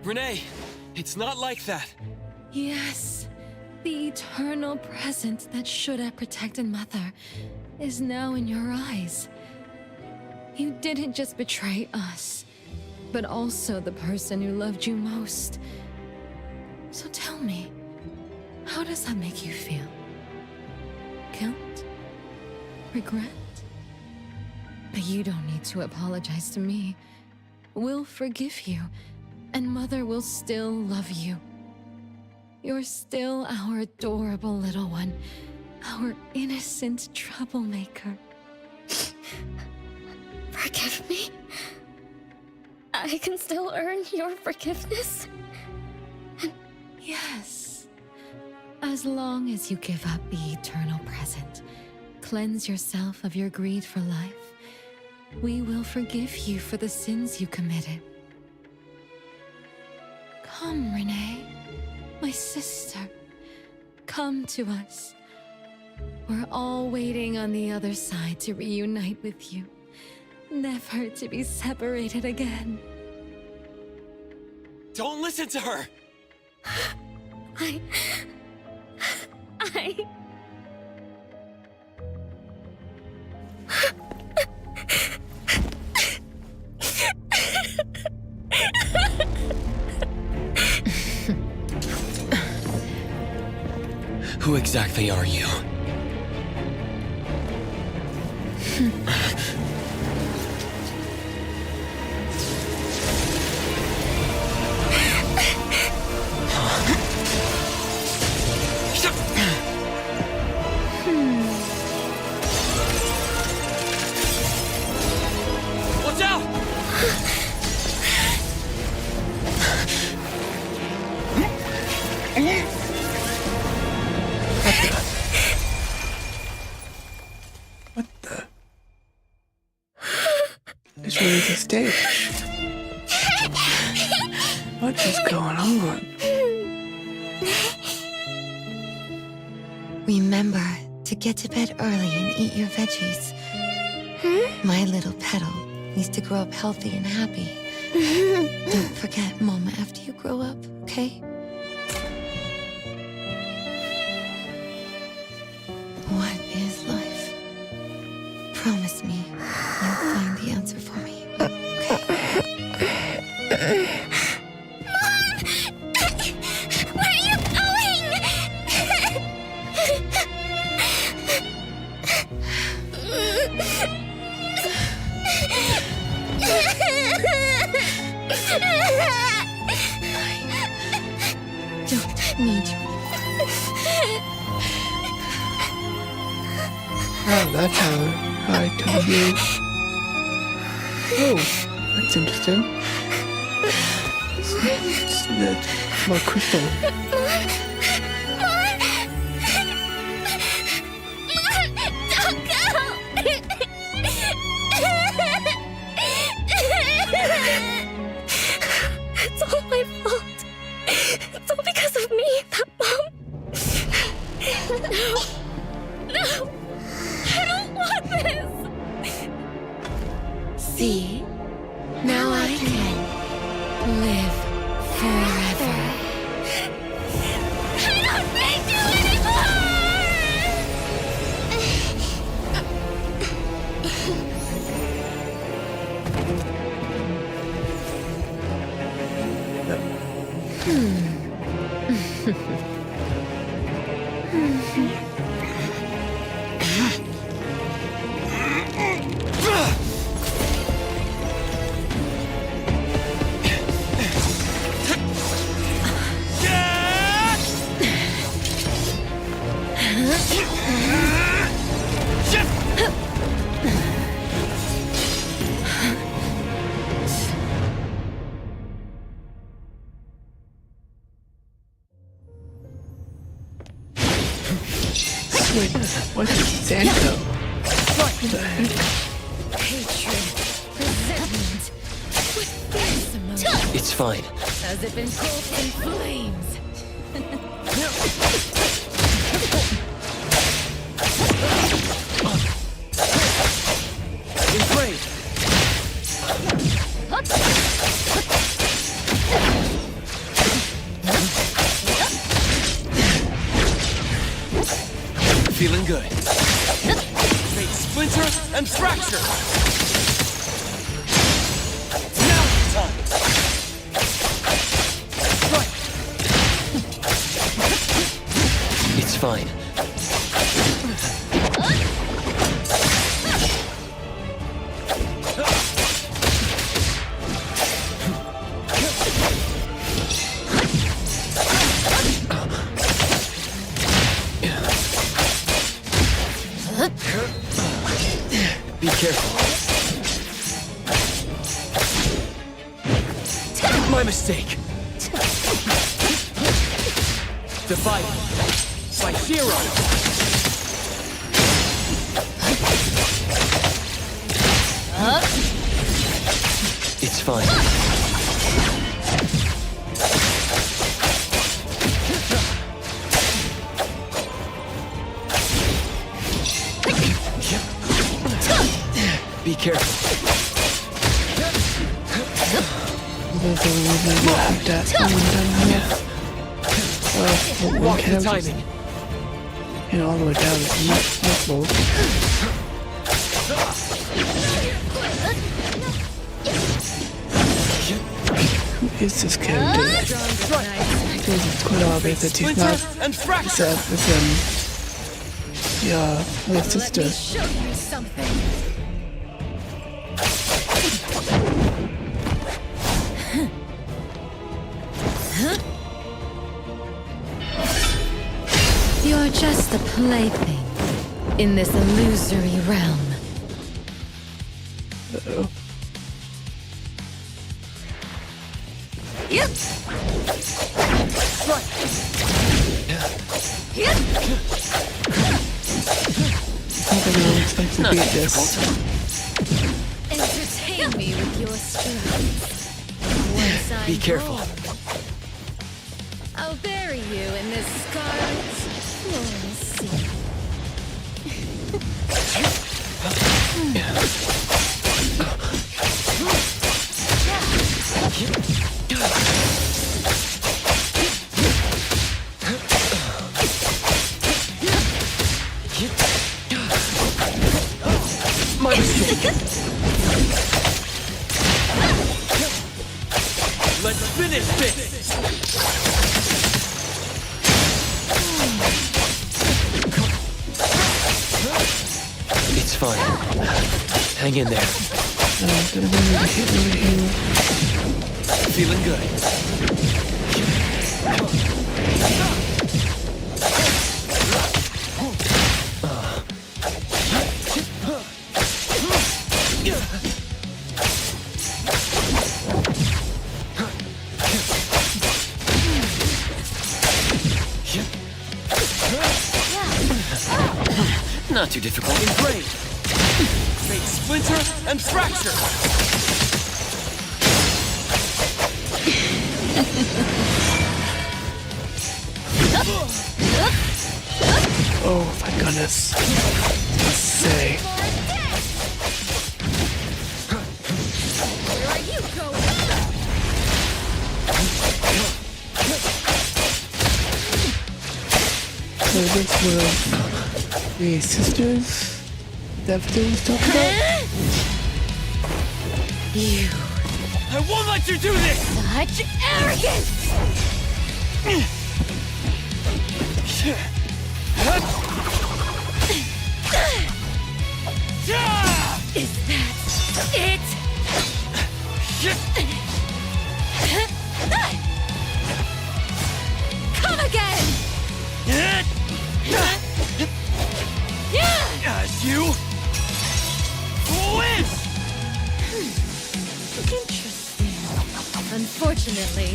Renee, it's not like that. Yes, the eternal present that should have protected Mother is now in your eyes. You didn't just betray us, but also the person who loved you most. So tell me, how does that make you feel? Guilt? Regret? But you don't need to apologize to me. We'll forgive you, and Mother will still love you. You're still our adorable little one, our innocent troublemaker. Forgive me? I can still earn your forgiveness? Yes. As long as you give up the eternal present, cleanse yourself of your greed for life, we will forgive you for the sins you committed. Come, Renee, my sister. Come to us. We're all waiting on the other side to reunite with you, never to be separated again. Don't listen to her! I... Who exactly are you? Watch out! What the? It's really the stage. What is going on? Remember to get to bed early and eat your veggies. My little petal needs to grow up healthy and happy. Don't forget Mama after you grow up, okay? What is life? Promise me you'll find the answer for me, okay? Where are you going? Don't need you. Oh, that's how I told you. Oh, that's interesting. That's more crystal. No! I don't want this! See? Now I can live forever. I don't need you anymore! Wait, what is Santa? What the heck? Hatred, resentment, with fierce emotion. It's fine. As if engulfed in flames. Feeling good. Fate splinter and fracture. Now it's time. Right. It's fine. Be careful. My mistake. Divided by zero. It's fine. Be careful. Walk the timing. And all the way down is not low. Who is this character? It's quite obvious that he's not. Yeah, my sister. Let me show you something. You're just a plaything in this illusory realm. Uh-oh. Yep. Right. Yep. I think everyone expects to beat this. Entertain me with your strength. Once I'm Be careful. gone, I'll bury you in this scarlet flowing sea. My mistake. Let's finish this. It's fine. Hang in there. Feeling good. Not too difficult. Engrave. Fate splinter and fracture. Oh my goodness. Let's say. Where are you going? So this was the sisters Daffodil was talking about? You. I won't let you do this! Such arrogance! Is that it? Come again! You win! Interesting. Unfortunately,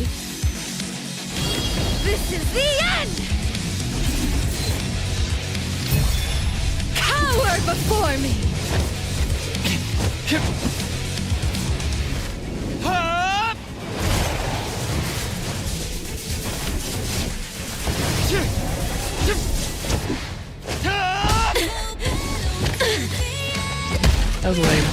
this is the end! Cower before me! Hup! That was lame.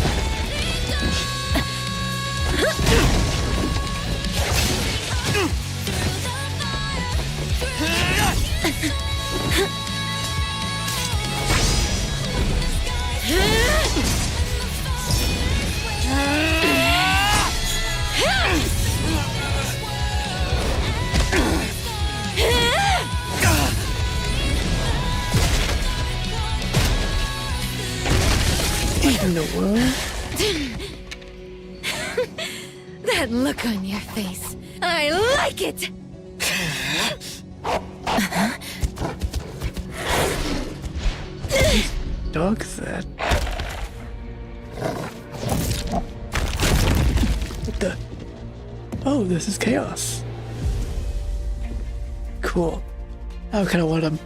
What in the world? That look on your face. I like it! Dog said. What the? Oh, this is chaos. Cool. I kind of want him.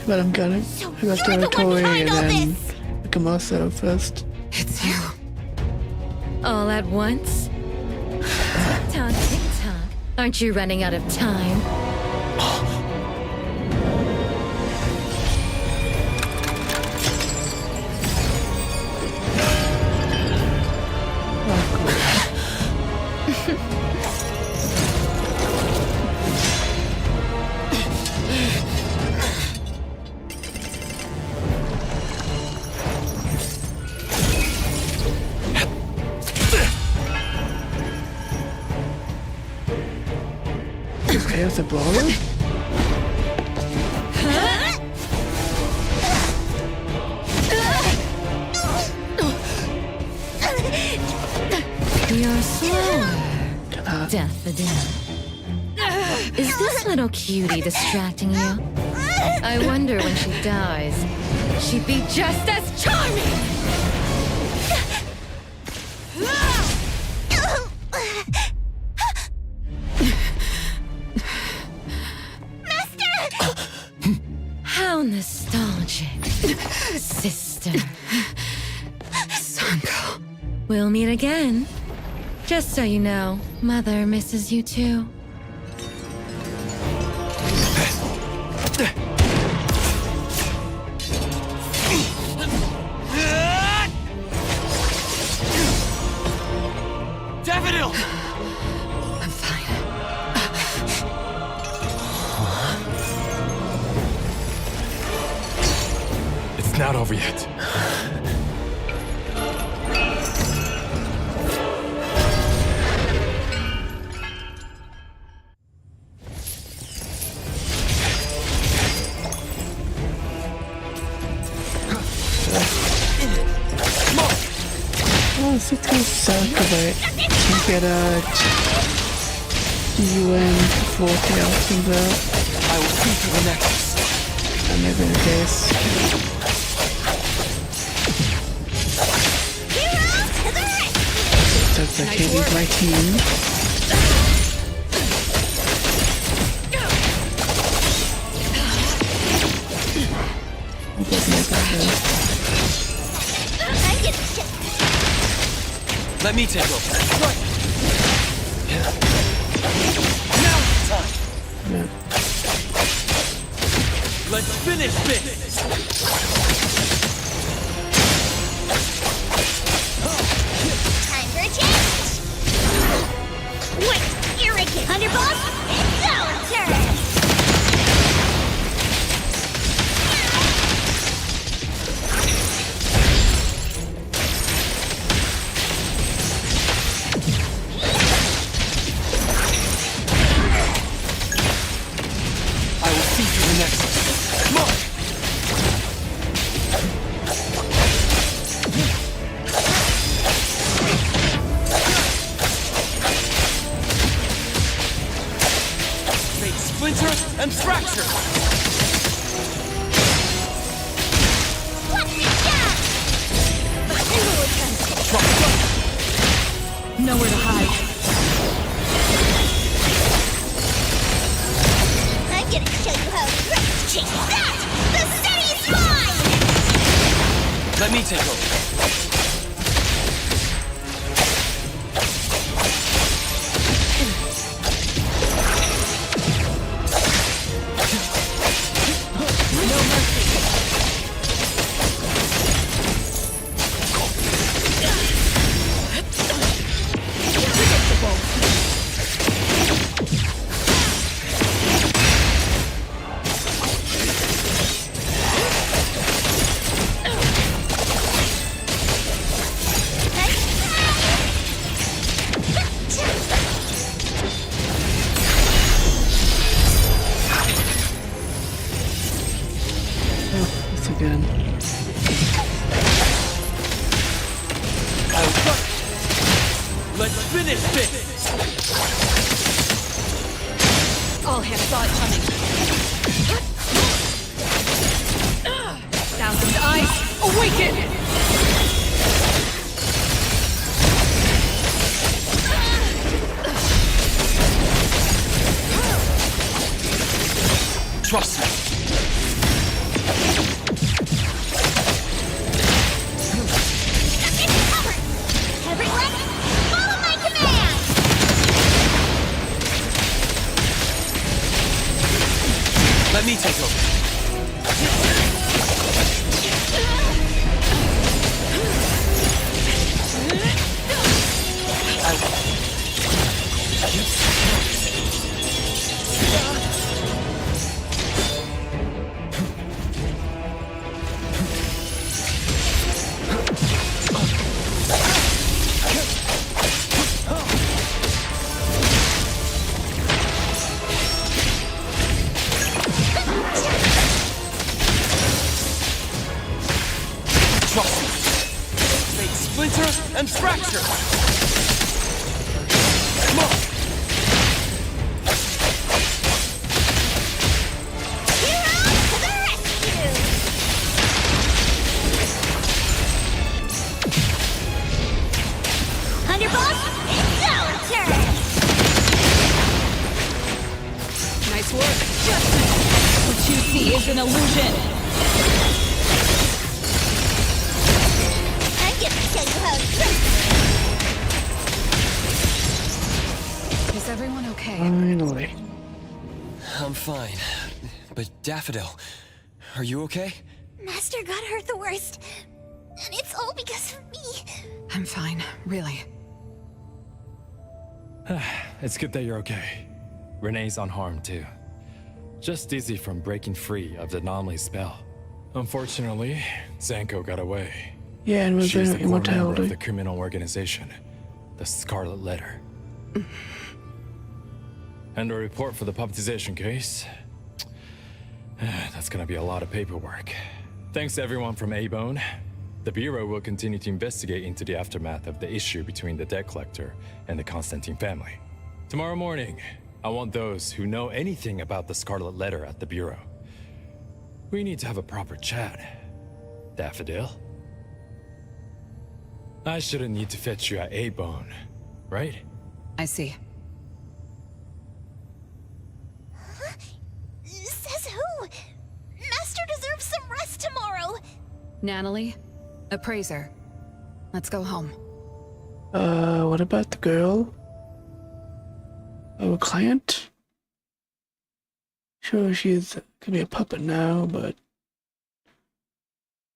But I'm gonna have territory and then Kamasa first. It's you. All at once? Tick-tock, tick-tock. Aren't you running out of time? Chaos a brawler? You're slower, Daffodil. Is this little cutie distracting you? I wonder when she dies, she'd be just as charming! How nostalgic, sister. Sanko. We'll meet again. Just so you know, Mother misses you too. Daffodil! I'm fine. It's not over yet. Oh, 16 Sacrifice. You get a UN before chaos comes out. I will see to the next. That may be the case. Since I can't use my team. It doesn't make sense. Let me take over. Now it's time! Let's finish this! Time for a change! Wait, arrogant Thunderbolt! It's our turn! I will see you the next. Come on! Fate splinter and fracture! Watch me down! Nowhere to hide. I'm gonna show you how let's chase that! The city's mine! Let me take over. That's again. Let's finish this! All hands saw it coming. Thousand eyes, awaken! Trust me. Everyone, follow my command! Let me take over. Trust me. Fate splinter and fracture. Come on. Heroes to the rescue! Thunderbolt, it's our turn! Nice work. What you see is an illusion. I'm gonna show you how Is everyone okay? Finally. I'm fine. But Daffodil, are you okay? Master got hurt the worst. And it's all because of me. I'm fine, really. It's good that you're okay. Renee's unharmed too. Just dizzy from breaking free of the anomaly spell. Unfortunately, Zanko got away. Yeah, and we're She's the doing core member of immortality. the criminal organization, the Scarlet Letter. And a report for the puppetization case. That's gonna be a lot of paperwork. Thanks to everyone from A-Bone. The Bureau will continue to investigate into the aftermath of the issue between the debt collector and the Constantine family. Tomorrow morning, I want those who know anything about the Scarlet Letter at the Bureau. We need to have a proper chat. Daffodil? I shouldn't need to fetch you at A-Bone, right? I see. Says who? Master deserves some rest tomorrow. Natalie, appraiser. Let's go home. What about the girl? our client. Sure, she's could be a puppet now, but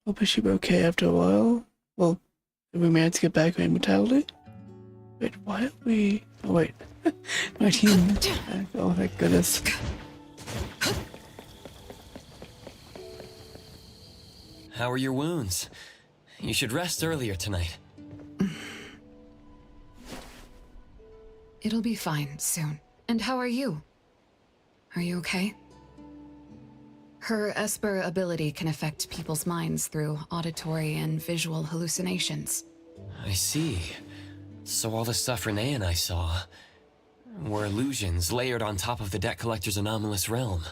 hope she'll be okay after a while. Well, if we manage to get back her immortality. Wait, why are we? Oh wait, my team. Oh thank goodness. How are your wounds? You should rest earlier tonight. It'll be fine soon. And how are you? Are you okay? Her Esper ability can affect people's minds through auditory and visual hallucinations. I see. So all the stuff Renee and I saw were illusions layered on top of the debt collector's anomalous realm.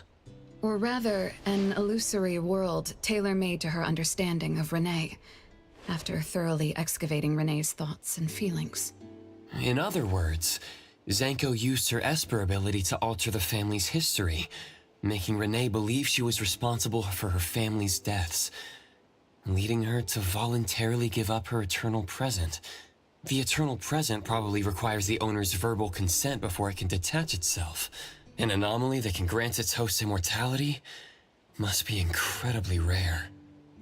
Or rather, an illusory world tailor-made to her understanding of Renee, after thoroughly excavating Renee's thoughts and feelings. In other words, Zanko used her Esper ability to alter the family's history, making Renee believe she was responsible for her family's deaths, leading her to voluntarily give up her eternal present. The eternal present probably requires the owner's verbal consent before it can detach itself. An anomaly that can grant its host immortality must be incredibly rare.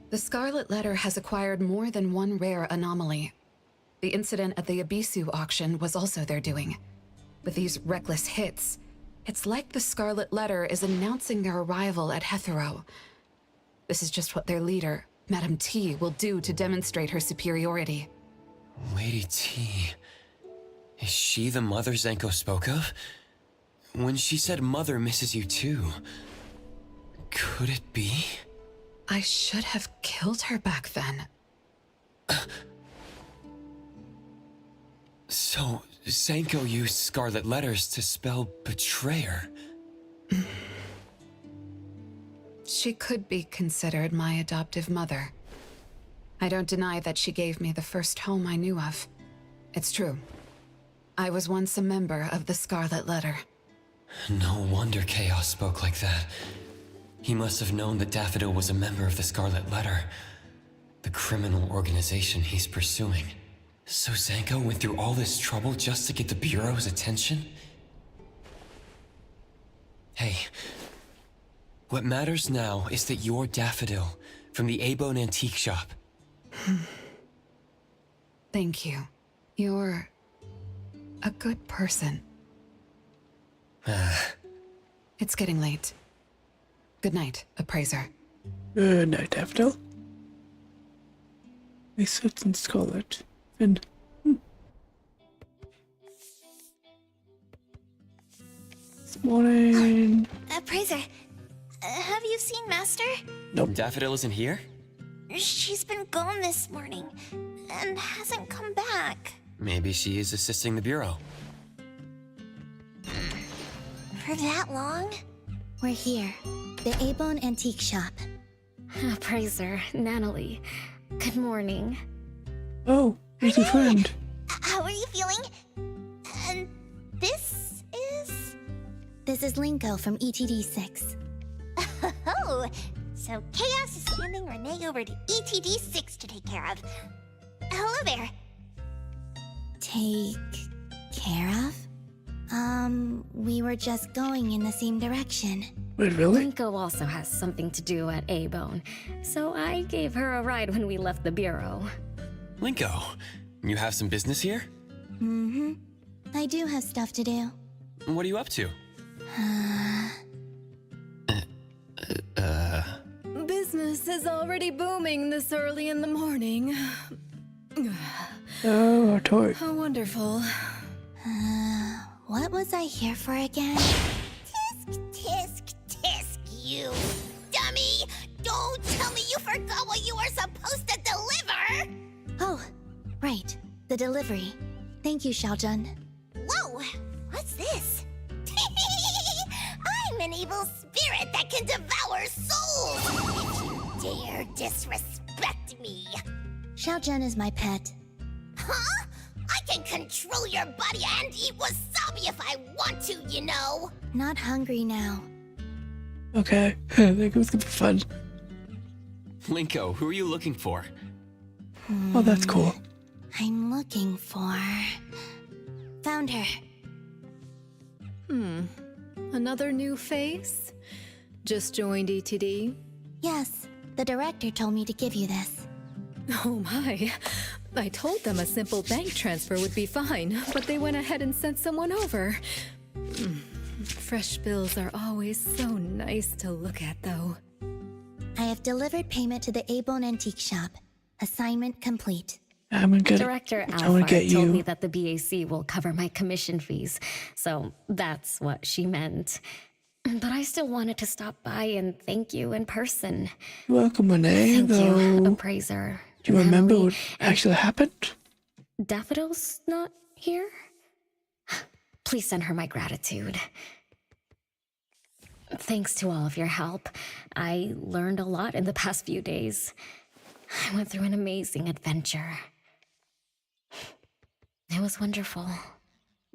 The Scarlet Letter has acquired more than one rare anomaly. The incident at the Abisu auction was also their doing. With these reckless hits, it's like the Scarlet Letter is announcing their arrival at Hetero. This is just what their leader, Madame T, will do to demonstrate her superiority. Lady T... Is she the mother Zanko spoke of? When she said Mother misses you too, could it be? I should have killed her back then. So, Zanko used Scarlet Letters to spell betrayer. She could be considered my adoptive mother. I don't deny that she gave me the first home I knew of. It's true. I was once a member of the Scarlet Letter. No wonder Chaos spoke like that. He must have known that Daffodil was a member of the Scarlet Letter, the criminal organization he's pursuing. So Zanko went through all this trouble just to get the Bureau's attention? Hey, what matters now is that you're Daffodil from the A-Bone Antique Shop. Thank you. You're a good person. It's getting late. Good night, Appraiser. Good night, Daffodil. They sit in Scarlet. And this morning. Appraiser, have you seen Master? Nope. Daffodil isn't here? She's been gone this morning and hasn't come back. Maybe she is assisting the Bureau. For that long? We're here, the A-Bone Antique Shop. Appraiser, Natalie. Good morning. Oh, he's a friend. How are you feeling? And this is? This is Linko from ETD6. Oh, so Chaos is handing Renee over to ETD6 to take care of. Hello there. Take care of? We were just going in the same direction. Wait, really? Linko also has something to do at A-Bone, so I gave her a ride when we left the Bureau. Linko, you have some business here? Mm-hmm. I do have stuff to do. What are you up to? Business is already booming this early in the morning. Oh, our toy. How wonderful. What was I here for again? Tisk, you dummy! Don't tell me you forgot what you were supposed to deliver! Oh, right. The delivery. Thank you, Xiaojun. Whoa! What's this? I'm an evil spirit that can devour souls! If you dare disrespect me! Xiaojun is my pet. Huh? I can control your body and eat wasabi if I want to, you know! Not hungry now. Okay, I think it was gonna be fun. Linko, who are you looking for? Oh, that's cool. I'm looking for... Found her. Another new face? Just joined ETD? Yes, the director told me to give you this. Oh my. I told them a simple bank transfer would be fine, but they went ahead and sent someone over. Fresh bills are always so nice to look at, though. I have delivered payment to the A-Bone Antique Shop. Assignment complete. Director Alfred told me that the BAC will cover my commission fees, so that's what she meant. But I still wanted to stop by and thank you in person. Welcome, Renee, Thank though. you, appraiser. Do you remember Natalie, what actually happened? Daffodil's not here? Please send her my gratitude. Thanks to all of your help. I learned a lot in the past few days. I went through an amazing adventure. It was wonderful.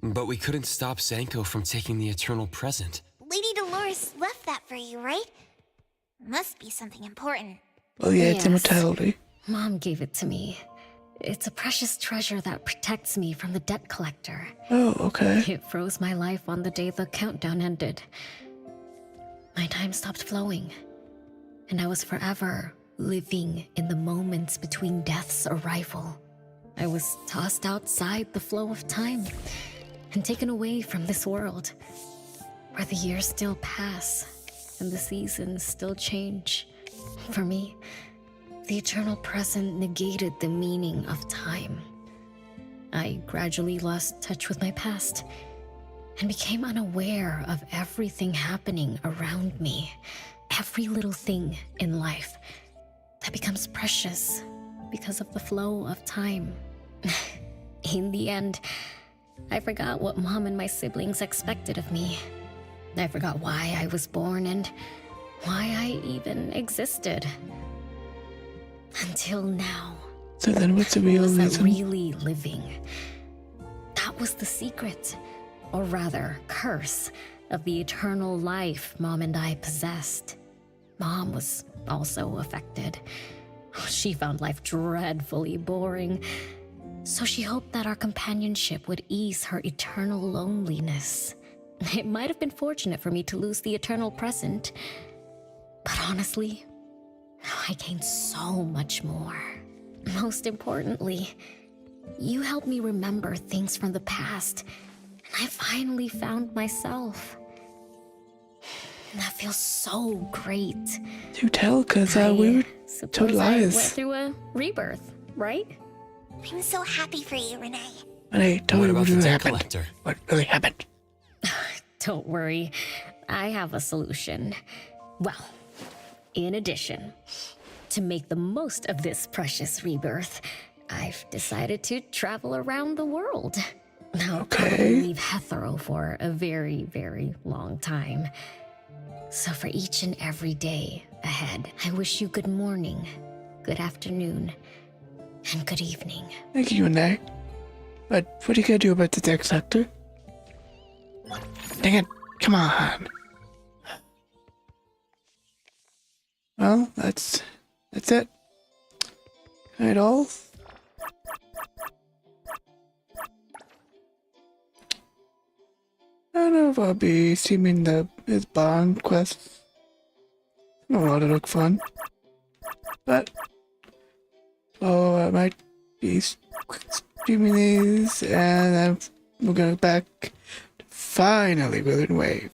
But we couldn't stop Zanko from taking the eternal present. Lady Dolores left that for you, right? Must be something important. Oh yeah, it's Yes. immortality. Mom gave it to me. It's a precious treasure that protects me from the debt collector. Oh, okay. It froze my life on the day the countdown ended. My time stopped flowing, and I was forever living in the moments between death's arrival. I was tossed outside the flow of time and taken away from this world, where the years still pass and the seasons still change. For me, the eternal present negated the meaning of time. I gradually lost touch with my past and became unaware of everything happening around me. Every little thing in life that becomes precious because of the flow of time. In the end, I forgot what Mom and my siblings expected of me. I forgot why I was born and why I even existed. Until now. So then what's the real Was reason? really living? That was the secret, or rather, curse, of the eternal life Mom and I possessed. Mom was also affected. She found life dreadfully boring, so she hoped that our companionship would ease her eternal loneliness. It might have been fortunate for me to lose the eternal present, but honestly, I gained so much more. Most importantly, you helped me remember things from the past, and I finally found myself. That feels so great. Do tell, because we were told Suppose I went lies. through a rebirth, right? I'm so happy for you, Renee. Renee, tell me what really happened. What really happened? Don't worry, I have a solution. Well, in addition, to make the most of this precious rebirth, I've decided to travel around the world. I'll probably leave Hethero for a very, very long time. So for each and every day ahead, I wish you good morning, good afternoon, and good evening. Thank you, Renee. But what are you gonna do about the deck sector? Dang it, come on. Well, that's it. Alright, all. I don't know if I'll be seeming his bond quests. I don't know, to look fun. But I might be streaming these, and then we're going back to finally Wither and Wave.